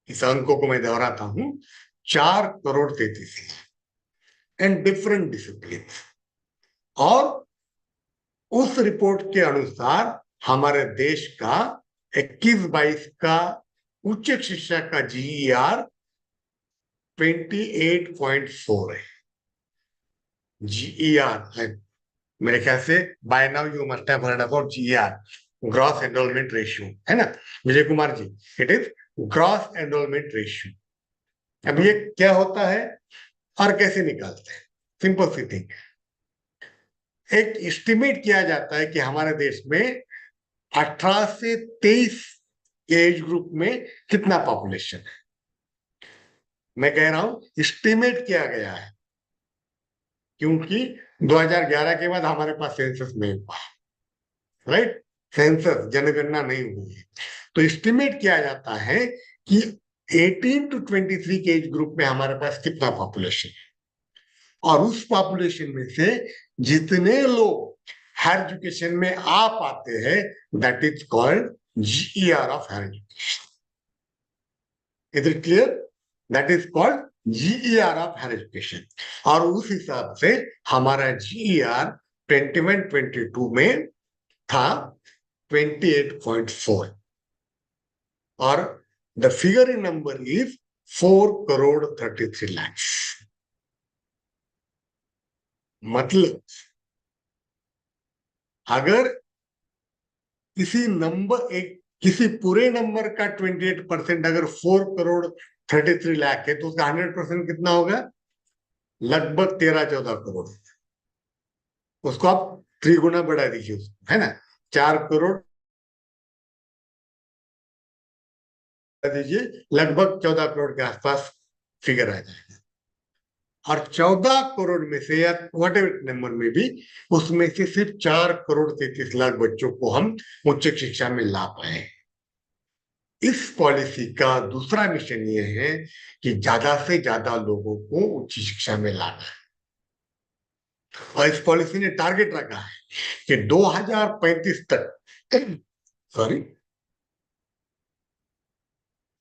इस अंकों को मैं दोहराता हूं, 4,33,00,000 एंड डिफरेंट डिसिप्लिन। और उस रिपोर्ट के अनुसार हमारे देश का 21-22 का उच्च शिक्षा का GER 28.4 है। GER है, मेरे ख्याल से by now you must have heard about GER, gross enrolment ratio, है ना Vijay Kumar ji? It is gross enrolment ratio. अब ये क्या होता है और कैसे निकालते हैं? सिंपल सी थिंग, एक एस्टिमेट किया जाता है कि हमारे देश में 18 से 23 एज ग्रुप में कितना पॉपुलेशन है। मैं कह रहा हूं एस्टिमेट किया गया है, क्योंकि 2011 के बाद हमारे पास सेंसस नहीं हुआ, राइट? सेंसस जनगणना नहीं हुई है, तो एस्टिमेट किया जाता है कि 18 to 23 के एज ग्रुप में हमारे पास कितना पॉपुलेशन है, और उस पॉपुलेशन में से जितने लोग हायर एजुकेशन में आ पाते हैं, that is called GER of higher education. Is it clear? That is called GER of higher education. और उस हिसाब से हमारा GER 21-22 में था 28.4, और the figure in number is 4,33,00,000। मतलब अगर किसी पूरे नंबर का 28% अगर 4,33,00,000 है, तो उसका 100% कितना होगा? लगभग 13-14 करोड़। उसको आप 3 गुना बढ़ा दीजिए, है ना, 4 करोड़ दीजिए, लगभग 14 करोड़ के आसपास फिगर आ जाएगा। और 14 करोड़ में से या वट एवर नंबर में भी, उसमें से सिर्फ 4,33,00,000 बच्चों को हम उच्च शिक्षा में ला पाए। इस पॉलिसी का दूसरा मिशन ये है कि ज्यादा से ज्यादा लोगों को उच्च शिक्षा में लाना है, और इस पॉलिसी ने टारगेट रखा है कि 2035 तक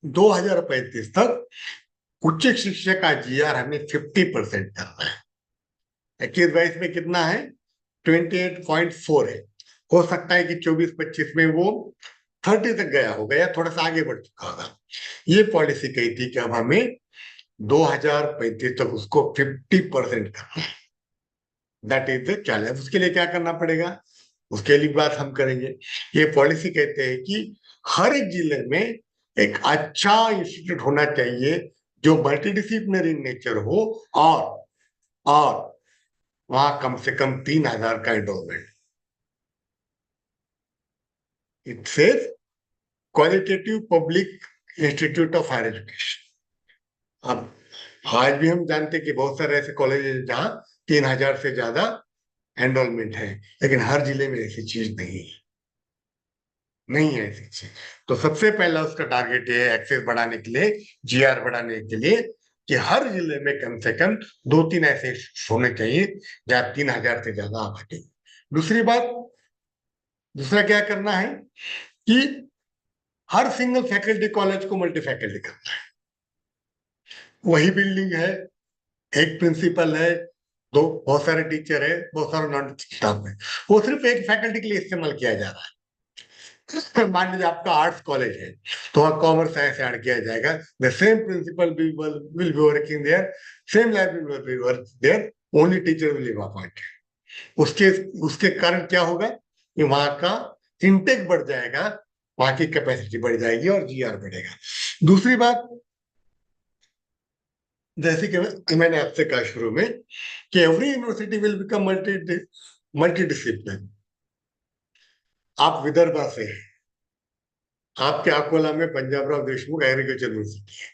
2035 तक उच्च शिक्षा का GER हमें 50% करना है। 21-22 में कितना है? 28.4 है। हो सकता है कि 24-25 में वो 30 तक गया होगा या थोड़ा सा आगे बढ़ चुका होगा। ये पॉलिसी कही थी कि अब हमें 2035 तक उसको 50% करना है। That is the challenge. उसके लिए क्या करना पड़ेगा, उसके लिए बात हम करेंगे। ये पॉलिसी कहते हैं कि हर एक जिले में एक अच्छा इंस्टीट्यूट होना चाहिए जो मल्टीडिसिप्लिनरी नेचर हो, और वहां कम से कम 3,000 का enrolment. It says qualitative public institute of higher education. अब आज भी हम जानते हैं कि बहुत सारे ऐसे कॉलेज हैं जहां 3,000 से ज्यादा एनरोलमेंट है, लेकिन हर जिले में ऐसी चीज नहीं है ऐसी चीज। तो सबसे पहला उसका टारगेट ये है, एक्सेस बढ़ाने के लिए, GER बढ़ाने के लिए, कि हर जिले में कम से कम 2-3 ऐसे होने चाहिए जहां 3,000 से ज्यादा आबादी। दूसरा क्या करना है कि हर सिंगल फैकल्टी कॉलेज को मल्टी फैकल्टी करना है। वही बिल्डिंग है, एक प्रिंसिपल है, बहुत सारे टीचर है, बहुत सारे नॉन टीचिंग स्टाफ है, वो सिर्फ एक फैकल्टी के लिए इस्तेमाल किया जा रहा है। मान लीजिए आपका आर्ट्स कॉलेज है तो वहाँ कॉमर्स साइंस ऐड किया जाएगा, the same principal will be working there, same library will be working there, only teacher will be appointed. उसके उसके कारण क्या होगा कि वहां का इंटेक बढ़ जाएगा, वहां की कैपेसिटी बढ़ जाएगी और जीआर बढ़ेगा। दूसरी बात, जैसे कि मैंने आपसे कहा शुरू में कि every university will become multi discipline. आप विदर्भा से हैं, आपके अकोला में पंजाबराव देशमुख एग्रीकल्चर यूनिवर्सिटी है,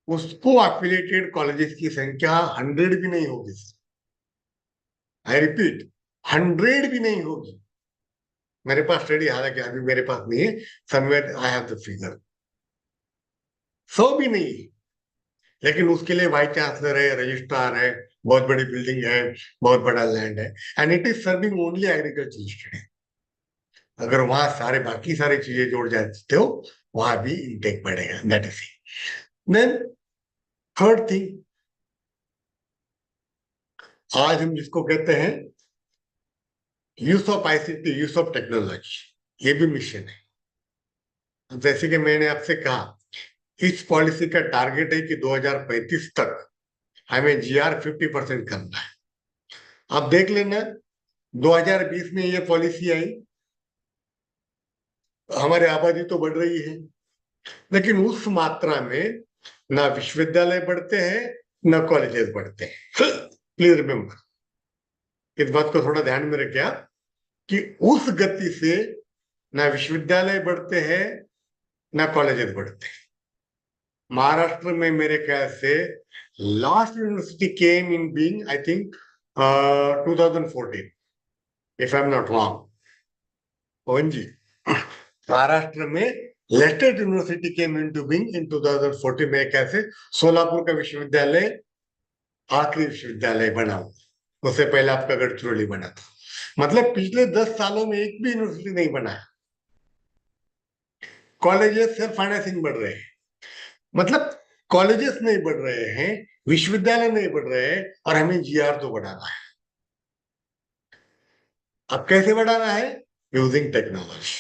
उसको एफिलिएटेड कॉलेजेस की संख्या 100 भी नहीं होगी। आई रिपीट, 100 भी नहीं होगी। मेरे पास स्टडी, हालांकि अभी मेरे पास नहीं है, somewhere I have the figure, 100 भी नहीं है। लेकिन उसके लिए वाइस चांसलर है, रजिस्ट्रार है, बहुत बड़ी बिल्डिंग है, बहुत बड़ा लैंड है, and it is serving only agriculture student. अगर वहां सारे बाकी सारी चीजें जोड़ जाते हो, वहां भी इंटेक बढ़ेगा। That is then third thing, आज हम जिसको कहते हैं use of ICT, use of technology, ये भी मिशन है। जैसे कि मैंने आपसे कहा, इस पॉलिसी का टारगेट है कि 2035 तक हमें जीआर 50% करना है। आप देख लेना, 2020 में ये पॉलिसी आई, हमारी आबादी तो बढ़ रही है, लेकिन उस मात्रा में ना विश्वविद्यालय बढ़ते हैं ना कॉलेजेस बढ़ते हैं। प्लीज रिमेम्बर, इस बात को थोड़ा ध्यान में रखिए आप, कि उस गति से ना विश्वविद्यालय बढ़ते हैं ना कॉलेजेस बढ़ते हैं। महाराष्ट्र में मेरे ख्याल से last university came in being, I think 2014, if I am not wrong. Pawan ji, Maharashtra में latest university came into being in 2014, मेरे ख्याल से सोलापुर का विश्वविद्यालय आखिरी विश्वविद्यालय बना हुआ, उससे पहले आपका गढ़चिरौली बना था। मतलब पिछले 10 सालों में एक भी यूनिवर्सिटी नहीं बना है। कॉलेजेस से फाइनेंसिंग बढ़ रहे हैं, मतलब कॉलेजेस नहीं बढ़ रहे हैं, विश्वविद्यालय नहीं बढ़ रहे हैं, और हमें जीआर तो बढ़ाना है। अब कैसे बढ़ाना है? Using technology.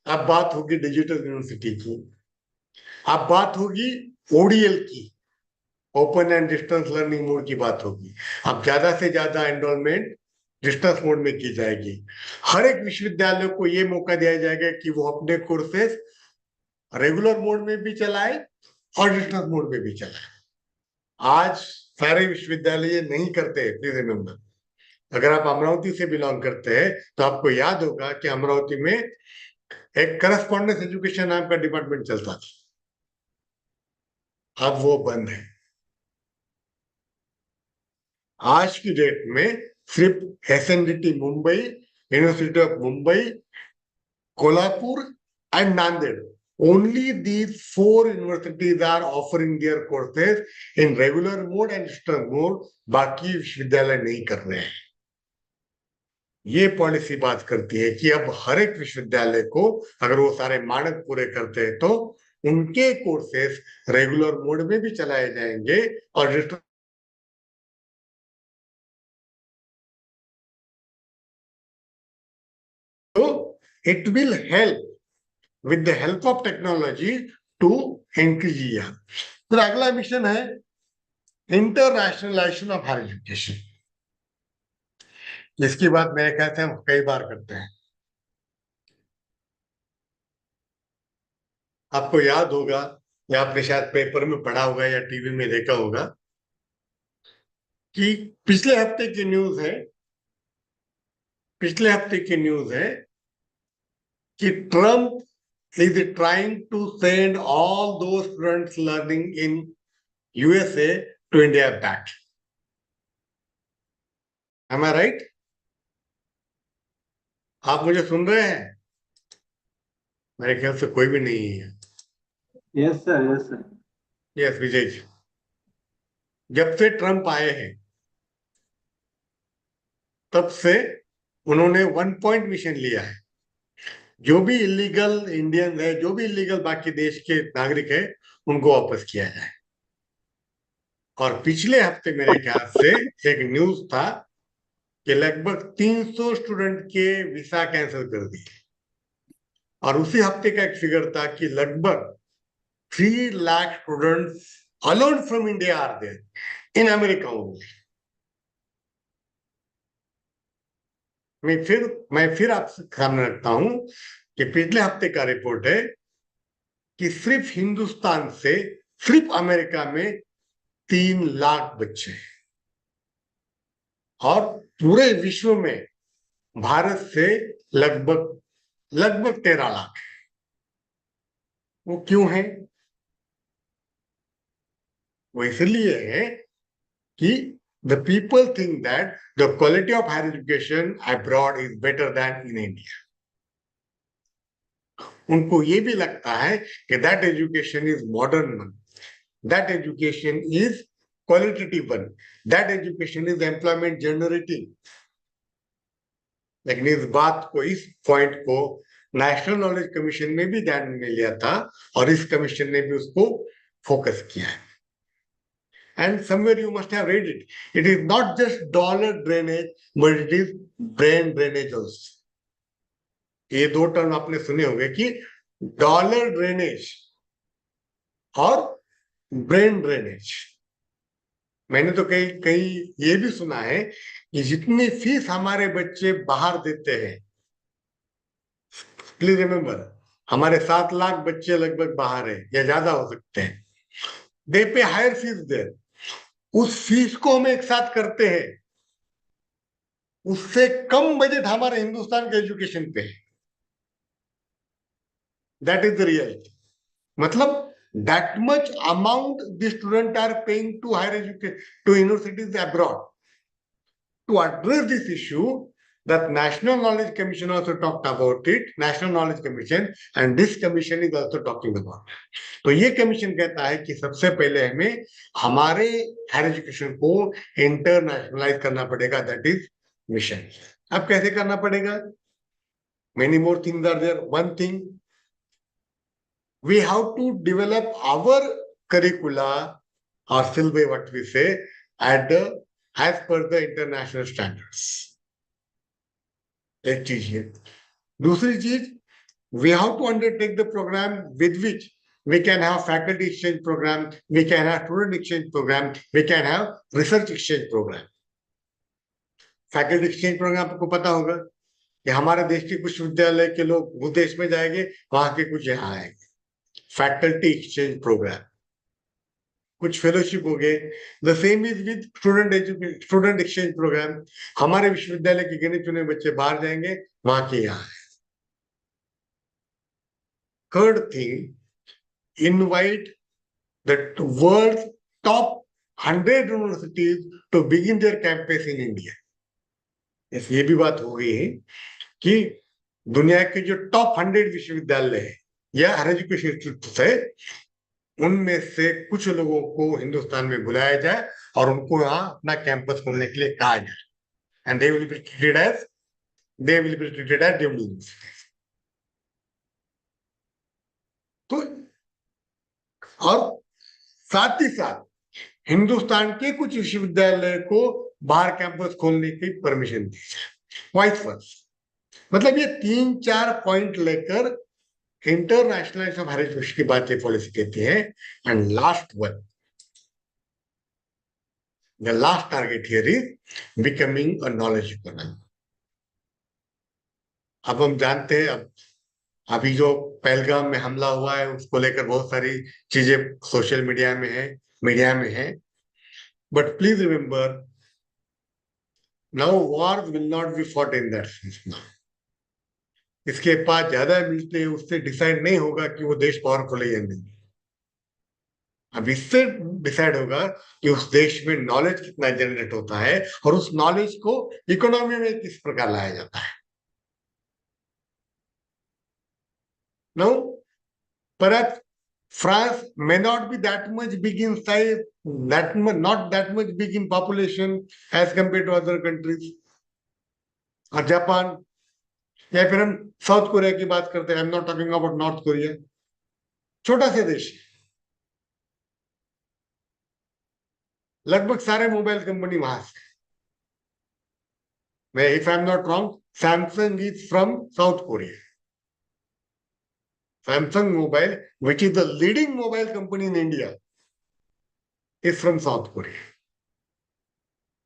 अब बात होगी डिजिटल यूनिवर्सिटी की, अब बात होगी ओडीएल की, open and distance learning mode की बात होगी। अब ज्यादा से ज्यादा एनरोलमेंट डिस्टेंस मोड में की जाएगी। हर एक विश्वविद्यालय को यह मौका दिया जाएगा कि वो अपने कोर्सेस रेगुलर मोड में भी चलाए और डिस्टेंस मोड में भी चलाए। आज सारे विश्वविद्यालय ये नहीं करते, प्लीज रिमेम्बर। अगर आप अमरावती से बिलोंग करते हैं तो आपको याद होगा कि अमरावती में एक करस्पॉन्डेंस एजुकेशन नाम का डिपार्टमेंट चलता था, अब वो बंद है। आज की डेट में सिर्फ SNDT Mumbai, university of Mumbai, Kolhapur and Nanded, only these 4 universities are offering their courses in regular mode and distance mode. बाकी विश्वविद्यालय नहीं कर रहे हैं। ये पॉलिसी बात करती है कि अब हर एक विश्वविद्यालय को, अगर वो सारे मानक पूरे करते हैं, तो उनके कोर्सेस रेगुलर मोड में भी चलाए जाएंगे और तो it will help with the help of technology to increase GR। फिर अगला मिशन है इंटरनेशनलाइजेशन ऑफ हायर एजुकेशन। इसकी बात मेरे ख्याल से हम कई बार करते हैं। आपको याद होगा या आपने शायद पेपर में पढ़ा होगा या टीवी में देखा होगा कि पिछले हफ्ते की न्यूज है, पिछले हफ्ते की न्यूज है कि Trump is trying to send all those students learning in USA to India back. Am I right? आप मुझे सुन रहे हैं? मेरे ख्याल से कोई भी नहीं है। Yes, sir. Yes, sir. Yes Vijay ji, जब से ट्रम्प आए हैं तब से उन्होंने 1 पॉइंट मिशन लिया है। जो भी इलीगल इंडियन है, जो भी इलीगल बाकी देश के नागरिक है, उनको वापस किया जाए। और पिछले हफ्ते मेरे ख्याल से एक न्यूज था कि लगभग 300 स्टूडेंट के वीसा कैंसिल कर दिए, और उसी हफ्ते का एक फिगर था कि लगभग 3 lakh students alone from India are there in America only. मैं फिर आपसे सामने रखता हूं कि पिछले हफ्ते का रिपोर्ट है कि सिर्फ हिंदुस्तान से, सिर्फ अमेरिका में 3 लाख बच्चे हैं, और पूरे विश्व में भारत से लगभग लगभग 13 लाख है। वो क्यों है? वो इसलिए है कि the people think that the quality of higher education abroad is better than in India. उनको ये भी लगता है कि that education is modern one, that education is qualitative one, that education is employment generating. लेकिन इस बात को, इस पॉइंट को नेशनल नॉलेज कमीशन ने भी ध्यान में लिया था, और इस कमीशन ने भी उसको फोकस किया है. And somewhere you must have read it. It is not just dollar drainage, but it is brain drainage also. ये दो टर्म आपने सुने होंगे कि डॉलर ड्रेनेज और ब्रेन ड्रेनेज. मैंने तो कई कई ये भी सुना है कि जितनी फीस हमारे बच्चे बाहर देते हैं, प्लीज रिमेम्बर, हमारे 7 लाख बच्चे लगभग बाहर है या ज्यादा हो सकते हैं. दे पे हायर फीस देयर. उस फीस को हम एक साथ करते हैं, उससे कम बजट हमारे हिंदुस्तान के एजुकेशन पे है. That is the reality. मतलब that much amount the students are paying to higher education, to universities abroad. To address this issue, that National Knowledge Commission also talked about it, National Knowledge Commission, and this commission is also talking about it. तो ये commission कहता है कि सबसे पहले हमें हमारे higher education को इंटरनेशनलाइज करना पड़ेगा. That is mission. अब कैसे करना पड़ेगा? Many more things are there. One thing, we have to develop our curricula or syllabi, what we say, as per the international standards. एक चीज है. दूसरी चीज, we have to undertake the program with which we can have faculty exchange program, we can have student exchange program, we can have research exchange program. Faculty exchange program आपको पता होगा कि हमारे देश के कुछ विद्यालय के लोग उस देश में जाएंगे, वहां के कुछ यहाँ आएंगे. फैकल्टी एक्सचेंज प्रोग्राम, कुछ फेलोशिप हो गए. The same is with student exchange program. हमारे विश्वविद्यालय के गिने चुने बच्चे बाहर जाएंगे, वहां के यहाँ. Third thing, invite the world top 100 universities to begin their campus in India. ये भी बात हो गई है कि दुनिया के जो टॉप 100 विश्वविद्यालय है या हायर एजुकेशन इंस्टीट्यूट है, उनमें से कुछ लोगों को हिंदुस्तान में बुलाया जाए और उनको यहाँ अपना कैंपस खोलने के लिए कहा जाए. And they will be treated as universities. तो और साथ ही साथ हिंदुस्तान के कुछ विश्वविद्यालय को बाहर कैंपस खोलने की परमिशन दी जाए. Vice versa. मतलब ये 3-4 पॉइंट लेकर इंटरनेशनलाइजेशन ऑफ हायर एजुकेशन की बात ये पॉलिसी कहती है. And last one, the last target here is becoming a knowledge economy. अब हम जानते हैं, अब अभी जो पहलगाम में हमला हुआ है उसको लेकर बहुत सारी चीजें सोशल मीडिया में है. But please remember, now war will not be fought in that sense. Now इसके पास ज्यादा मिलते हैं, उससे डिसाइड नहीं होगा कि वो देश पावरफुल है या नहीं. अब इससे डिसाइड होगा कि उस देश में नॉलेज कितना जनरेट होता है और उस नॉलेज को इकोनॉमी में किस प्रकार लाया जाता है. Now, perhaps France may not be that much big in size, not that much big in population as compared to other countries. और जापान, या फिर हम साउथ कोरिया की बात करते हैं. आई am not talking about north Korea. छोटा सा देश, लगभग सारे मोबाइल कंपनी वहां से. if I'm not wrong, Samsung is from South Korea. Samsung Mobile, which is the leading mobile company in India, is from South Korea.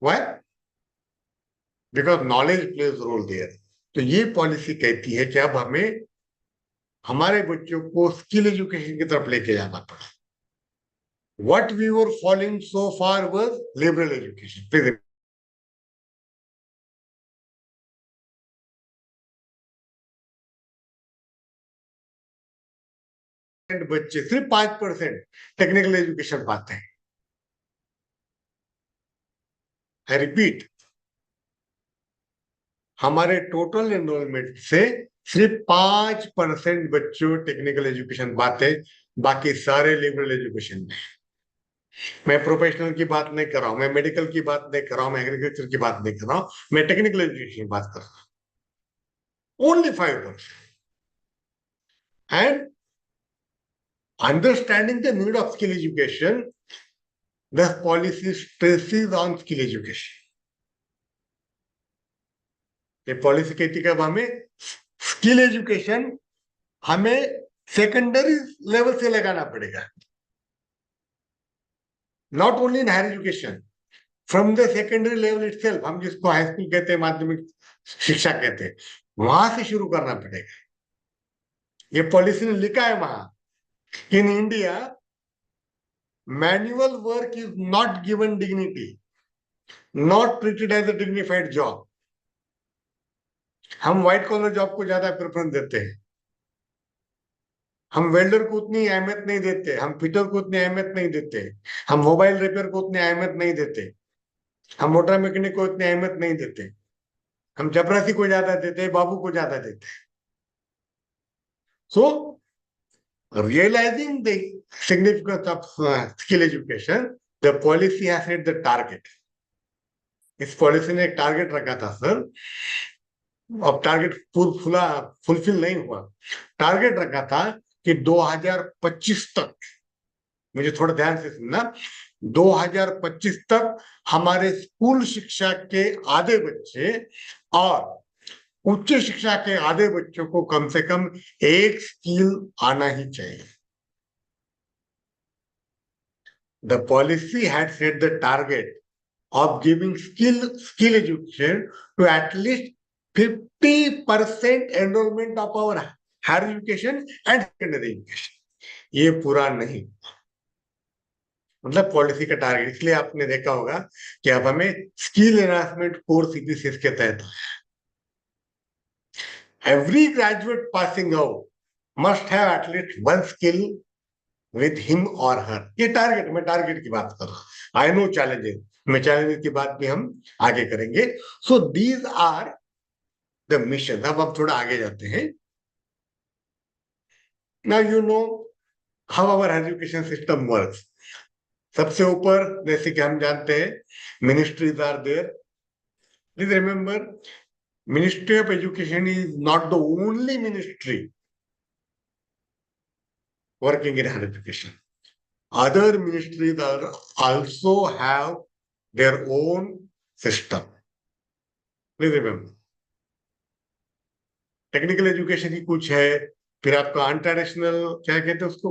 Why? Because knowledge plays a role there. तो ये policy कहती है कि अब हमें हमारे बच्चों को स्किल एजुकेशन की तरफ लेके जाना पड़ा. What we were following so far was liberal education. बच्चे सिर्फ 5% टेक्निकल एजुकेशन पाते हैं. आई रिपीट, हमारे टोटल एनरोलमेंट से सिर्फ 5% बच्चों टेक्निकल एजुकेशन पाते हैं, बाकी सारे लिबरल एजुकेशन में. मैं प्रोफेशनल की बात नहीं कर रहा हूं, मैं मेडिकल की बात नहीं कर रहा हूं, मैं एग्रीकल्चर की बात नहीं कर रहा हूं, मैं टेक्निकल एजुकेशन की बात कर रहा हूं. Only 5%. And understanding the need of skill education, the policy stresses on skill education. ये पॉलिसी कहती है कि अब हमें स्किल एजुकेशन हमें सेकेंडरी लेवल से लगाना पड़ेगा. Not only in higher education, from the secondary level itself, हम जिसको हाई स्कूल कहते हैं, माध्यमिक शिक्षा कहते हैं, वहां से शुरू करना पड़ेगा. ये पॉलिसी ने लिखा है वहां, in India manual work is not given dignity, not treated as a dignified job. हम व्हाइट कॉलर जॉब को ज्यादा प्रेफरेंस देते हैं, हम वेल्डर को उतनी अहमियत नहीं देते, हम फिटर को उतनी अहमियत नहीं देते, हम मोबाइल रिपेयर को उतनी अहमियत नहीं देते, हम मोटर मैकेनिक को इतनी अहमियत नहीं देते, हम चपरासी को ज्यादा देते हैं, बाबू को ज्यादा देते हैं. So realising the significance of skill education, the policy has set the target. इस पॉलिसी ने एक टारगेट रखा था सर. अब टारगेट फुलफिल नहीं हुआ. टारगेट रखा था कि 2025 तक, मुझे थोड़ा ध्यान से सुनना, 2025 तक हमारे स्कूल शिक्षा के आधे बच्चे और उच्च शिक्षा के आधे बच्चों को कम से कम एक स्किल आना ही चाहिए. The policy had set the target of giving skill education to at least 50% enrollment of our higher education and secondary education. ये पूरा नहीं, मतलब पॉलिसी का टारगेट. इसलिए आपने देखा होगा कि अब हमें स्किल एनहांसमेंट कोर्स सीपीसीएस के तहत every graduate passing out must have at least one skill with him और हर. ये टारगेट, मैं टारगेट की बात कर रहा हूं. आई नो चैलेंजेस, मैं चैलेंजेस की बात भी हम आगे करेंगे. So these are the mission. अब हम थोड़ा आगे जाते हैं. Now you know how our education system works. सबसे ऊपर जैसे कि हम जानते हैं, ministries are there. Please remember, ministry of education is not the only ministry working in higher education. Other ministries are also have their own system. Please remember. Technical education की कुछ है, फिर आपका अनट्रेडिशनल, क्या कहते हैं उसको,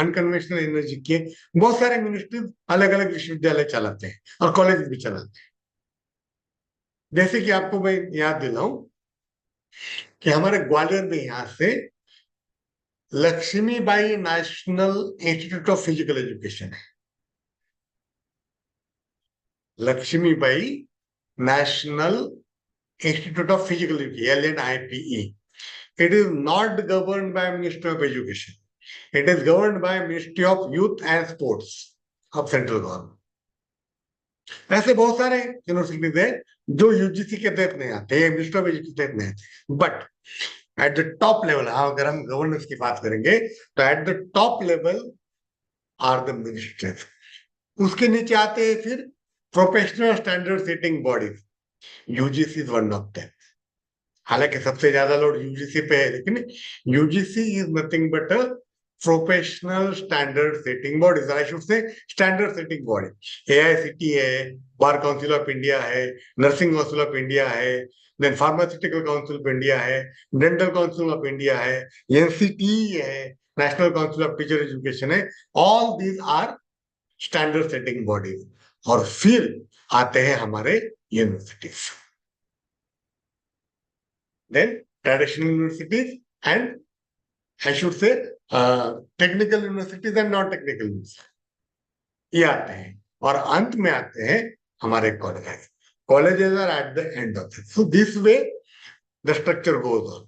अनकन्वेंशनल एनर्जी के बहुत सारे मिनिस्ट्रीज अलग अलग विश्वविद्यालय चलाते हैं और कॉलेज भी चलाते हैं. जैसे कि आपको मैं याद दिलाऊं कि हमारे ग्वालियर में यहां से Laxmibai national institute of physical education है. Laxmibai national institute of physical education, LNIPE. It is not governed by Ministry of Education. It is governed by Ministry of Youth and Sports of central government. ऐसे बहुत सारे universities है जो UGC के तहत नहीं आते, मिनिस्ट्री ऑफ एजुकेशन के तहत नहीं आते. But at the top level, अगर हम गवर्नेंस की बात करेंगे तो at the top level are the ministries. उसके नीचे आते हैं फिर professional standard setting bodies. UGC is one of them. हालांकि सबसे ज्यादा लोड यूजीसी पे है, लेकिन UGC is nothing but a professional standard setting bodies, I should say standard setting body, AICT है, बार काउंसिल ऑफ इंडिया है, nursing council of India है, then pharmaceutical council of India है, dental council of India है, NCTE है, national council of teacher education है, all these are standard setting bodies. और फिर आते हैं हमारे universities, then traditional universities and I should say technical universities and non-technical universities, ये आते हैं। और अंत में आते हैं हमारे colleges. Colleges are at the end of this, so this way the structure goes on.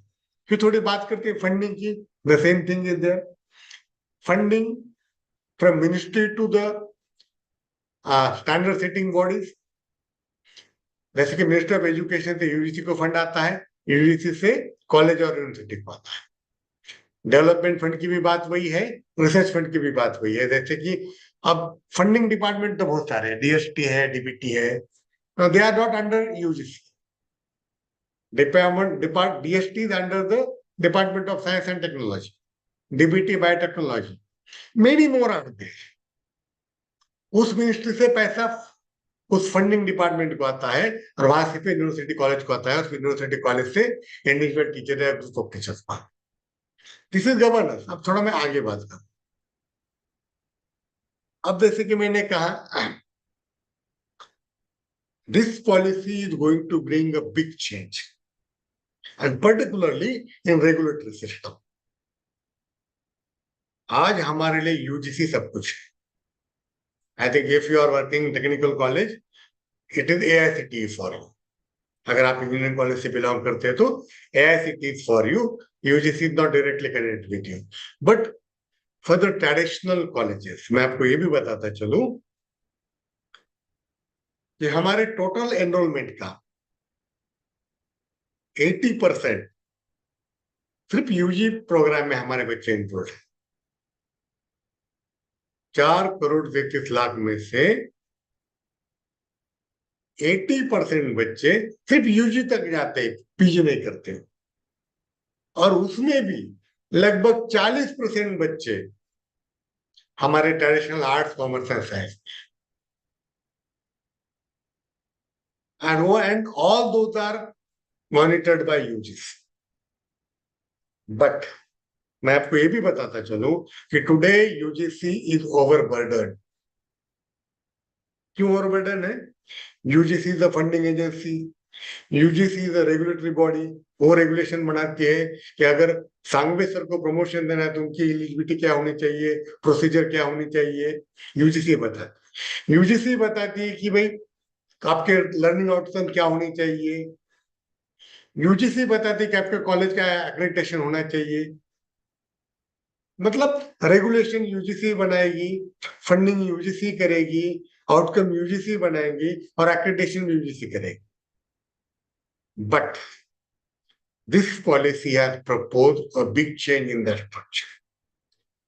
फिर थोड़ी बात करते हैं फंडिंग की। The same thing is there, funding from ministry to the standard setting bodies. जैसे कि मिनिस्ट्री ऑफ एजुकेशन से UGC को फंड आता है, यूजीसी से कॉलेज और यूनिवर्सिटी को आता है। डेवलपमेंट फंड की भी बात वही है, रिसर्च फंड की भी बात वही है। जैसे कि अब फंडिंग डिपार्टमेंट तो बहुत सारे हैं, DST है, DBT है, they are not under UGC. DST is under the department of science and technology, DBT biotechnology, many more are there. उस मिनिस्ट्री से पैसा उस फंडिंग डिपार्टमेंट को आता है और वहां से फिर यूनिवर्सिटी कॉलेज को आता है, और यूनिवर्सिटी कॉलेज से इंडिविजुअल टीचर या ग्रुप ऑफ टीचर्स को। This is governance. अब थोड़ा मैं आगे बात करूं। अब जैसे कि मैंने कहा, this policy is going to bring a big change and particularly in regulatory system. आज हमारे लिए यूजीसी सब कुछ है। I think if you are working technical college, it is AICTE for you. अगर आप इंजीनियरिंग कॉलेज से बिलोंग करते हैं तो AICTE is for you, UGC is not directly connected with you. But for the traditional colleges मैं आपको ये भी बताता चलूं कि हमारे टोटल एनरोलमेंट का 80% सिर्फ यूजी प्रोग्राम में हमारे बच्चे इनरोल्ड है। 4,33,00,000 में से 80% बच्चे सिर्फ यूजी तक जाते हैं, PG नहीं करते। और उसमें भी लगभग 40% बच्चे हमारे traditional arts, commerce and science, and all those are monitored by UGC. But मैं आपको ये भी बताता चलूं कि टुडे यूजीसी इज ओवरबर्डन। क्यों ओवरबर्डन है? UGC is the funding agency, UGC is the regulatory body. वो रेगुलेशन बनाती है कि अगर सांगवे सर को प्रमोशन देना है तो उनकी एलिजिबिलिटी क्या होनी चाहिए, प्रोसीजर क्या होनी चाहिए, यूजीसी बताती है कि भाई आपके लर्निंग आउटकम क्या होनी चाहिए, यूजीसी बताती है कि आपके कॉलेज का एक्रेडिटेशन होना चाहिए। मतलब रेगुलेशन यूजीसी बनाएगी, फंडिंग यूजीसी करेगी, आउटकम यूजीसी बनाएंगी और एक्रेडिटेशन यूजीसी करेगी। But this policy has proposed a big change in the structure.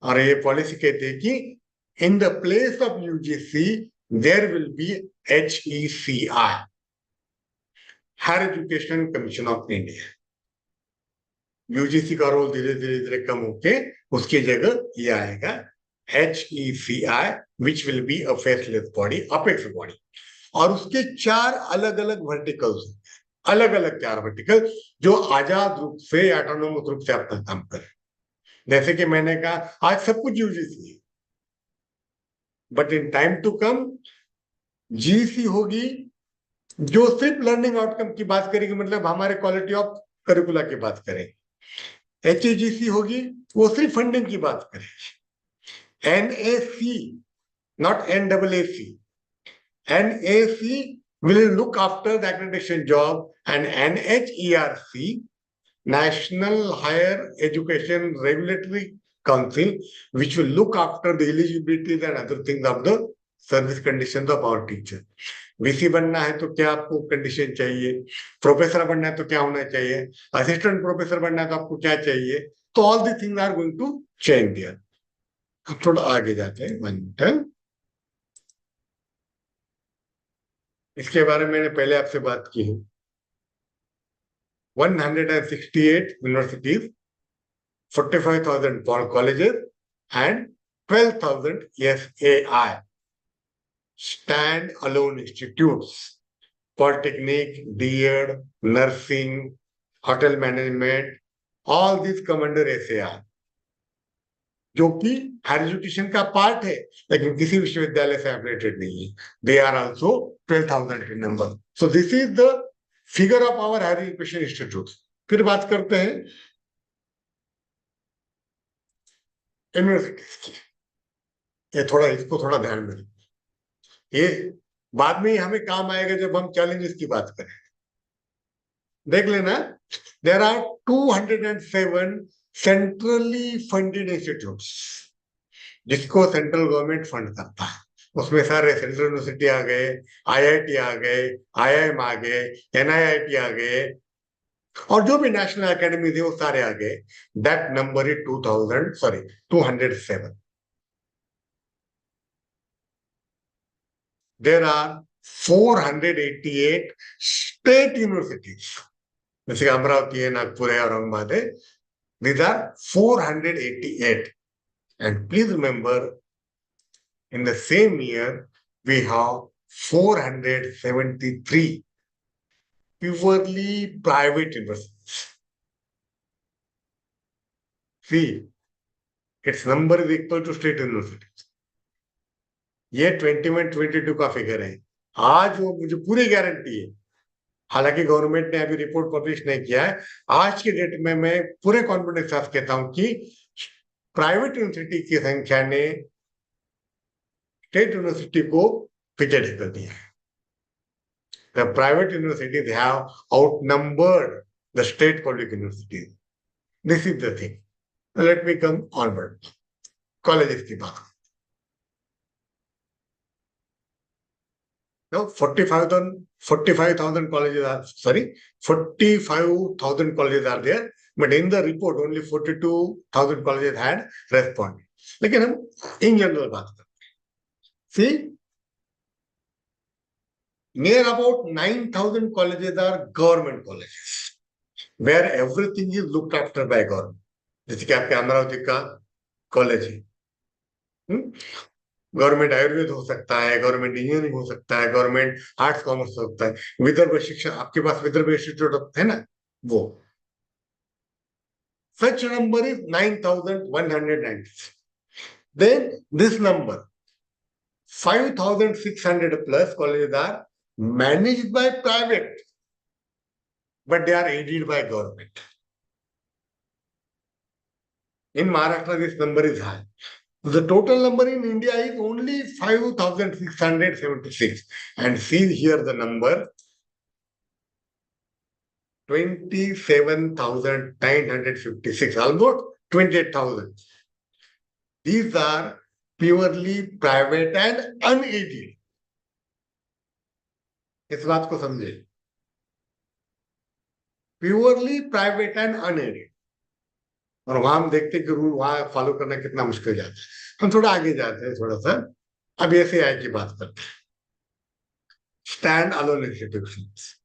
और ये पॉलिसी कहती है कि in the place of UGC there will be HECI, higher education commission of India. UGC का role धीरे धीरे धीरे कम होके उसकी जगह ये आएगा HECI, which will be a faceless body, apex body. और उसके 4 अलग अलग वर्टिकल्स, अलग अलग 4 वर्टिकल जो आजाद रूप से, ऑटोनोमस रूप से अपना काम करें। जैसे कि मैंने कहा आज सब कुछ यूजीसी है, but in time to come GC होगी जो सिर्फ लर्निंग आउटकम की बात करेगी, मतलब हमारे क्वालिटी ऑफ करिकुला की बात करेगी। HAGC होगी वो सिर्फ फंडिंग की बात करेगी। NAC, not NAAC, NAC will look after the accreditation job, and NHERC, National Higher Education Regulatory Council, which will look after the eligibility and other things of the service condition of our teacher. VC बनना है तो क्या आपको condition चाहिए, professor बनना है तो क्या होना चाहिए, असिस्टेंट प्रोफेसर बनना है तो आपको क्या चाहिए। तो all the things are going to change there. अब थोड़ा आगे जाते हैं 1 मिनट। इसके बारे में मैंने पहले आपसे बात की है। 168 universities, 45,000 colleges and 12,000 SAI, stand-alone institutes, polytechnic, DED, nursing, hotel management, all these come under SAI, जो कि हायर एजुकेशन का पार्ट है लेकिन किसी विश्वविद्यालय से एफिलिएटेड नहीं है. They are also 12,000 in number. So this is the figure of our higher education institutes. फिर बात करते हैं यूनिवर्सिटीज की. इसको थोड़ा ध्यान में रखें. ये बाद में हमें काम आएगा जब हम चैलेंजेस की बात करें. देख लेना, there are 207 centrally funded institutes जिसको सेंट्रल गवर्नमेंट फंड करता है. उसमें सारे सेंट्रल यूनिवर्सिटी आ गए, IIT आ गए, IIM आ गए, NIIT आ गए, और जो भी नेशनल एकेडमी थे वो सारे आ गए. That number is 207. There are 488 state universities, जैसे अमरावती है, नागपुर है, औरंगाबाद है. These are 488. And please remember, in the same year, we have 473 purely private universities. See, its number is equal to state universities. ये 21-22 का फिगर है. आज वो मुझे पूरी गारंटी है, हालांकि गवर्नमेंट ने अभी रिपोर्ट पब्लिश नहीं किया है, आज के डेट में मैं पूरे कॉन्फिडेंस के साथ कहता हूं कि प्राइवेट यूनिवर्सिटी की संख्या ने स्टेट यूनिवर्सिटी को पीछे ढकेल दिया है. The private universities have outnumbered the state public universities. This is the thing. Let me come onward. Colleges की बात. Now 45,000 colleges are, 45,000 colleges are there, but in the report only 42,000 colleges had responded. लेकिन हम in general बात करते हैं. See, near about 9,000 colleges are government colleges, where everything is looked after by government. जैसे कि आपके अमरावती का कॉलेज है, गवर्नमेंट आयुर्वेद हो सकता है, गवर्नमेंट इंजीनियरिंग हो सकता है, गवर्नमेंट आर्ट्स कॉमर्स हो सकता है, विदर्भ शिक्षा, आपके पास विदर्भ इंस्टीट्यूट है ना, वो. Such number is 9,190. Then this number 5,600 plus colleges are managed by private, but they are aided by government. In Maharashtra, this number is high. The total number in India is only 5,676. And see here the number 27,956, almost 28,000. These are purely private and unaided. इस बात को समझे. Purely private and unaided. और वहां हम देखते हैं कि रूल वहां फॉलो करना कितना मुश्किल जाता है. हम थोड़ा आगे जाते हैं, थोड़ा सा अब SAI की बात करते हैं. स्टैंड अलोन इंस्टीट्यूशंस,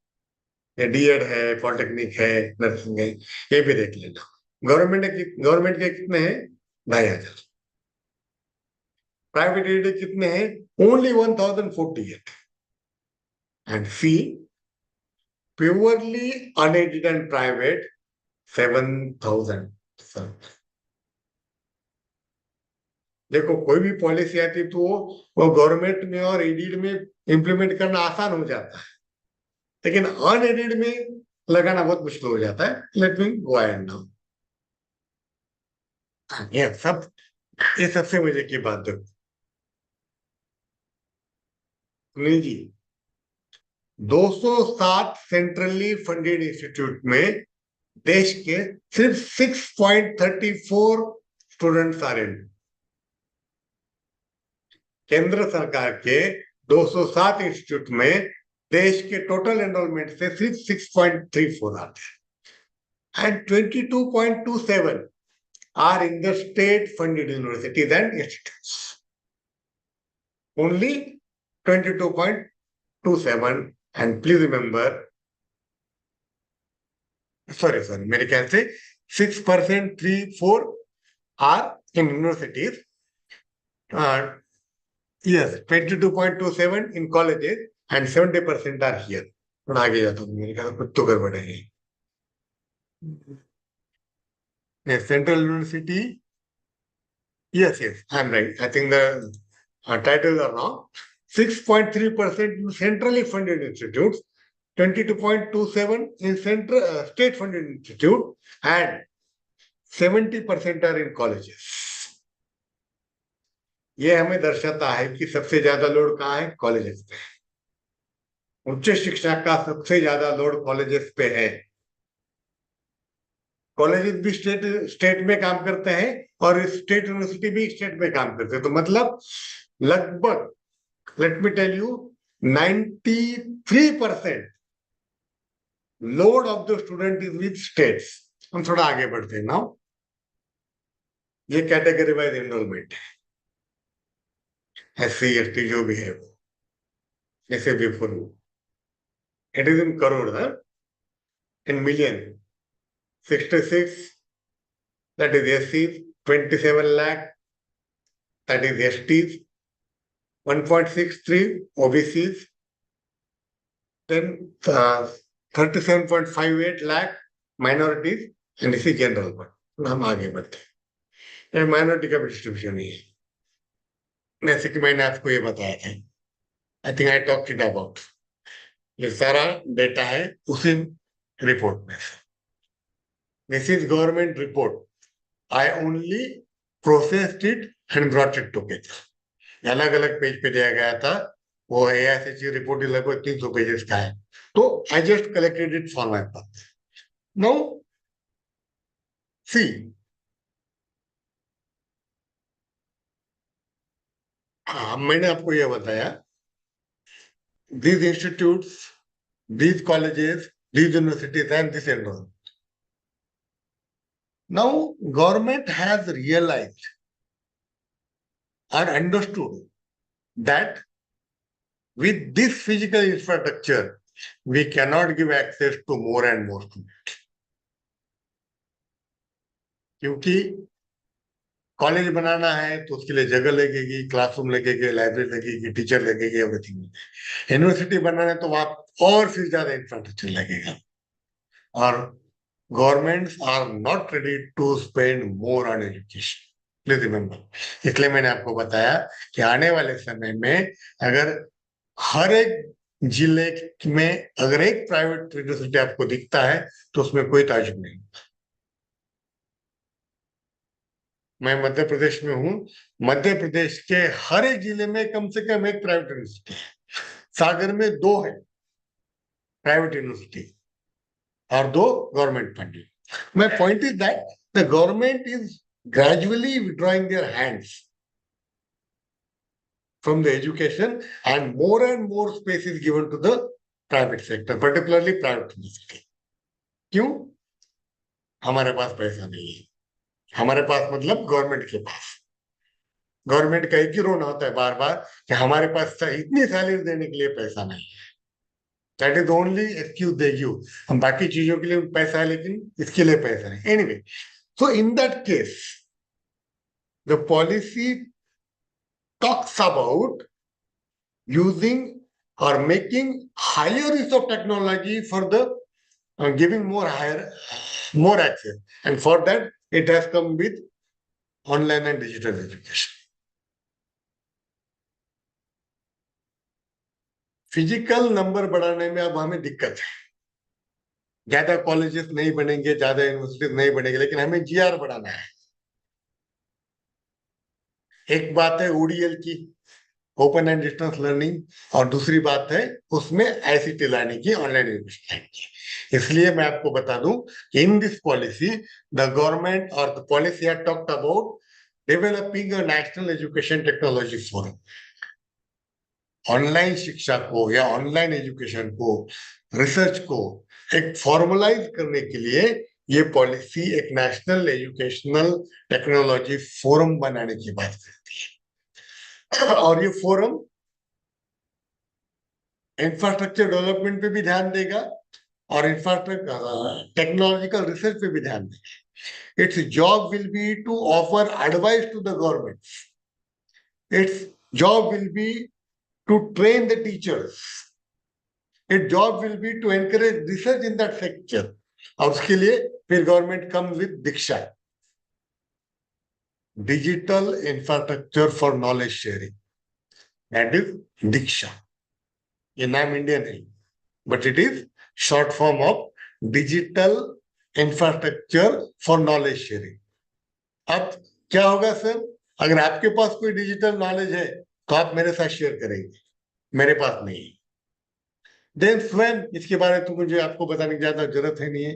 DED है, पॉलिटेक्निक है, नर्सिंग है, ये भी देख लेना. गवर्नमेंट के कितने हैं? 2,500. प्राइवेट एडेड कितने हैं? Only 1,048. And see, purely unaided and private 7,000. देखो, कोई भी पॉलिसी आती तो वो गवर्नमेंट में और एडेड में इंप्लीमेंट करना आसान हो जाता है, लेकिन अनएडेड में लगाना बहुत मुश्किल हो जाता है. Let me go ahead now. ये सबसे मजे की बात है Sunil ji. 207 centrally funded institute में देश के सिर्फ 6.34 स्टूडेंट्स आर इन. केंद्र सरकार के 207 इंस्टीट्यूट में देश के टोटल एनरोलमेंट से सिर्फ 6.34 आते हैं. And 22.27 are in the state funded universities and institutes. Only 22.27, and please remember, sorry, मेरे ख्याल से 6%, 3-4 are in universities. Yes, 22.27 in colleges and 70% are here. थोड़ा आगे जाता हूँ, मेरे ख्याल कुछ तो गड़बड़ है। Yes, Central University. Yes, I'm right. I think the titles are wrong. 6.3% in centrally funded institutes, 22.27 in central state funded institute, and 70% are in colleges. ये हमें दर्शाता है कि सबसे ज्यादा लोड कहाँ है? कॉलेजेस पे। उच्च शिक्षा का सबसे ज्यादा लोड कॉलेजेस पे है। कॉलेजेस भी स्टेट में काम करते हैं और स्टेट यूनिवर्सिटी भी स्टेट में काम करते हैं, तो मतलब लगभग, let me tell you, 93% load of the student is with states. हम थोड़ा आगे बढ़ते हैं नाउ। ये कैटेगरी वाइज एनरोलमेंट है, SC ST जो भी है वो, जैसे before it is in crore, in million. 66 that is SCs, 27 lakh that is STs, 1.63 OBCs, then 37.58 lakh minorities, and this is general one. हम आगे बढ़ते हैं। माइनॉरिटी का भी डिस्ट्रीब्यूशन नहीं है, जैसे कि मैंने आपको ये बताया था। I think I talk it about. ये सारा डेटा है उसी रिपोर्ट में। This is government report. I only processed it and brought it together. अलग अलग पेज पे दिया गया था, वो AISHE रिपोर्ट लगभग 300 पेजेस का है, तो I just collected it for my part. Now see, मैंने आपको यह बताया, these institutes, these colleges, these universities and this enrollment. Now, government has realized or understood that with this physical infrastructure, we cannot give access to more and more students. क्योंकि college बनाना है तो उसके लिए जगह लगेगी, क्लासरूम लगेगी, library लगेगी, teacher लगेगी, एवरीथिंग। यूनिवर्सिटी बनाना है तो वहां और फिर ज्यादा इंफ्रास्ट्रक्चर लगेगा, और governments are not ready to spend more on education. Please remember, इसलिए मैंने आपको बताया कि आने वाले समय में अगर हर एक जिले में अगर एक प्राइवेट यूनिवर्सिटी आपको दिखता है तो उसमें कोई ताजुब नहीं। मैं मध्य प्रदेश में हूं, मध्य प्रदेश के हर एक जिले में कम से कम एक प्राइवेट यूनिवर्सिटी है। सागर में 2 है प्राइवेट यूनिवर्सिटी और 2 government funded. My point is that the government is gradually withdrawing their hands from the education and more space is given to the private sector, particularly private university. क्यों? हमारे पास पैसा नहीं है। हमारे पास मतलब गवर्नमेंट के पास। Government का एक ही रोना होता है बार बार कि हमारे पास इतनी सैलरी देने के लिए पैसा नहीं है। That is only excuse they give. हम बाकी चीजों के लिए पैसा है लेकिन इसके लिए पैसा नहीं। Anyway, so in that case, the policy talks about using or making higher use of technology for the giving more access, and for that it has come with online and digital education. Physical number बढ़ाने में अब हमें दिक्कत है। ज्यादा colleges नहीं बनेंगे, ज्यादा यूनिवर्सिटीज नहीं बनेंगे, लेकिन हमें GR बढ़ाना है। एक बात है ODL की, ओपन एंड डिस्टेंस लर्निंग, और दूसरी बात है उसमें ICT लाने की, ऑनलाइन एजुकेशन लाने की। इसलिए मैं आपको बता दूं कि in this policy the government और the policy had talked about developing a national education technology forum. Online शिक्षा को या ऑनलाइन एजुकेशन को, रिसर्च को एक फॉर्मलाइज करने के लिए ये पॉलिसी एक नेशनल एजुकेशनल टेक्नोलॉजी फोरम बनाने की बात करती है। और ये फोरम इंफ्रास्ट्रक्चर डेवलपमेंट पे भी ध्यान देगा और इंफ्रास्ट्रक्चर टेक्नोलॉजिकल रिसर्च पे भी ध्यान देगा। Its job will be to offer advice to the government. Its job will be to train the teachers. Its job will be to encourage research in that sector. और उसके लिए फिर government come with Diksha, digital infrastructure for knowledge sharing, that is Diksha. ये नाम Indian है, but it is short form of digital infrastructure for knowledge sharing. अब क्या होगा सर, अगर आपके पास कोई डिजिटल नॉलेज है तो आप मेरे साथ शेयर करेंगे, मेरे पास नहीं है. देन स्वयं इसके बारे में तो मुझे आपको बताने की ज्यादा जरूरत है नहीं है.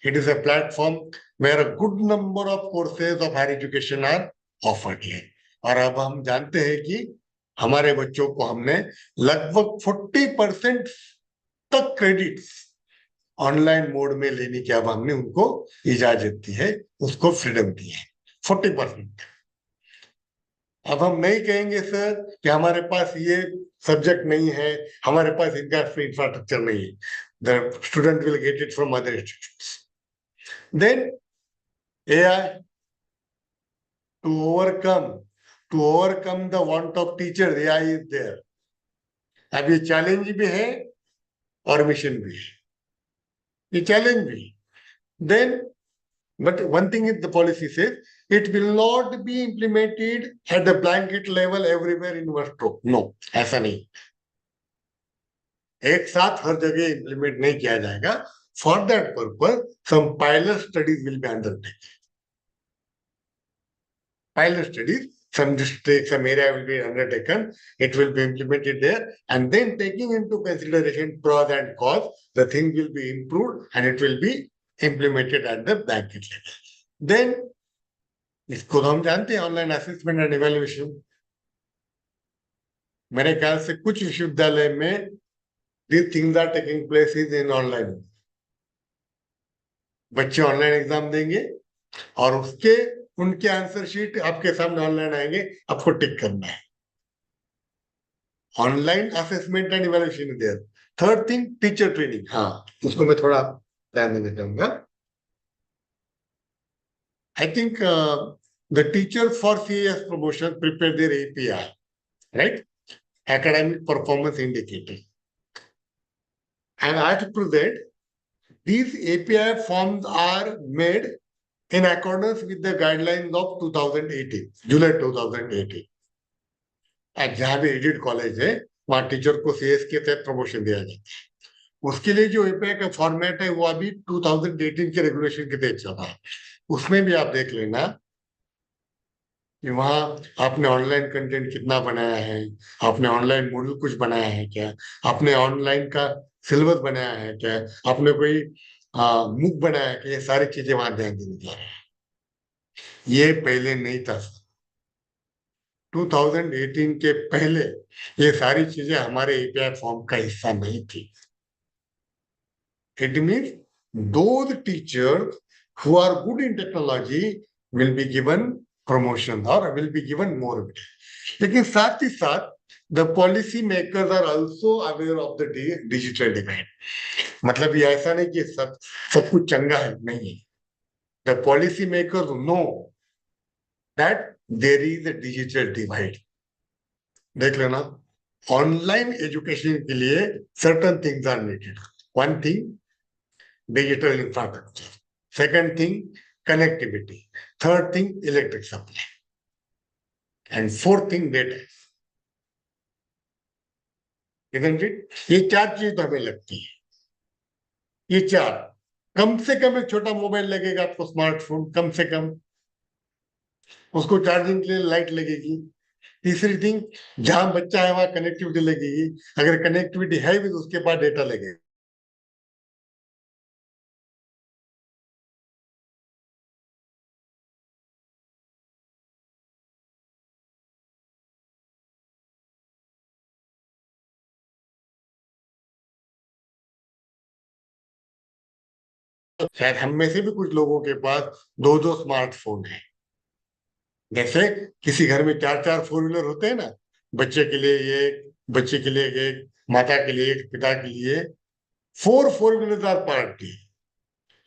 It is a platform where a good number of courses of higher education are offered है. और अब हम जानते हैं कि हमारे बच्चों को हमने लगभग 40% तक क्रेडिट्स ऑनलाइन मोड में लेने की अब हमने उनको इजाजत दी है, उसको फ्रीडम दी है 40%. अब हम नहीं कहेंगे सर कि हमारे पास ये सब्जेक्ट नहीं है, हमारे पास इनका इंफ्रास्ट्रक्चर नहीं है. The student will get it from other institutes. Then AI to overcome the want of teachers, AI is there. अब ये चैलेंज भी है और मिशन भी है. ये चैलेंज भी. Then, but one thing is the policy says it will not be implemented at the blanket level everywhere in one stroke. No, ऐसा नहीं. एक साथ हर जगह इंप्लीमेंट नहीं किया जाएगा. For that purpose, some pilot studies will be undertaken. Pilot studies, some districts, some area will be undertaken. It will be implemented there, and then taking into consideration pros and cons, the thing will be improved and it will be implemented at the blanket level. Then, इसको तो हम जानते हैं, online assessment and evaluation. मेरे ख्याल से कुछ विश्वविद्यालय में these things are taking place in online. बच्चे ऑनलाइन एग्जाम देंगे और उसके उनके आंसर शीट आपके सामने ऑनलाइन आएंगे, आपको टिक करना है. Online assessment and evaluation there. Third thing, teacher training. हाँ, उसको मैं थोड़ा ध्यान देना चाहूंगा. I think the teacher for CAS promotion prepare their API, right, academic performance indicator, and at present these API forms are made in accordance with the guidelines of 2018, July 2018. and जहां भी added college है वहां teacher को CS के तहत promotion दिया जाता है. उसके लिए जो API का फॉर्मेट है वो अभी 2018 के रेगुलेशन के तहत चल रहा है. उसमें भी आप देख लेना कि वहां आपने ऑनलाइन कंटेंट कितना बनाया है, आपने ऑनलाइन मॉड्यूल कुछ बनाया है क्या, आपने ऑनलाइन का सिलेबस बनाया है क्या, आपने कोई मुक बनाया है क्या, ये सारी चीजें वहां ध्यान देने जा रहे हैं. ये पहले नहीं था. 2018 के पहले ये सारी चीजें हमारे API फॉर्म का हिस्सा नहीं थी. It means those teachers who are good in technology will be given promotion or will be given more. लेकिन साथ ही साथ the policy makers are also aware of the digital divide. मतलब ये ऐसा नहीं कि सब कुछ चंगा है, नहीं. The policy makers know that there is a digital divide. देख लेना, ऑनलाइन एजुकेशन के लिए certain things are needed. One thing, digital infrastructure. Second thing, connectivity. Third thing, electric supply. And fourth thing, data. Isn't it? ये चार चीज तो हमें लगती है. ये चार, कम से कम एक छोटा मोबाइल लगेगा आपको, स्मार्टफोन, कम से कम उसको चार्जिंग के लिए लाइट लगेगी. तीसरी थिंग, जहां बच्चा है वहां कनेक्टिविटी लगेगी. अगर कनेक्टिविटी है भी तो उसके पास डेटा लगेगा. शायद हम में से भी कुछ लोगों के पास दो दो स्मार्टफोन है. जैसे किसी घर में चार चार फोर व्हीलर होते हैं ना, बच्चे के लिए एक, बच्चे के लिए एक, माता के लिए एक, पिता के लिए. Four wheeler are party.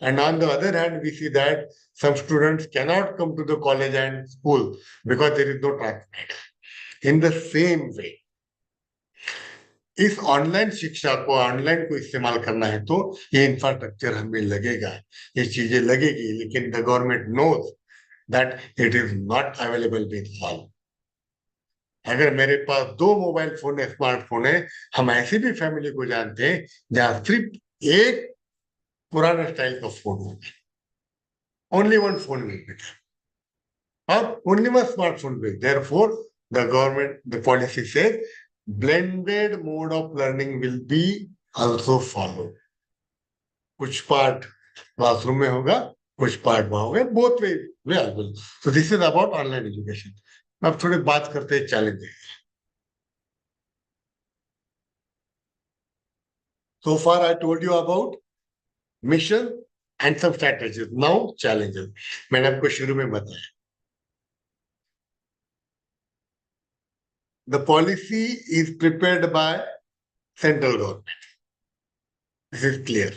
And on the other hand, we see that some students cannot come to the college and school because there is no transport. In the same way, इस ऑनलाइन शिक्षा को online को इस्तेमाल करना है तो ये infrastructure हमें लगेगा, ये चीजें लगेगी, लेकिन the government knows that it is not available with all. अगर मेरे पास 2 मोबाइल फोन है, स्मार्टफोन है, हम ऐसी भी फैमिली को जानते हैं जहां सिर्फ एक पुराना स्टाइल का फोन होगा, only one phone will be और only one smartphone will. Therefore the government the policy says blended mode of learning will be also followed. कुछ पार्ट क्लासरूम में होगा, कुछ पार्ट वहां होगा, both way available. So this is about online education. अब थोड़ी बात करते हैं challenges. So far I told you about mission and some strategies. Now challenges. मैंने आपको शुरू में बताया. The policy is prepared by central government. This is clear.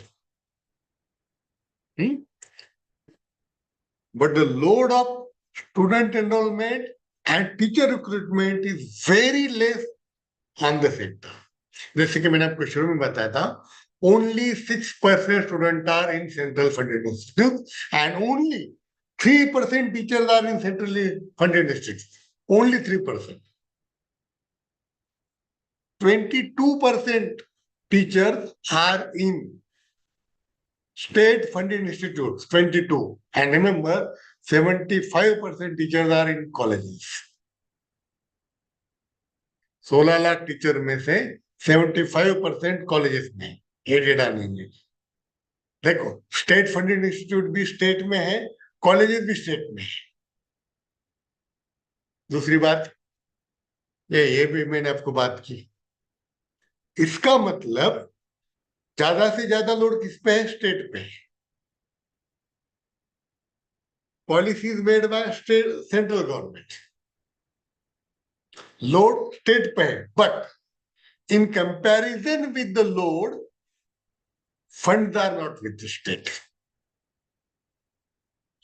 But the load of student enrollment and teacher recruitment is very less on the sector. जैसे कि मैंने आपको शुरू में बताया था, only 6% students are in central funded institutes and only 3% teachers are in centrally funded institutes. Only 3%. 22% teachers are in state funded institutes, 22. And remember, 75% teachers are in colleges. 16 lakh teacher में से 75% कॉलेजेस में, एडेड और नहीं. देखो, state funded institute भी state में है, colleges भी स्टेट में है. दूसरी बात, ये भी मैंने आपको बात की. इसका मतलब ज्यादा से ज्यादा लोड किस पे है? स्टेट पे. Policies made by state central government, load state पे है, but in comparison with the load funds are not with the state.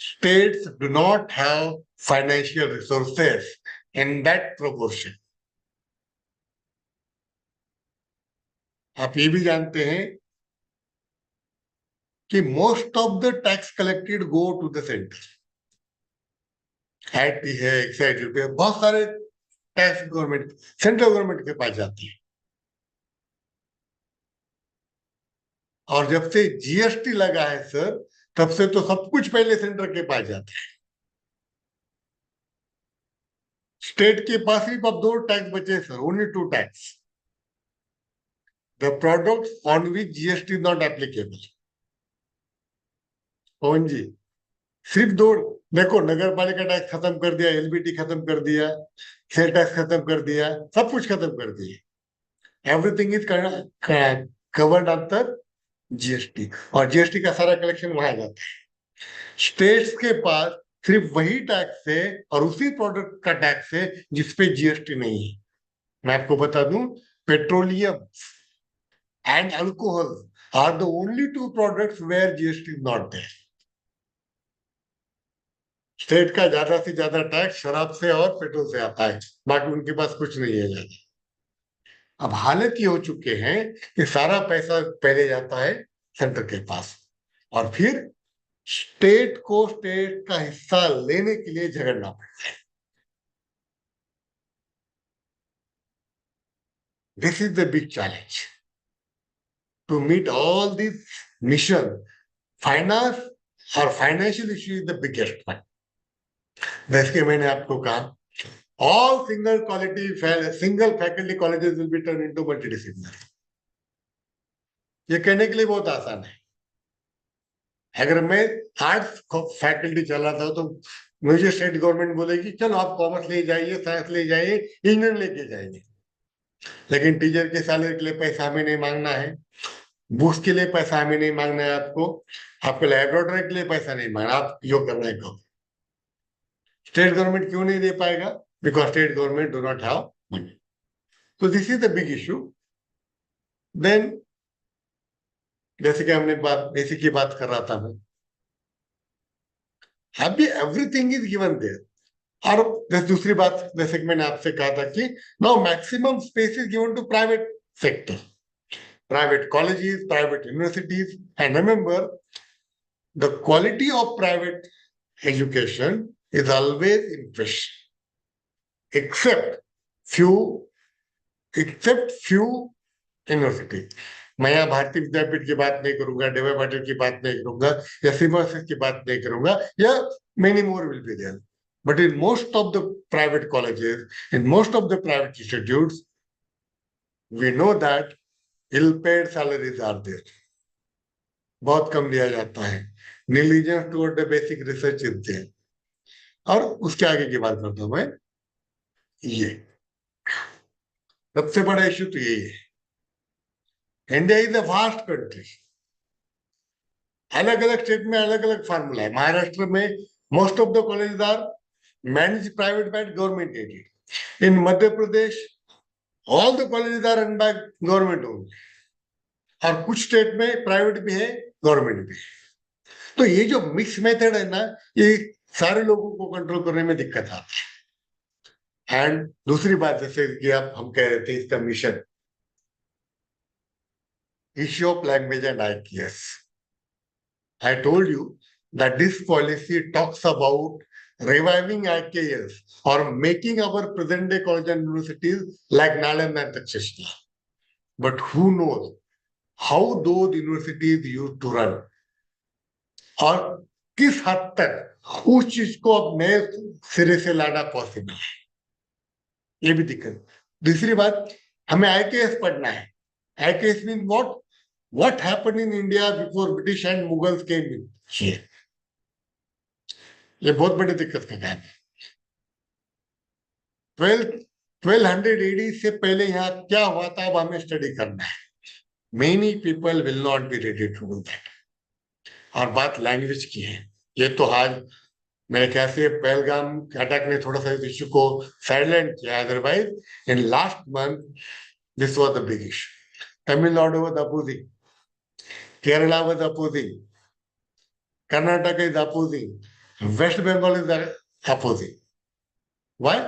States do not have financial resources in that proportion. आप ये भी जानते हैं कि most of the tax collected go to the center. IT है, excise duty, बहुत सारे tax government, central government के पास जाती है. और जब से जीएसटी लगा है सर, तब से तो सब कुछ पहले सेंटर के पास जाता है. स्टेट के पास सिर्फ अब 2 टैक्स बचे sir, only 2 tax. The product on which GST not applicable. Pawan ji, सिर्फ 2. देखो, नगर पालिका टैक्स खत्म कर दिया, एलबीटी खत्म कर दिया, सेल टैक्स खत्म कर दिया, सब कुछ खत्म कर दिया. Everything is covered under GST, और जीएसटी का सारा कलेक्शन वहां जाता है. स्टेट्स के पास सिर्फ वही टैक्स है और उसी प्रोडक्ट का टैक्स है जिसपे जीएसटी नहीं है. मैं आपको बता दूं, petroleum and alcohol are the only 2 products where GST is not there. State का ज्यादा से ज्यादा टैक्स शराब से और पेट्रोल से आता है, बाकी उनके पास कुछ नहीं है ज्यादा. अब हालत ये हो चुके हैं कि सारा पैसा पहले जाता है सेंटर के पास, और फिर स्टेट को स्टेट का हिस्सा लेने के लिए झगड़ना पड़ता है. This is the big challenge to meet all this mission. Finance और financial issue is the biggest one. जैसे मैंने आपको कहा, all single faculty colleges will be turned into multidisciplinary. ये कहने के लिए बहुत आसान है. अगर मैं आर्ट्स फैकल्टी चला था तो मुझे स्टेट गवर्नमेंट बोलेगी चलो आप कॉमर्स ले जाइए, साइंस ले जाइए, इंजीनियर लेके जाइए. लेकिन टीचर के सैलरी के लिए पैसा हमें नहीं मांगना है, बुक्स के लिए पैसा हमें नहीं मांगना है, आपको लैबोरेटरी के लिए पैसा नहीं मांगना, आप जो करना है करो. स्टेट गवर्नमेंट क्यों नहीं दे पाएगा? Because state government do not have money. So this is the big issue. Then, जैसे कि हमने बेसिक की बात कर रहा था मैं, अभी एवरीथिंग इज गिवन देयर। और दूसरी बात जैसे कि मैंने आपसे कहा था कि now maximum space is given to private sector, private colleges, private universities, and remember, the quality of private education is always in question, except few, except few university. मैं यहाँ भारतीय विद्यापीठ की बात नहीं करूंगा, डी वाई पाटिल की बात नहीं करूंगा, या सिम्बायोसिस की बात नहीं करूंगा, या many more will be there. But in most of the private colleges, in most of the private institutes, we know that ill-paid salaries are there. बहुत कम दिया जाता है। Negligence toward the basic research is there. और उसके आगे की बात करता हूं मैं, ये सबसे बड़ा इश्यू तो यही है। India is a vast country. अलग अलग स्टेट में अलग अलग फार्मूला है। महाराष्ट्र में most of the colleges are manage private by government aided. In Madhya Pradesh all the colleges are run by government only, और कुछ स्टेट में प्राइवेट भी है, गवर्नमेंट भी है। तो ये जो मिक्स मेथड है ना, ये सारे लोगों को कंट्रोल करने में दिक्कत आती है। एंड दूसरी बात, जैसे कि आप हम कह रहे थे, इसका mission issue of language and IQS. I told you that this policy talks about reviving IKS or making our present day college and universities like Nalanda and Takshashila. But who knows how those universities used to run, और किस हद तक उस चीज को अब नए सिरे से लाना पॉसिबल है, ये भी दिक्कत। दूसरी बात, हमें IKS पढ़ना है। IKS mean what happened in India before British and Mughals came in here. ये बहुत बड़ी दिक्कत का काम है। 1200 AD से पहले यहाँ क्या हुआ था, अब हमें स्टडी करना है। Many people will not be ready to do that. और बात लैंग्वेज की है, ये तो आज मेरे ख्याल से पहलगाम अटैक ने थोड़ा सा इस इश्यू को साइडलाइन किया, otherwise in last month this was the big issue. Tamil Nadu was opposing, Kerala was opposing, Karnataka is opposing, West Bengal is opposing. Why?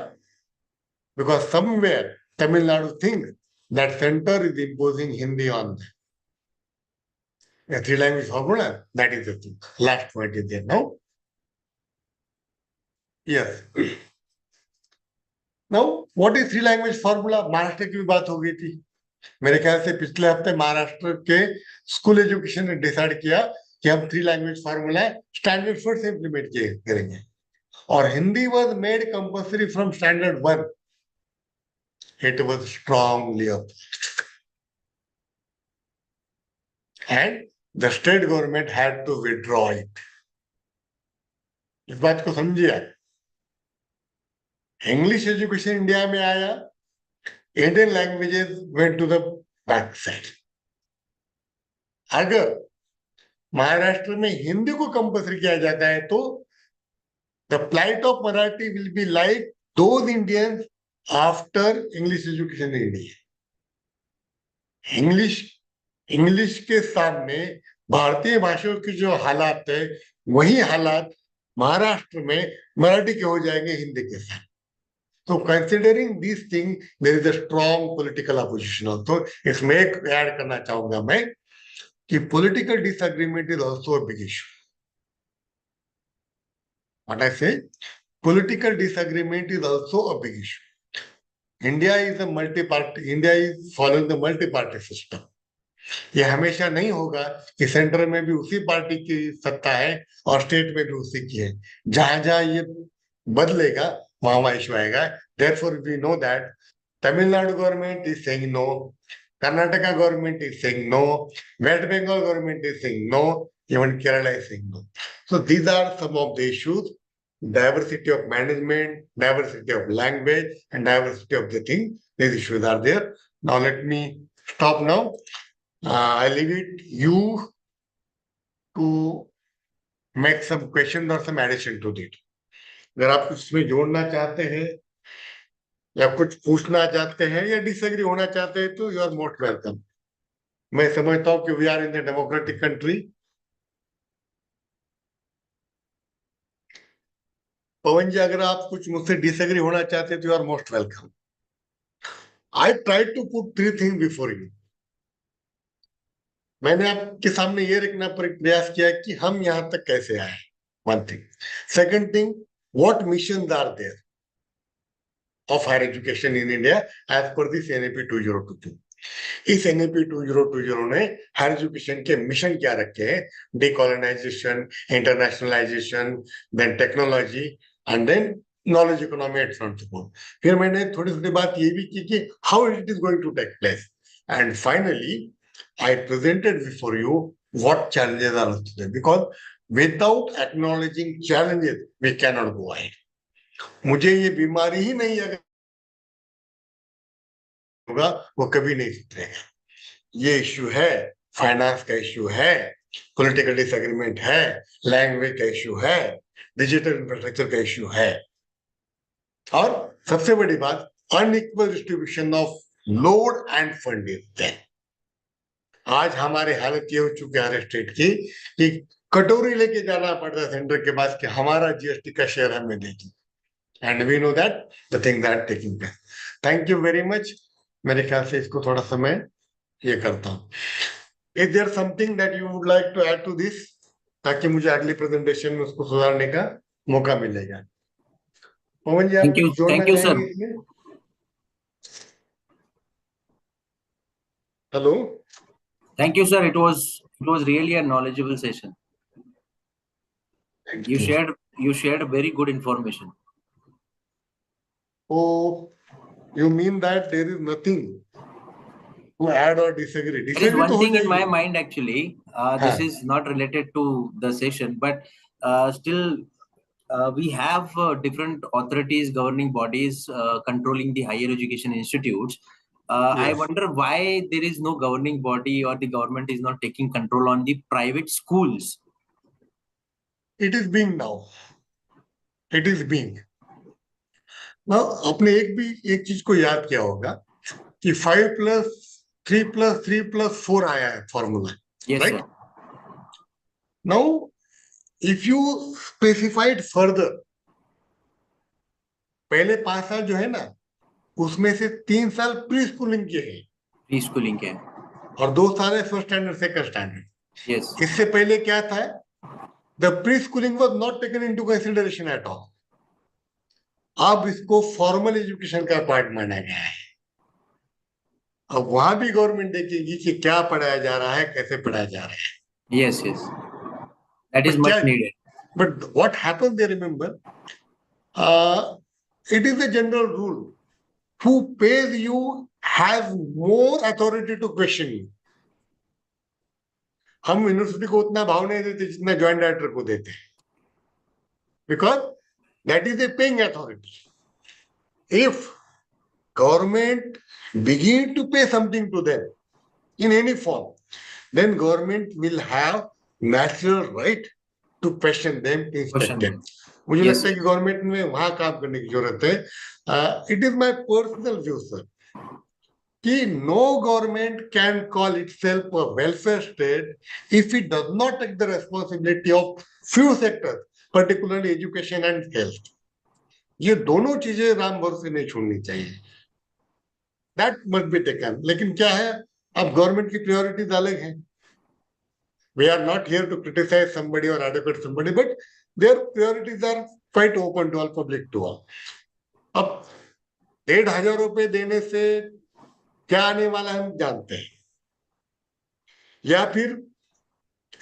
Because somewhere Tamil Nadu thinks that center is imposing Hindi on them. A three-language formula, that is the thing. Last point is there now. Yes. Now, what is three-language formula? Maharashtra की भी बात हो गई थी। मेरे ख्याल से पिछले हफ्ते महाराष्ट्र के स्कूल एजुकेशन ने डिसाइड किया कि हम three language formula standard four से इंप्लीमेंट करेंगे, और Hindi was made compulsory from standard 1. It was strongly opposed, and the state government had to withdraw it. इस बात को समझिए। इंग्लिश एजुकेशन इंडिया में आया, Indian languages went to the back side. अगर महाराष्ट्र में हिंदी को कंपल्सरी किया जाता है तो the plight of Marathi will be like those Indians after English education in India. English के सामने भारतीय भाषाओं की जो हालात है, वही हालात महाराष्ट्र में मराठी के हो जाएंगे हिंदी के साथ। तो considering this thing there is a strong political opposition also. इसमें एक ऐड करना चाहूंगा मैं कि political disagreement is also a big issue. What I say, political disagreement is also a big issue. India is following the multi party system. ये हमेशा नहीं होगा कि सेंटर में भी उसी पार्टी की सत्ता है और स्टेट में भी उसी की है। जहां जहां ये बदलेगा वहां वहां इशू आएगा। Therefore we know that Tamil Nadu government is saying no, Karnataka government is saying no, West Bengal government is saying no, even Kerala is saying no. So these are some of the issues: diversity of management, diversity of language, and diversity of the thing. These issues are there. Now let me stop now. I leave it you to make some questions or some addition to it. अगर आप इसमें जोड़ना चाहते हैं या कुछ पूछना चाहते हैं या डिसएग्री होना चाहते हैं तो यू आर मोस्ट वेलकम। मैं समझता हूं कि we are in the democratic country Pawan ji, अगर आप कुछ मुझसे डिसएग्री होना चाहते तो you are most welcome. I try to put three thing before you. मैंने आपके सामने ये रखना प्रयास किया कि हम यहां तक कैसे आए. One thing. Second thing, what missions are there of higher education in India as per this NEP 2022. इस NEP 2020 ने हायर एजुकेशन के मिशन क्या रखे हैं? Decolonisation, internationalisation, then technology and then knowledge economy at front support. फिर मैंने थोड़ी सी बात ये भी की कि how it is going to take place. And finally I presented before you what challenges are there, because without acknowledging challenges we cannot go ahead. मुझे ये बीमारी ही नहीं अगर होगा वो कभी नहीं सुधरेगा. ये इश्यू है, फाइनेंस का इश्यू है, पॉलिटिकल डिसएग्रीमेंट है, लैंग्वेज का इश्यू है, डिजिटल इंफ्रास्ट्रक्चर का इश्यू है, और सबसे बड़ी बात unequal distribution of load and fund is there. आज हमारे हालत ये हो चुकी है हर स्टेट की कि कटोरी लेके जाना पड़ता है सेंटर के पास कि हमारा GST का शेयर हमें दीजिए. And we know that the things are taking place. Thank you very much. मेरे ख्याल से इसको थोड़ा समय ये करता हूँ. Is there something that you would like to add to this, ताकि मुझे अगली प्रेजेंटेशन में उसको सुधारने का मौका मिलेगा. पवन जी, आप कुछ जोड़ना चाहेंगे इसमें? Hello. Thank you, sir. It was really a knowledgeable session. Thank You shared very good information. Oh, you mean that there is nothing to add or disagree? There is one तो हो thing in my जाएगी. mind actually. This is not related to the session, but still we have different authorities, governing bodies controlling the higher education institutes. I Yes. wonder why there is no governing body or the government is not taking control on the private schools. It is being now. It is being. Now, आपने एक चीज को याद किया होगा कि 5+3+3+4 आया है formula. Yes, right? sir. Now, if you specified further, पहले 5 साल जो है ना, उसमें से 3 साल प्री स्कूलिंग के हैं Preschooling के. और 2 साल है first standard second standard. Yes. इससे पहले क्या था? The pre schooling was not taken into consideration at all. अब इसको फॉर्मल एजुकेशन का पार्ट माना गया है. अब वहां भी गवर्नमेंट देखेगी कि क्या पढ़ाया जा रहा है, कैसे पढ़ाया जा रहा है. Yes, yes. That is much needed. But what happens there, remember, it is a general rule. Who pays you has more authority to question you. हम यूनिवर्सिटी को उतना भाव नहीं देते जितना ज्वाइंट डायरेक्टर को देते हैं, because that is a paying authority. If government begin to pay something to them in any form, then government will have natural right to question them, inspect them. मुझे लगता है कि गवर्नमेंट में वहां काम करने की जरूरत है. It is my personal view sir कि no government can call itself a welfare state if it does not take the responsibility of few sectors, particularly education and health. ये दोनों चीजें राम भरोसे नहीं छोड़नी चाहिए. That must be taken. लेकिन क्या है, अब गवर्नमेंट की प्रायोरिटीज अलग हैं. We are not here to criticize somebody or adequate somebody, but their priorities are quite open to all, public to all. अब 1,500 रुपए देने से क्या आने वाला है हम जानते हैं, या फिर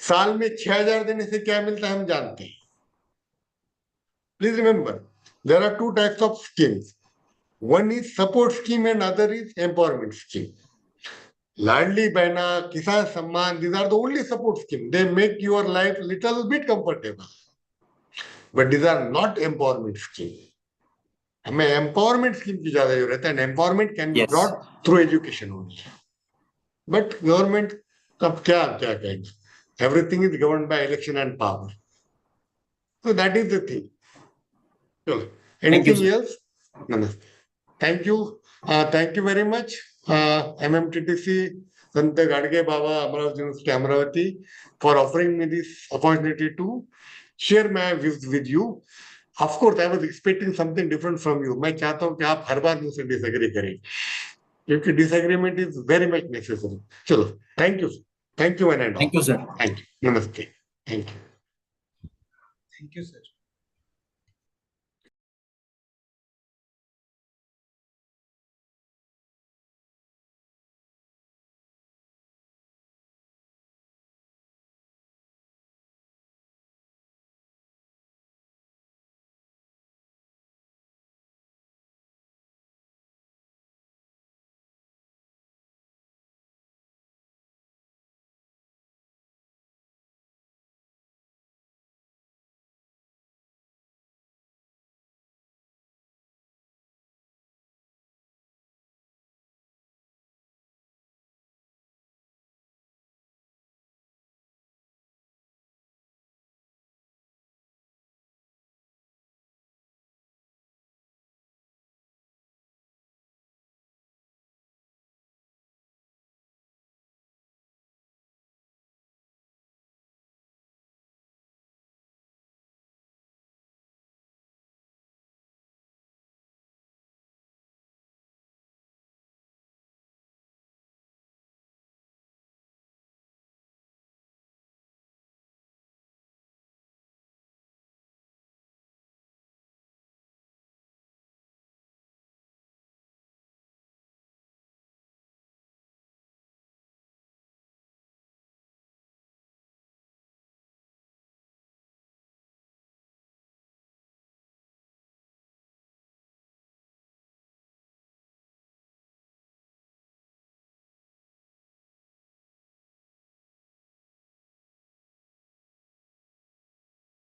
साल में 6,000 देने से क्या मिलता है हम जानते हैं. Please remember, there are 2 types of schemes. One is support scheme and other is empowerment scheme. Ladli Behna, Kisan Samman, these are the only support schemes. They make your life little bit comfortable. But these are not empowerment scheme. हमें empowerment scheme की ज्यादा जरूरत है. And empowerment can be brought through education only. But government अब क्या कहेंगे? Everything is governed by election and power. So that is the thing. चलो, anything else? Namaste. Thank you. Thank you very much. MMTTC Sant Gadge Baba Amravati University Amravati for offering me this opportunity to share my views with you. Of course, I was expecting something different from you. मैं चाहता हूँ कि आप हर बार मुझसे disagree करें, क्योंकि disagreement is very much necessary. चलो, thank you one and all. Thank you, sir. Thank you. Namaste. Thank you. Thank you, sir.